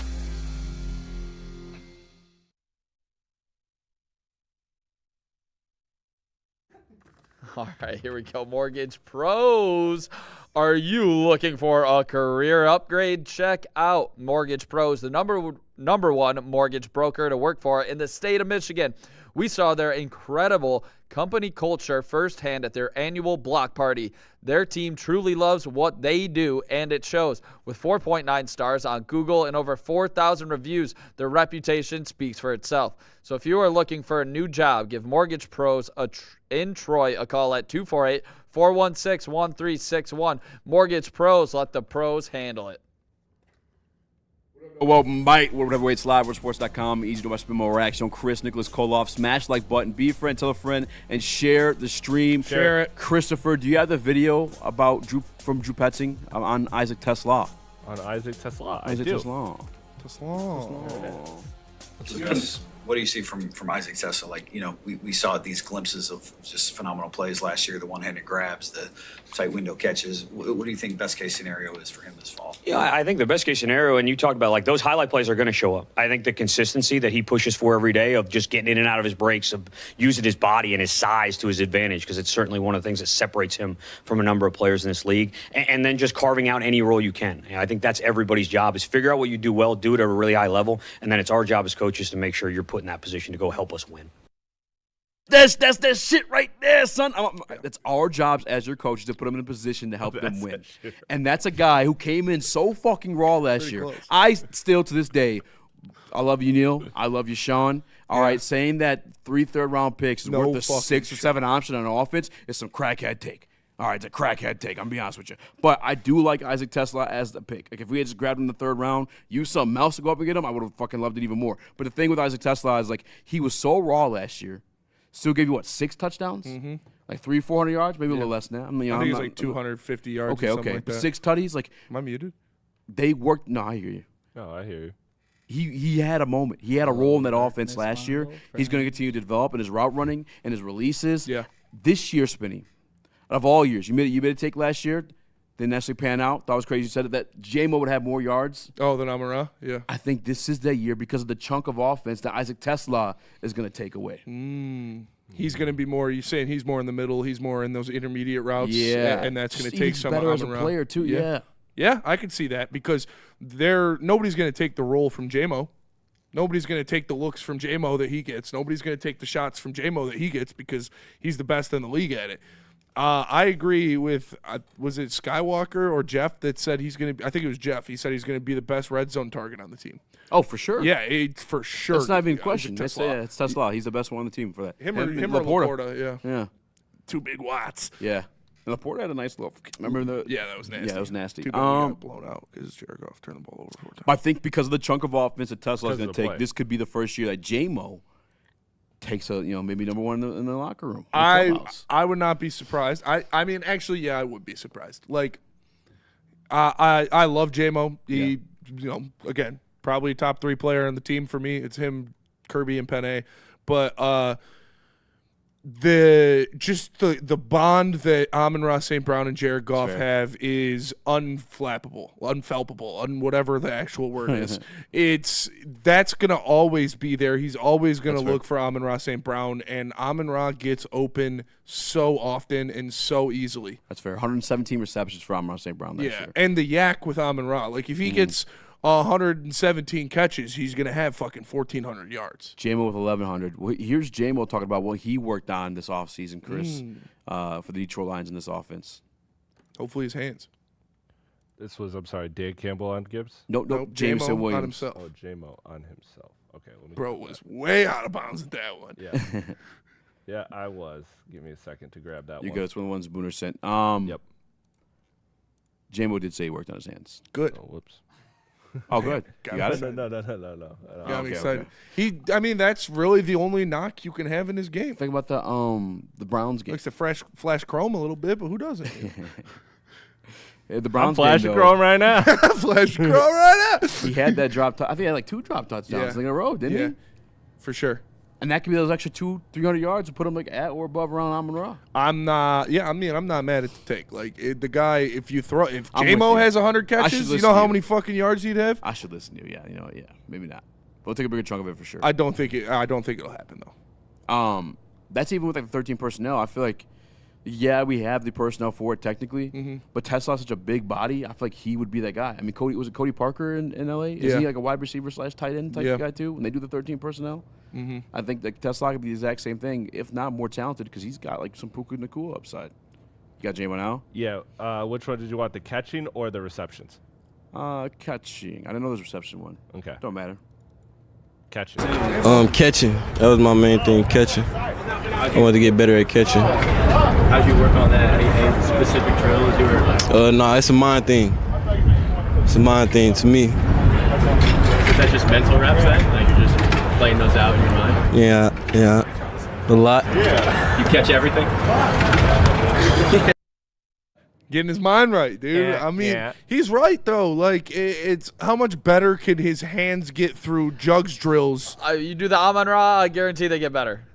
All right, here we go. Mortgage Pros. Are you looking for a career upgrade? Check out Mortgage Pros, the number one mortgage broker to work for in the state of Michigan. We saw their incredible company culture firsthand at their annual block party. Their team truly loves what they do, and it shows. With 4.9 stars on Google and over 4,000 reviews, their reputation speaks for itself. So if you are looking for a new job, give Mortgage Pros in Troy a call at 248-416-1361. Mortgage Pros, let the pros handle it. Well, Mike, Woodward Heavyweights Live, WoodwardSports.com. Easy to watch, spin more action. Chris, Nicholas Koloff, smash the like button, be a friend, tell a friend, and share the stream. Share it. Christopher, do you have the video about Drew Petzing on Isaac Tesla? On Isaac Tesla, Isaac I do. Tesla. What do you see from Isaac Tesla? Like, we saw these glimpses of just phenomenal plays last year, the one-handed grabs, the tight window catches. What do you think best case scenario is for him this fall? Yeah, I think the best case scenario, and you talked about, like, those highlight plays are going to show up. I think the consistency that he pushes for every day of just getting in and out of his breaks, of using his body and his size to his advantage, because it's certainly one of the things that separates him from a number of players in this league, and then just carving out any role you can. I think that's everybody's job, is figure out what you do well, do it at a really high level, and then it's our job as coaches to make sure you're put in that position to go help us win. That's that shit right there, son. That's our jobs as your coaches to put them in a position to help them win. And that's a guy who came in so fucking raw last year. I still, to this day, I love you, Neil. I love you, Sean. All right, saying that 3 third-round picks is worth a 6 or 7 option on offense is some crackhead take. All right, it's a crackhead take. I'm going to be honest with you. But I do like Isaac Tesla as the pick. Like, if we had just grabbed him in the 3rd round, used something else to go up and get him, I would have fucking loved it even more. But the thing with Isaac Tesla is, like, he was so raw last year. Still gave you, 6 touchdowns? Mm-hmm. Like 300-400 yards? Maybe a little less now. I think it was like 250 yards or something like but that. 6 tutties? Like, am I muted? They worked. No, I hear you. No, I hear you. He had a moment. He had a role in that offense last year. He's going to continue to develop in his route running and his releases. Yeah. This year, Spinny, out of all years, you made a take last year, didn't necessarily pan out. Thought it was crazy you said it, that J-Mo would have more yards. Oh, than Amon-Ra? Yeah. I think this is the year because of the chunk of offense that Isaac Tesla is going to take away. He's going to be more, you're saying he's more in the middle, he's more in those intermediate routes. Yeah. And that's going to take some better of as a Amon-Ra. player, too, yeah. Yeah, I can see that because nobody's going to take the role from J-Mo. Nobody's going to take the looks from J-Mo that he gets. Nobody's going to take the shots from J-Mo that he gets because he's the best in the league at it. I agree with, was it Skywalker or Jeff that said he's going to be, I think it was Jeff. He said he's going to be the best red zone target on the team. Oh, for sure. Yeah, for sure. That's not even a question. It's Tesla. He's the best one on the team for that. Him or Laporta, yeah. Yeah. 2 big watts. Yeah. And Laporta had a nice little. Remember the? Yeah, that was nasty. Yeah, that was nasty. Too bad we got blown out because Jared Goff turned the ball over 4 times. I think because of the chunk of offense that Tesla's going to take, play. this could be the first year that J-Mo takes maybe number 1 in the locker room. I would not be surprised. I mean, actually, yeah, I would be surprised. Like, I love J-Mo. He, again, probably top 3 player on the team for me. It's him, Kirby, and Penne. But the bond that Amon-Ra, St. Brown, and Jared Goff have is unflappable, whatever the actual word is. That's gonna always be there. He's always gonna look for Amon-Ra, St. Brown, and Amon-Ra gets open so often and so easily. That's fair. 117 receptions for Amon-Ra, St. Brown last year. And the yak with Amon-Ra. Like, if he gets 117 catches, he's going to have fucking 1,400 yards. J-Mo with 1,100. Here's J-Mo talking about what he worked on this offseason, Chris, for the Detroit Lions in this offense. Hopefully his hands. This was, I'm sorry, Dan Campbell on Gibbs? Nope, Jameson Williams. On himself. Oh, J-Mo on himself. Okay. Let me Bro was way out of bounds at that one. Yeah. Yeah, I was. Give me a second to grab that one. You good. It's one of the ones Booner sent. Yep. J-Mo did say he worked on his hands. Good. Oh, whoops. Oh, good. You got it? No. Yeah, I'm excited. Okay. That's really the only knock you can have in his game. Think about the Browns game. Likes to flash chrome a little bit, but who doesn't? The Browns I'm flashing chrome right now. Flash chrome right now. He had that drop. I think he had like 2 drop touchdowns in a row, didn't he? For sure. And that could be those extra 200-300 yards to put him like at or above around Amon-Ra. I'm not mad at the take. Like, the guy, if J-Mo has 100 catches, you know how many fucking yards he'd have? I should listen to you. Yeah, maybe not. We'll take a bigger chunk of it for sure. I don't think it'll happen though. That's even with like the 13 personnel. I feel like, we have the personnel for it technically, but Tesla's such a big body. I feel like he would be that guy. I mean, Cody Parker in LA? Is he like a wide receiver / tight end type guy too? When they do the 13 personnel, I think that Tesla could be the exact same thing, if not more talented, because he's got like some Puka Nakua upside. You got J-Mo now? Yeah. Which one did you want, the catching or the receptions? Catching. I didn't know there was a reception one. Okay. Don't matter. Catching. Catching. That was my main thing, catching. I wanted to get better at catching. How'd you work on that? Any specific drills you were? No, it's a mind thing. It's a mind thing to me. Is that just mental reps then? Like you're just playing those out in your mind? Yeah. A lot. Yeah. You catch everything? Getting his mind right, dude. Yeah, I mean, yeah. he's right though. Like, it's how much better can his hands get through jugs drills? You do the Amon-Ra, I guarantee they get better.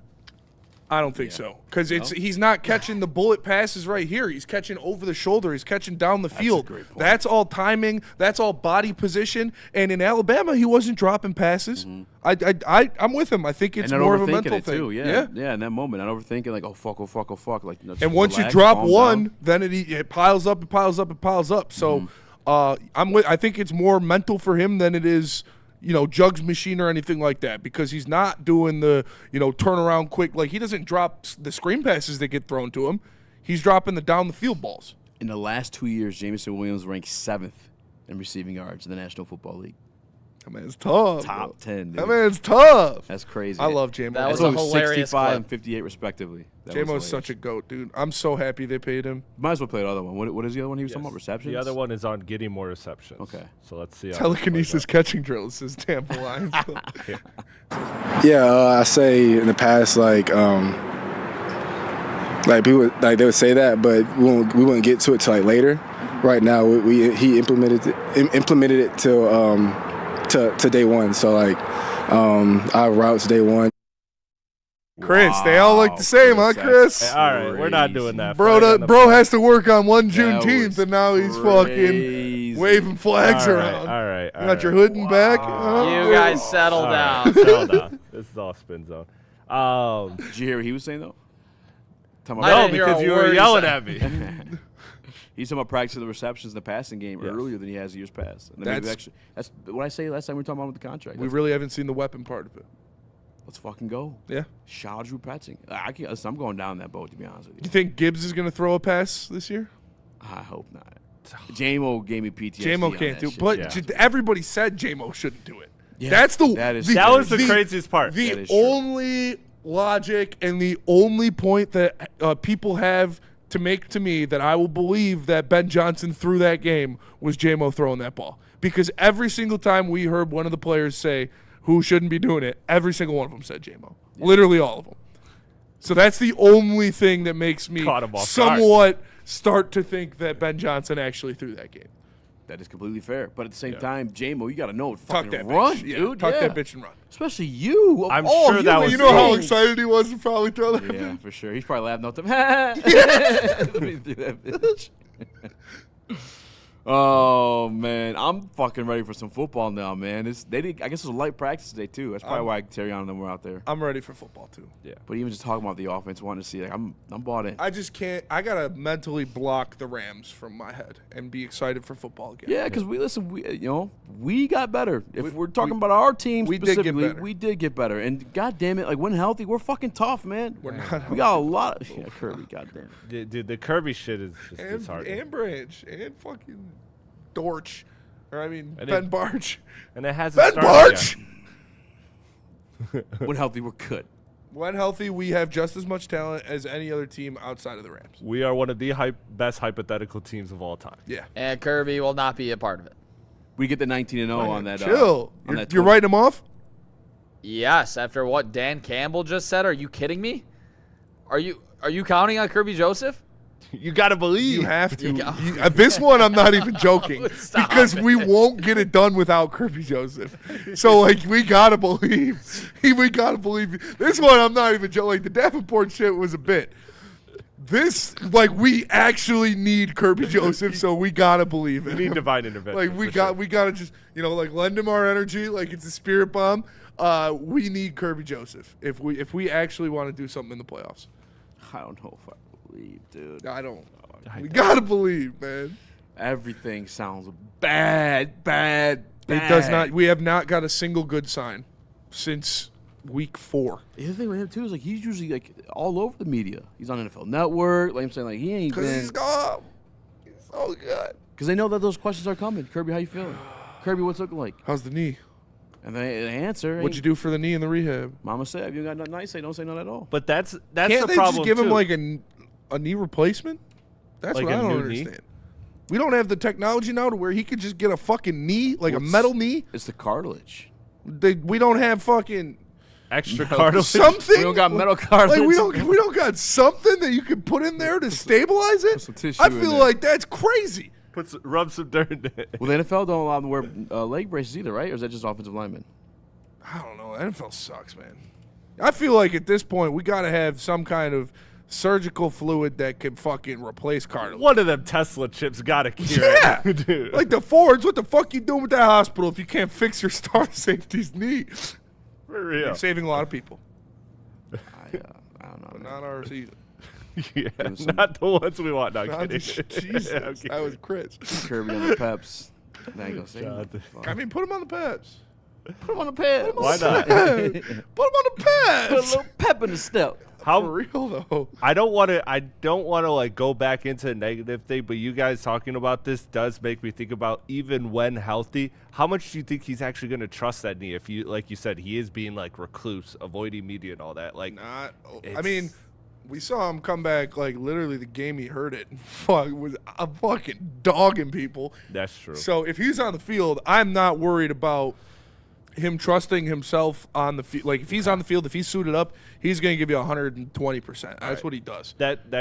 I don't think so, because he's not catching the bullet passes right here. He's catching over the shoulder. He's catching down the field. That's all timing. That's all body position. And in Alabama, he wasn't dropping passes. I'm with him. I think it's more of a mental thing. Too. Yeah. In that moment, not overthinking like, oh fuck. Like, no, and once you drop one, then it piles up, it piles up, it piles up. So I think it's more mental for him than it is, jugs machine or anything like that, because he's not doing the, turn around quick. Like, he doesn't drop the screen passes that get thrown to him. He's dropping the down the field balls. In the last 2 years, Jameson Williams ranked 7th in receiving yards in the National Football League. That man's tough. Top 10. Dude. That man's tough. That's crazy. I love J-Mo. That was a hilarious 65 clip. and 58 respectively. J-Mo's such a goat, dude. I'm so happy they paid him. Might as well play the other one. What is the other one he was talking about? Receptions? The other one is on getting more receptions. Okay. So let's see. Telekinesis catching drills is Tampa Lions. I say in the past, like people, like they would say that, but we wouldn't get to it till like later. Right now, he implemented it to day one. So like, our routes day one. Chris, they all look the same, huh, Chris? Hey, all right, we're not doing that. Bro has to work on one Juneteenth, and now he's fucking waving flags around. All right. You got your hood and back? You guys settle down. Settle down. This is all spin zone. Did you hear what he was saying, though? No, because you were yelling at me. He's talking about practicing the receptions in the passing game earlier than he has years past. And then that's what I say last time we were talking about with the contract. We really haven't seen the weapon part of it. Let's fucking go. Yeah. Shout out Drew Petzing. I'm going down that boat, to be honest with you. You think Gibbs is going to throw a pass this year? I hope not. J-Mo gave me PTSD. J-Mo can't do it. But everybody said J-Mo shouldn't do it. Yeah. That was the craziest part. The only logic and the only point that people have to make to me that I will believe that Ben Johnson threw that game was J-Mo throwing that ball. Because every single time we heard one of the players say who shouldn't be doing it, every single one of them said J-Mo. Yeah. Literally all of them. So that's the only thing that makes me somewhat start to think that Ben Johnson actually threw that game. That is completely fair. But at the same time, J-Mo, you got to know it. Tuck Fucking that run, bitch. dude. Tuck that bitch and run. Especially you. I'm sure that was. You know how excited he was to probably throw that bitch? Yeah, for sure. He's probably laughing out to Let me do that bitch. Oh, man. I'm fucking ready for some football now, man. I guess it was a light practice today, too. That's probably why Terrion and them were out there. I'm ready for football, too. Yeah. But even just talking about the offense, wanting to see, like, I'm bought in. I just can't. I got to mentally block the Rams from my head and be excited for football again. Yeah, because we got better. If we're talking about our team specifically, we did get better. And God damn it, like, when healthy, we're fucking tough, man. We're not. We got a lot of Kirby, goddamn. Dude, the Kirby shit is just hard. And Branch and fucking Dortch, Ben Barch. And it hasn't Ben Barch. When healthy, we're good. When healthy, we have just as much talent as any other team outside of the Rams. We are one of the best hypothetical teams of all time. Yeah. And Kirby will not be a part of it. We get the 19-0 on that. Chill. You're writing him off? Yes. After what Dan Campbell just said, are you kidding me? Are you counting on Kirby Joseph? You got to believe. You have to. This one, I'm not even joking. Because we won't get it done without Kirby Joseph. So, we got to believe. We got to believe. This one, I'm not even joking. The Davenport shit was a bit. This, we actually need Kirby Joseph, so we got to believe it. We need divine intervention. We got to just, lend him our energy like it's a spirit bomb. We need Kirby Joseph if we actually want to do something in the playoffs. I don't know if I believe, dude. I don't. We gotta believe, man. Everything sounds bad. It does not. We have not got a single good sign since week 4. The other thing with him too is he's usually all over the media. He's on NFL Network. Like I'm saying, he ain't. Because he's gone. He's so good. Because they know that those questions are coming. Kirby, how you feeling? Kirby, what's it looking like? How's the knee? And they answer. What'd you do for the knee in the rehab? Mama said, if you got nothing nice, don't say nothing at all. But that's Can't the they problem just give too. him a knee replacement? That's what I don't understand. We don't have the technology now to where he could just get a fucking knee, like a metal knee. It's the cartilage. We don't have fucking extra cartilage. Something. We don't got metal cartilage. Like we don't got something that you could put in there to stabilize it. some tissue I in feel there. like that's crazy. Rub some dirt in it. Well, the NFL don't allow them to wear leg braces either, right? Or is that just offensive linemen? I don't know. NFL sucks, man. I feel like at this point we got to have some kind of surgical fluid that can fucking replace cartilage. One of them Tesla chips got to cure Yeah, it. Dude. like the Fords. What the fuck you doing with that hospital if you can't fix your star safety's knee? For real. You're saving a lot of people. I don't know. But not ours either. Yeah, not the ones we want. No, Not kidding. Jesus, Okay. that was Chris. Kirby on the Peps. Now you gonna say Jonathan. I mean, put him on the Peps. Put him on the Peps. Why not? Put him on the Peps. Put a little pep in the step. For real though. I don't want to like go back into a negative thing, but you guys talking about this does make me think about, even when healthy, how much do you think he's actually going to trust that knee? If you, like you said, he is being like recluse, avoiding media and all that. Like, I mean, we saw him come back like literally the game he hurt it. Was fucking dogging people. That's true. So if he's on the field, I'm not worried about him trusting himself on the field. Like if he's on the field, if he's suited up, he's going to give you 120%. That's what he does. That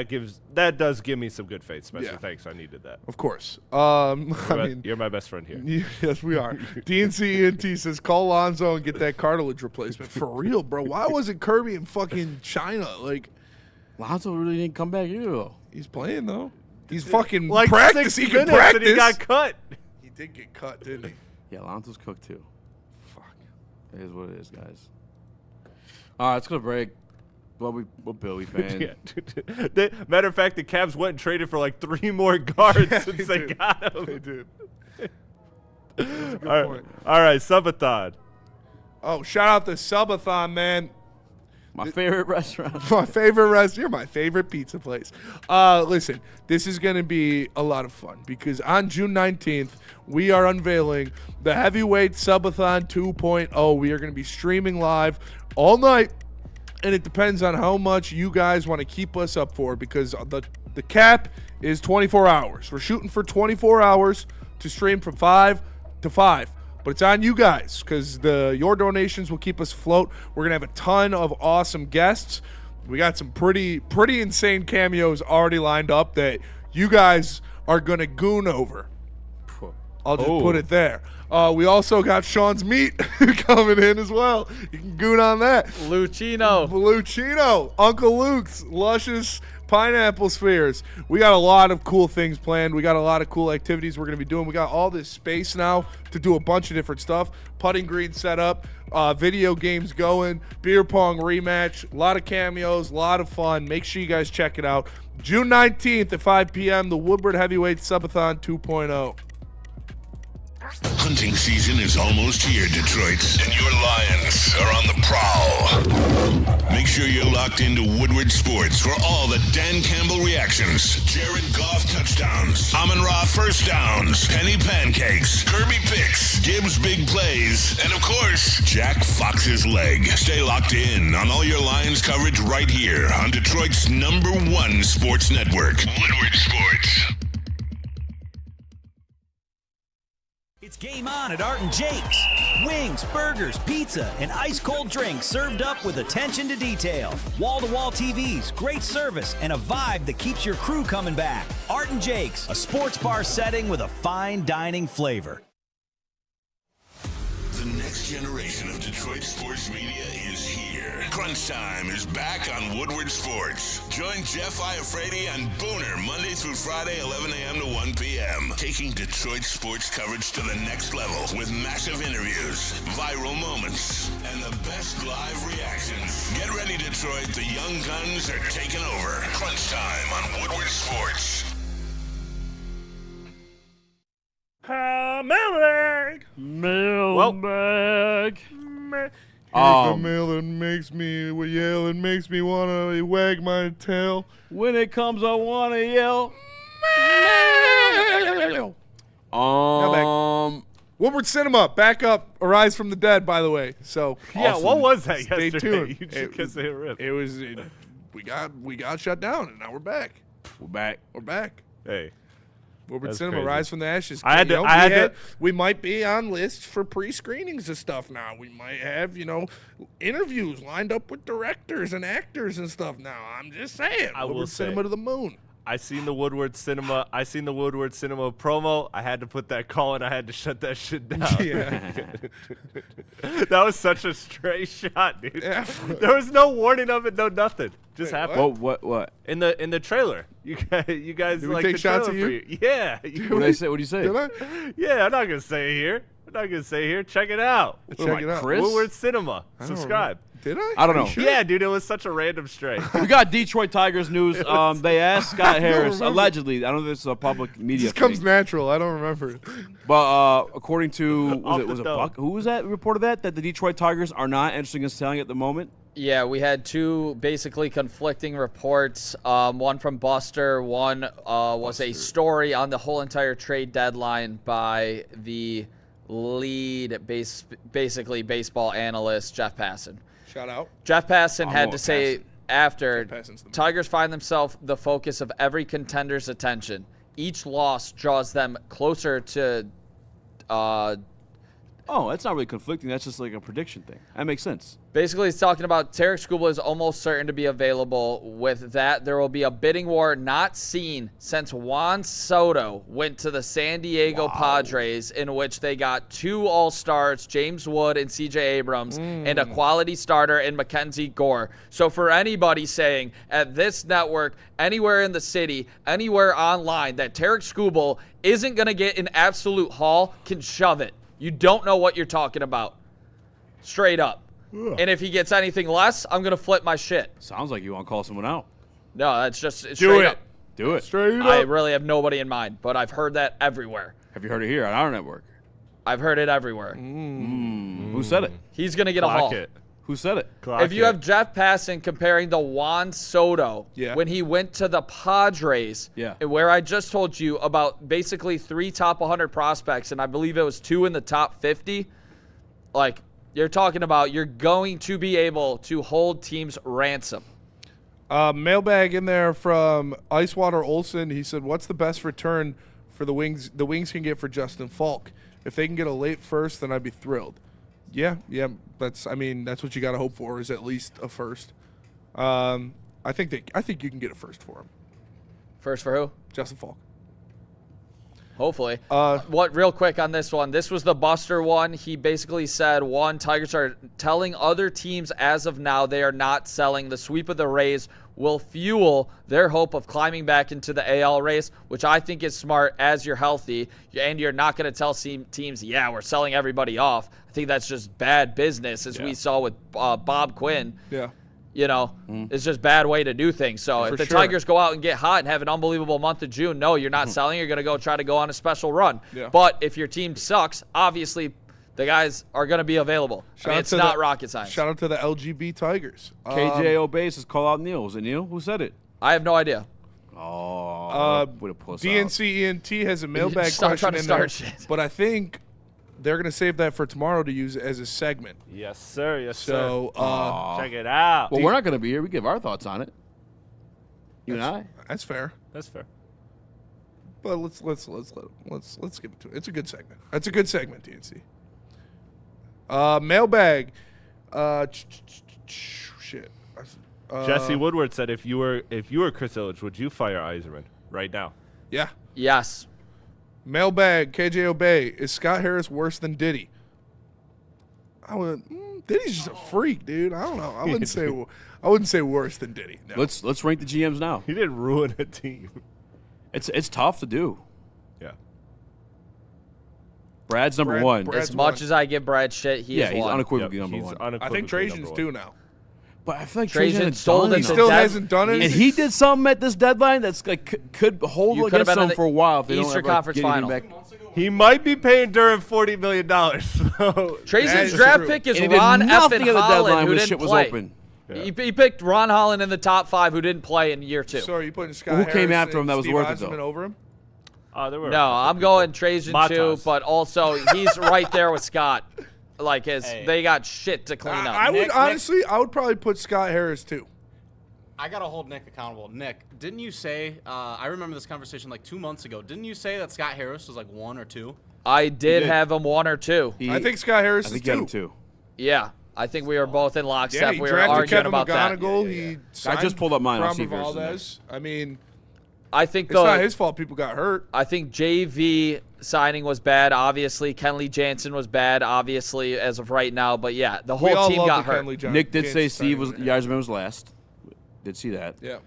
does give me some good faith, Spencer. Yeah. Thanks, I needed that. Of course. You're my best friend here. Yes, we are. DNC ENT says call Lonzo and get that cartilage replacement. For real, bro. Why wasn't Kirby in fucking China? Like, Lonzo really didn't come back either, though. He's playing though. He's fucking Like practice. 6 He can minutes practice. and he got cut. He did get cut, didn't he? Yeah, Lonzo's cooked too. Fuck. It is what it is, guys. All right, let's go to break. Well, we're Billy fans. Yeah, matter of fact, the Cavs went and traded for like 3 more guards since they got him. They did. All right, Subathon. Oh, shout out to Subathon, man. My favorite restaurant. My favorite restaurant. You're my favorite pizza place. Listen, this is going to be a lot of fun because on June 19th, we are unveiling the Heavyweight Subathon 2.0. We are going to be streaming live all night, and it depends on how much you guys want to keep us up for because the cap is 24 hours. We're shooting for 24 hours to stream from 5 to 5. But it's on you guys because your donations will keep us afloat. We're going to have a ton of awesome guests. We got some pretty insane cameos already lined up that you guys are going to goon over. I'll just put it there. We also got Sean's Meat coming in as well. You can goon on that. Lucino. Uncle Luke's Luscious Pineapple Spheres. We got a lot of cool things planned. We got a lot of cool activities we're going to be doing. We got all this space now to do a bunch of different stuff. Putting green set up, video games going, beer pong rematch, a lot of cameos, a lot of fun. Make sure you guys check it out. June 19th at 5 p.m., the Woodward Heavyweight Subathon 2.0. Hunting season is almost here, Detroit, and your Lions are on the prowl. Make sure you're locked into Woodward Sports for all the Dan Campbell reactions, Jared Goff touchdowns, Amon-Ra first downs, Penny pancakes, Kirby picks, Gibbs big plays, and of course, Jack Fox's leg. Stay locked in on all your Lions coverage right here on Detroit's #1 sports network, Woodward Sports. It's game on at Art and Jake's. Wings, burgers, pizza, and ice-cold drinks served up with attention to detail. Wall-to-wall TVs, great service, and a vibe that keeps your crew coming back. Art and Jake's, a sports bar setting with a fine dining flavor. The next generation of Detroit sports media is here. Crunch Time is back on Woodward Sports. Join Jeff Iafrate and Booner Monday through Friday, 11 a.m. to 1 p.m. Taking Detroit sports coverage to the next level with massive interviews, viral moments, and the best live reactions. Get ready, Detroit. The young guns are taking over. Crunch Time on Woodward Sports. Mailbag. Mailbag. Here's the mail that makes me yell and makes me want to wag my tail. When it comes, I want to yell. Woodward Cinema, back up, Arise from the Dead, by the way. So Yeah, what was that Stay yesterday? tuned. You just can't say it ripped. It was we got shut down and now we're back. We're back. We're back. Hey, Woodward That's Cinema, crazy. Rise from the Ashes. We might be on lists for pre-screenings of stuff now. We might have, interviews lined up with directors and actors and stuff now. I'm just saying. Woodward Cinema to the moon. I seen the Woodward Cinema promo. I had to put that call and I had to shut that shit down. Yeah. That was such a straight shot, dude. Yeah. There was no warning of it, no nothing. Just happened. What? In the trailer. You guys Did we like take the shots trailer of you? for you. Yeah. What did I say? What do you say? Did I? Yeah, I'm not gonna say it here. Check it out. Check it out. Chris? Woodward Cinema. Subscribe. Did I? I don't know. Yeah, dude, it was such a random straight. We got Detroit Tigers news. They asked Scott Harris, remember. allegedly, I don't know if this is a public media Just comes thing, natural. I don't remember it. but according to, Off the was it dome. Buck? Who was that reported that the Detroit Tigers are not interested in selling at the moment? Yeah, we had two basically conflicting reports. One from Buster. One was a story on the whole entire trade deadline by the lead basically baseball analyst, Jeff Passan. Shout out. Jeff Passan I'm had going to say after Jeff Passan's the man. Tigers find themselves the focus of every contender's attention. Each loss draws them closer to Oh, that's not really conflicting. That's just like a prediction thing. That makes sense. Basically, it's talking about Tarek Skubal is almost certain to be available. With that, there will be a bidding war not seen since Juan Soto went to the San Diego Padres, in which they got 2 All-Stars, James Wood and C.J. Abrams, and a quality starter in Mackenzie Gore. So for anybody saying at this network, anywhere in the city, anywhere online, that Tarek Skubal isn't going to get an absolute haul, can shove it. You don't know what you're talking about. Straight up. Ugh. And if he gets anything less, I'm going to flip my shit. Sounds like you want to call someone out. No, that's just straight Do it. up. Do it. Straight up. I really have nobody in mind, but I've heard that everywhere. Have you heard it here on our network? I've heard it everywhere. Who said it? He's going to get a haul. Who said it? If you have Jeff Passan comparing the Juan Soto when he went to the Padres, where I just told you about basically 3 top 100 prospects, and I believe it was 2 in the top 50, like you're talking about, you're going to be able to hold teams ransom. Mailbag in there from Icewater Olson. He said, what's the best return for the Wings can get for Justin Falk? If they can get a late first, then I'd be thrilled. Yeah, that's what you got to hope for, is at least a first. I think you can get a first for him. First for who? Justin Falk. Hopefully. Real quick on this one. This was the Buster one. He basically said, Tigers are telling other teams as of now they are not selling. The sweep of the Rays will fuel their hope of climbing back into the AL race, which I think is smart as you're healthy. And you're not going to tell teams, we're selling everybody off. I think that's just bad business, as we saw with Bob Quinn. Yeah. It's just a bad way to do things. So if the sure. Tigers go out and get hot and have an unbelievable month of June, no, you're not selling. You're going to try to go on a special run. Yeah. But if your team sucks, obviously the guys are going to be available. It's not rocket science. Shout out to the LGB Tigers. KJ Obey says call out Neil. Was it Neil? Who said it? I have no idea. Oh, what a puss DNC ENT has a mailbag Stop question trying to in start there, shit. but I think they're going to save that for tomorrow to use as a segment. Yes, sir. Yes, So, sir. Check it out. Well, we're not going to be here. We give our thoughts on it. You and I. That's fair. That's fair. But let's give it to it. It's a good segment. That's a good segment, DNC. Mailbag. Shit. Jesse Woodward said, if you were Chris Ilitch, would you fire Yzerman right now? Yeah. Yes. Mailbag. KJ Obey. Is Scott Harris worse than Diddy? Diddy's just a freak, dude. I don't know. I wouldn't say worse than Diddy. No. Let's rank the GMs now. He didn't ruin a team. It's tough to do. Yeah. Brad's number one. As much as I give Brad shit, he's unequivocally number one. I think Trajan's two now. But I feel like Trajan Trajan still hasn't done it. And he did something at this deadline that's like could hold You could've against been in them the for a while. If they Easter don't ever Conference get anything Final. back. He might be paying Durham $40 million. So Trajan's draft pick is And he did Ron nothing effing at the Holland, deadline who when didn't shit was play. open. Yeah. He picked Ron Holland in the top 5, who didn't play in year 2. So are you putting Scott Who came Harris after him and that was Steve worth it, Yzerman though? over him? There were No, I'm going Trajan too, Matas. but also he's right there with Scott. They got shit to clean up. I would probably put Scott Harris too. I got to hold Nick accountable. Nick, didn't you say, I remember this conversation like 2 months ago, didn't you say that Scott Harris was like 1 or 2? I did have him 1 or 2. I think Scott Harris is 2. 2. Yeah. I think we were both in lockstep. Yeah, he we were drafted arguing Kevin about that. McGonigal. He I just pulled up mine. I'll see if Framber yours is there. Valdez. I mean, I think it's not his fault people got hurt. I think JV signing was bad, obviously. Kenley Jansen was bad, obviously, as of right now. But, yeah, the whole team got hurt. Nick did say Steve Yzerman was last. Did see that. Yeah.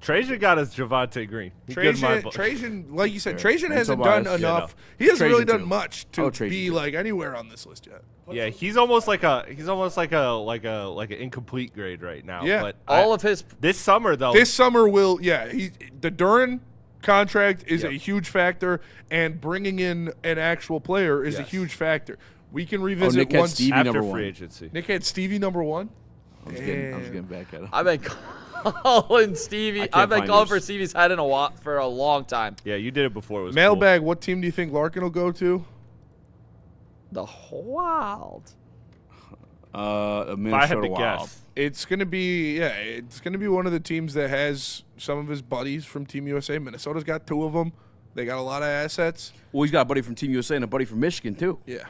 Trajan got us Javonte Green. Trajan, like you said, Trajan And hasn't Tobias. done Yeah, enough. no. He hasn't really Trajan done too. much to Oh, Trajan be too. like anywhere on this list yet. Yeah, he's almost like an incomplete grade right now. Yeah. But all of his this summer though. This summer will the Duran contract is a huge factor, and bringing in an actual player is a huge factor. We can revisit Nick had once Stevie after number free 1. agency. Nick had Stevie number 1. I was getting back at him. I've been calling Stevie. can't I've been find calling yours. for Stevie's head for a long time. Yeah, you did it before. It was Mailbag. What team do you think Larkin will go to? The Wild. If I had to guess. It's gonna be one of the teams that has some of his buddies from Team USA. Minnesota's got 2 of them. They got a lot of assets. Well, he's got a buddy from Team USA and a buddy from Michigan, too. Yeah.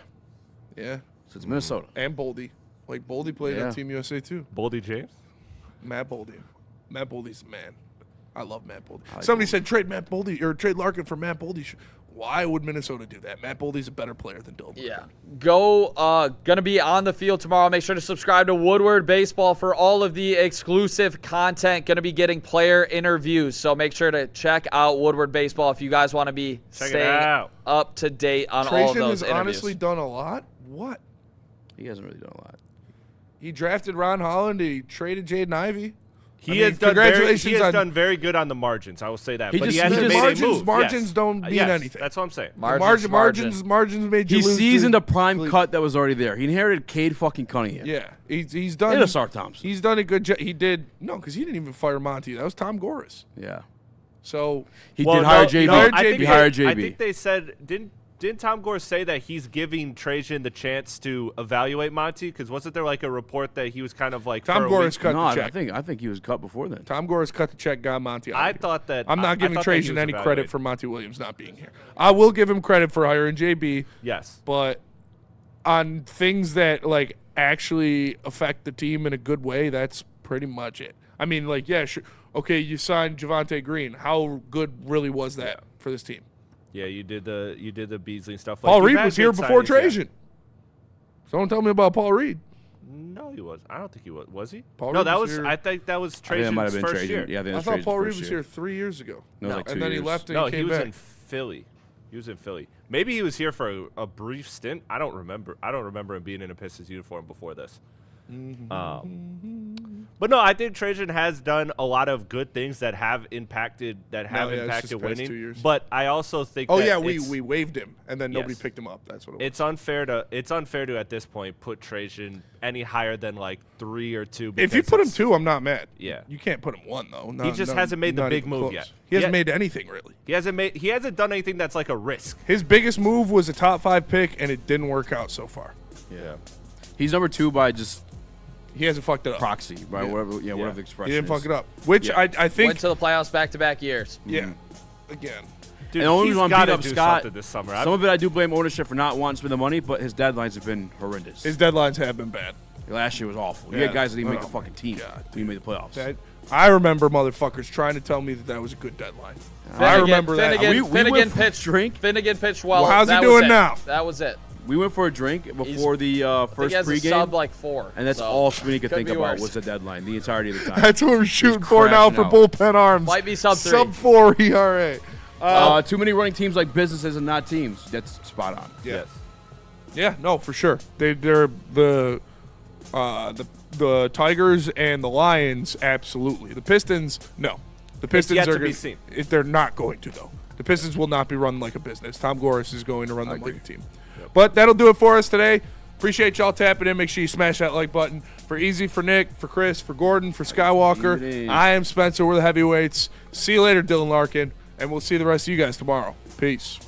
So it's Minnesota. And Boldy. Like, Boldy played on Team USA, too. Boldy James? Matt Boldy. Matt Boldy's the man. I love Matt Boldy. Somebody said trade Matt Boldy or trade Larkin for Matt Boldy. Why would Minnesota do that? Matt Boldy's a better player than Dylan. Yeah. Gonna be on the field tomorrow. Make sure to subscribe to Woodward Baseball for all of the exclusive content. Gonna be getting player interviews. So make sure to check out Woodward Baseball if you guys want to be staying up to date on all of Trajan those has interviews. honestly done a lot. What? He hasn't really done a lot. He drafted Ron Holland. He traded Jaden Ivey. He has done very good on the margins. I will say that. But he hasn't made any moves. Margins don't mean anything. That's what I'm saying. Margins made you He lose. seasoned a prime cut that was already there. He inherited Cade fucking Cunningham. Yeah, he's done. And Asar Thompson. He's done a good job. He did because he didn't even fire Monty. That was Tom Goris. Yeah. So he did hire JB. He hired JB. I think they said didn't Tom Gore say that he's giving Trajan the chance to evaluate Monty? Because wasn't there like a report that he was kind of like Tom Goris cut the check. I think he was cut before then. Tom Goris cut the check, got Monty. I thought that I'm not giving I thought that he Trajan was any credit evaluated. for Monty Williams not being here. I will give him credit for hiring JB. Yes, but on things that like actually affect the team in a good way, that's pretty much it. I mean, like, yeah, sure. Okay, you signed Javonte Green. How good really was that for this team? Yeah, you did the Beasley and stuff. Paul Like, Reed was here before Trajan. So don't tell me about Paul Reed. No, he was. I don't think he was. Was he? Paul no, Reed that was was. here. I think that was I think that might have Trajan's been first Trajan. year. Yeah, I think I that's thought Trajan's Paul first Reed was year. here 3 years ago. No, it was like 2 and then years. he left and No, he came was back. in Philly. He was in Philly. Maybe he was here for a brief stint. I don't remember. I don't remember him being in a Pistons uniform before this. But no, I think Trajan has done a lot of good things that have impacted it's just past winning. 2 years. But I also think we waived him and then nobody Yes. picked him up. That's what it was. it's unfair to at this point put Trajan any higher than like 3 or 2. If you put him 2, I'm not mad. Yeah. You can't put him 1 though. He just hasn't made the not big even move close. yet. He hasn't made anything really. He hasn't done anything that's like a risk. His biggest move was a top 5 pick, and it didn't work out so far. Yeah. He's number 2 by just he hasn't fucked it up. Proxy, by whatever the expression He didn't is. fuck it up. Which I think went to the playoffs back-to-back years. Yeah. Again. Dude, and the only he's reason I'm gotta beating up do Scott, something this summer. some of it I do blame ownership for not wanting to spend the money, but his deadlines have been horrendous. His deadlines have been bad. Last year was awful. You Yeah. had guys that didn't make the Oh, fucking team. He made the playoffs. I remember motherfuckers trying to tell me that was a good deadline. I remember that. Finnegan pitched well. Well, how's he That doing was it. now? That was it. We went for a drink before the first he has a pregame. sub like 4. And that's so all Sweeney could could think be about worse. was the deadline the entirety of the time. That's what we're shooting Just for now for crashing out. bullpen arms. Might be sub 3. Sub 4 ERA. Too many running teams like businesses and not teams. That's spot on. Yeah. Yeah, no, for sure. They're the Tigers and the Lions, absolutely. The Pistons, no. The Pistons yet are to be gonna- seen. They're not going to though. The Pistons will not be run like a business. Tom Goris is going to run them like a team. But that'll do it for us today. Appreciate y'all tapping in. Make sure you smash that like button. For Easy, for Nick, for Chris, for Gordon, for Skywalker. I am Spencer. We're the Heavyweights. See you later, Dylan Larkin. And we'll see the rest of you guys tomorrow. Peace.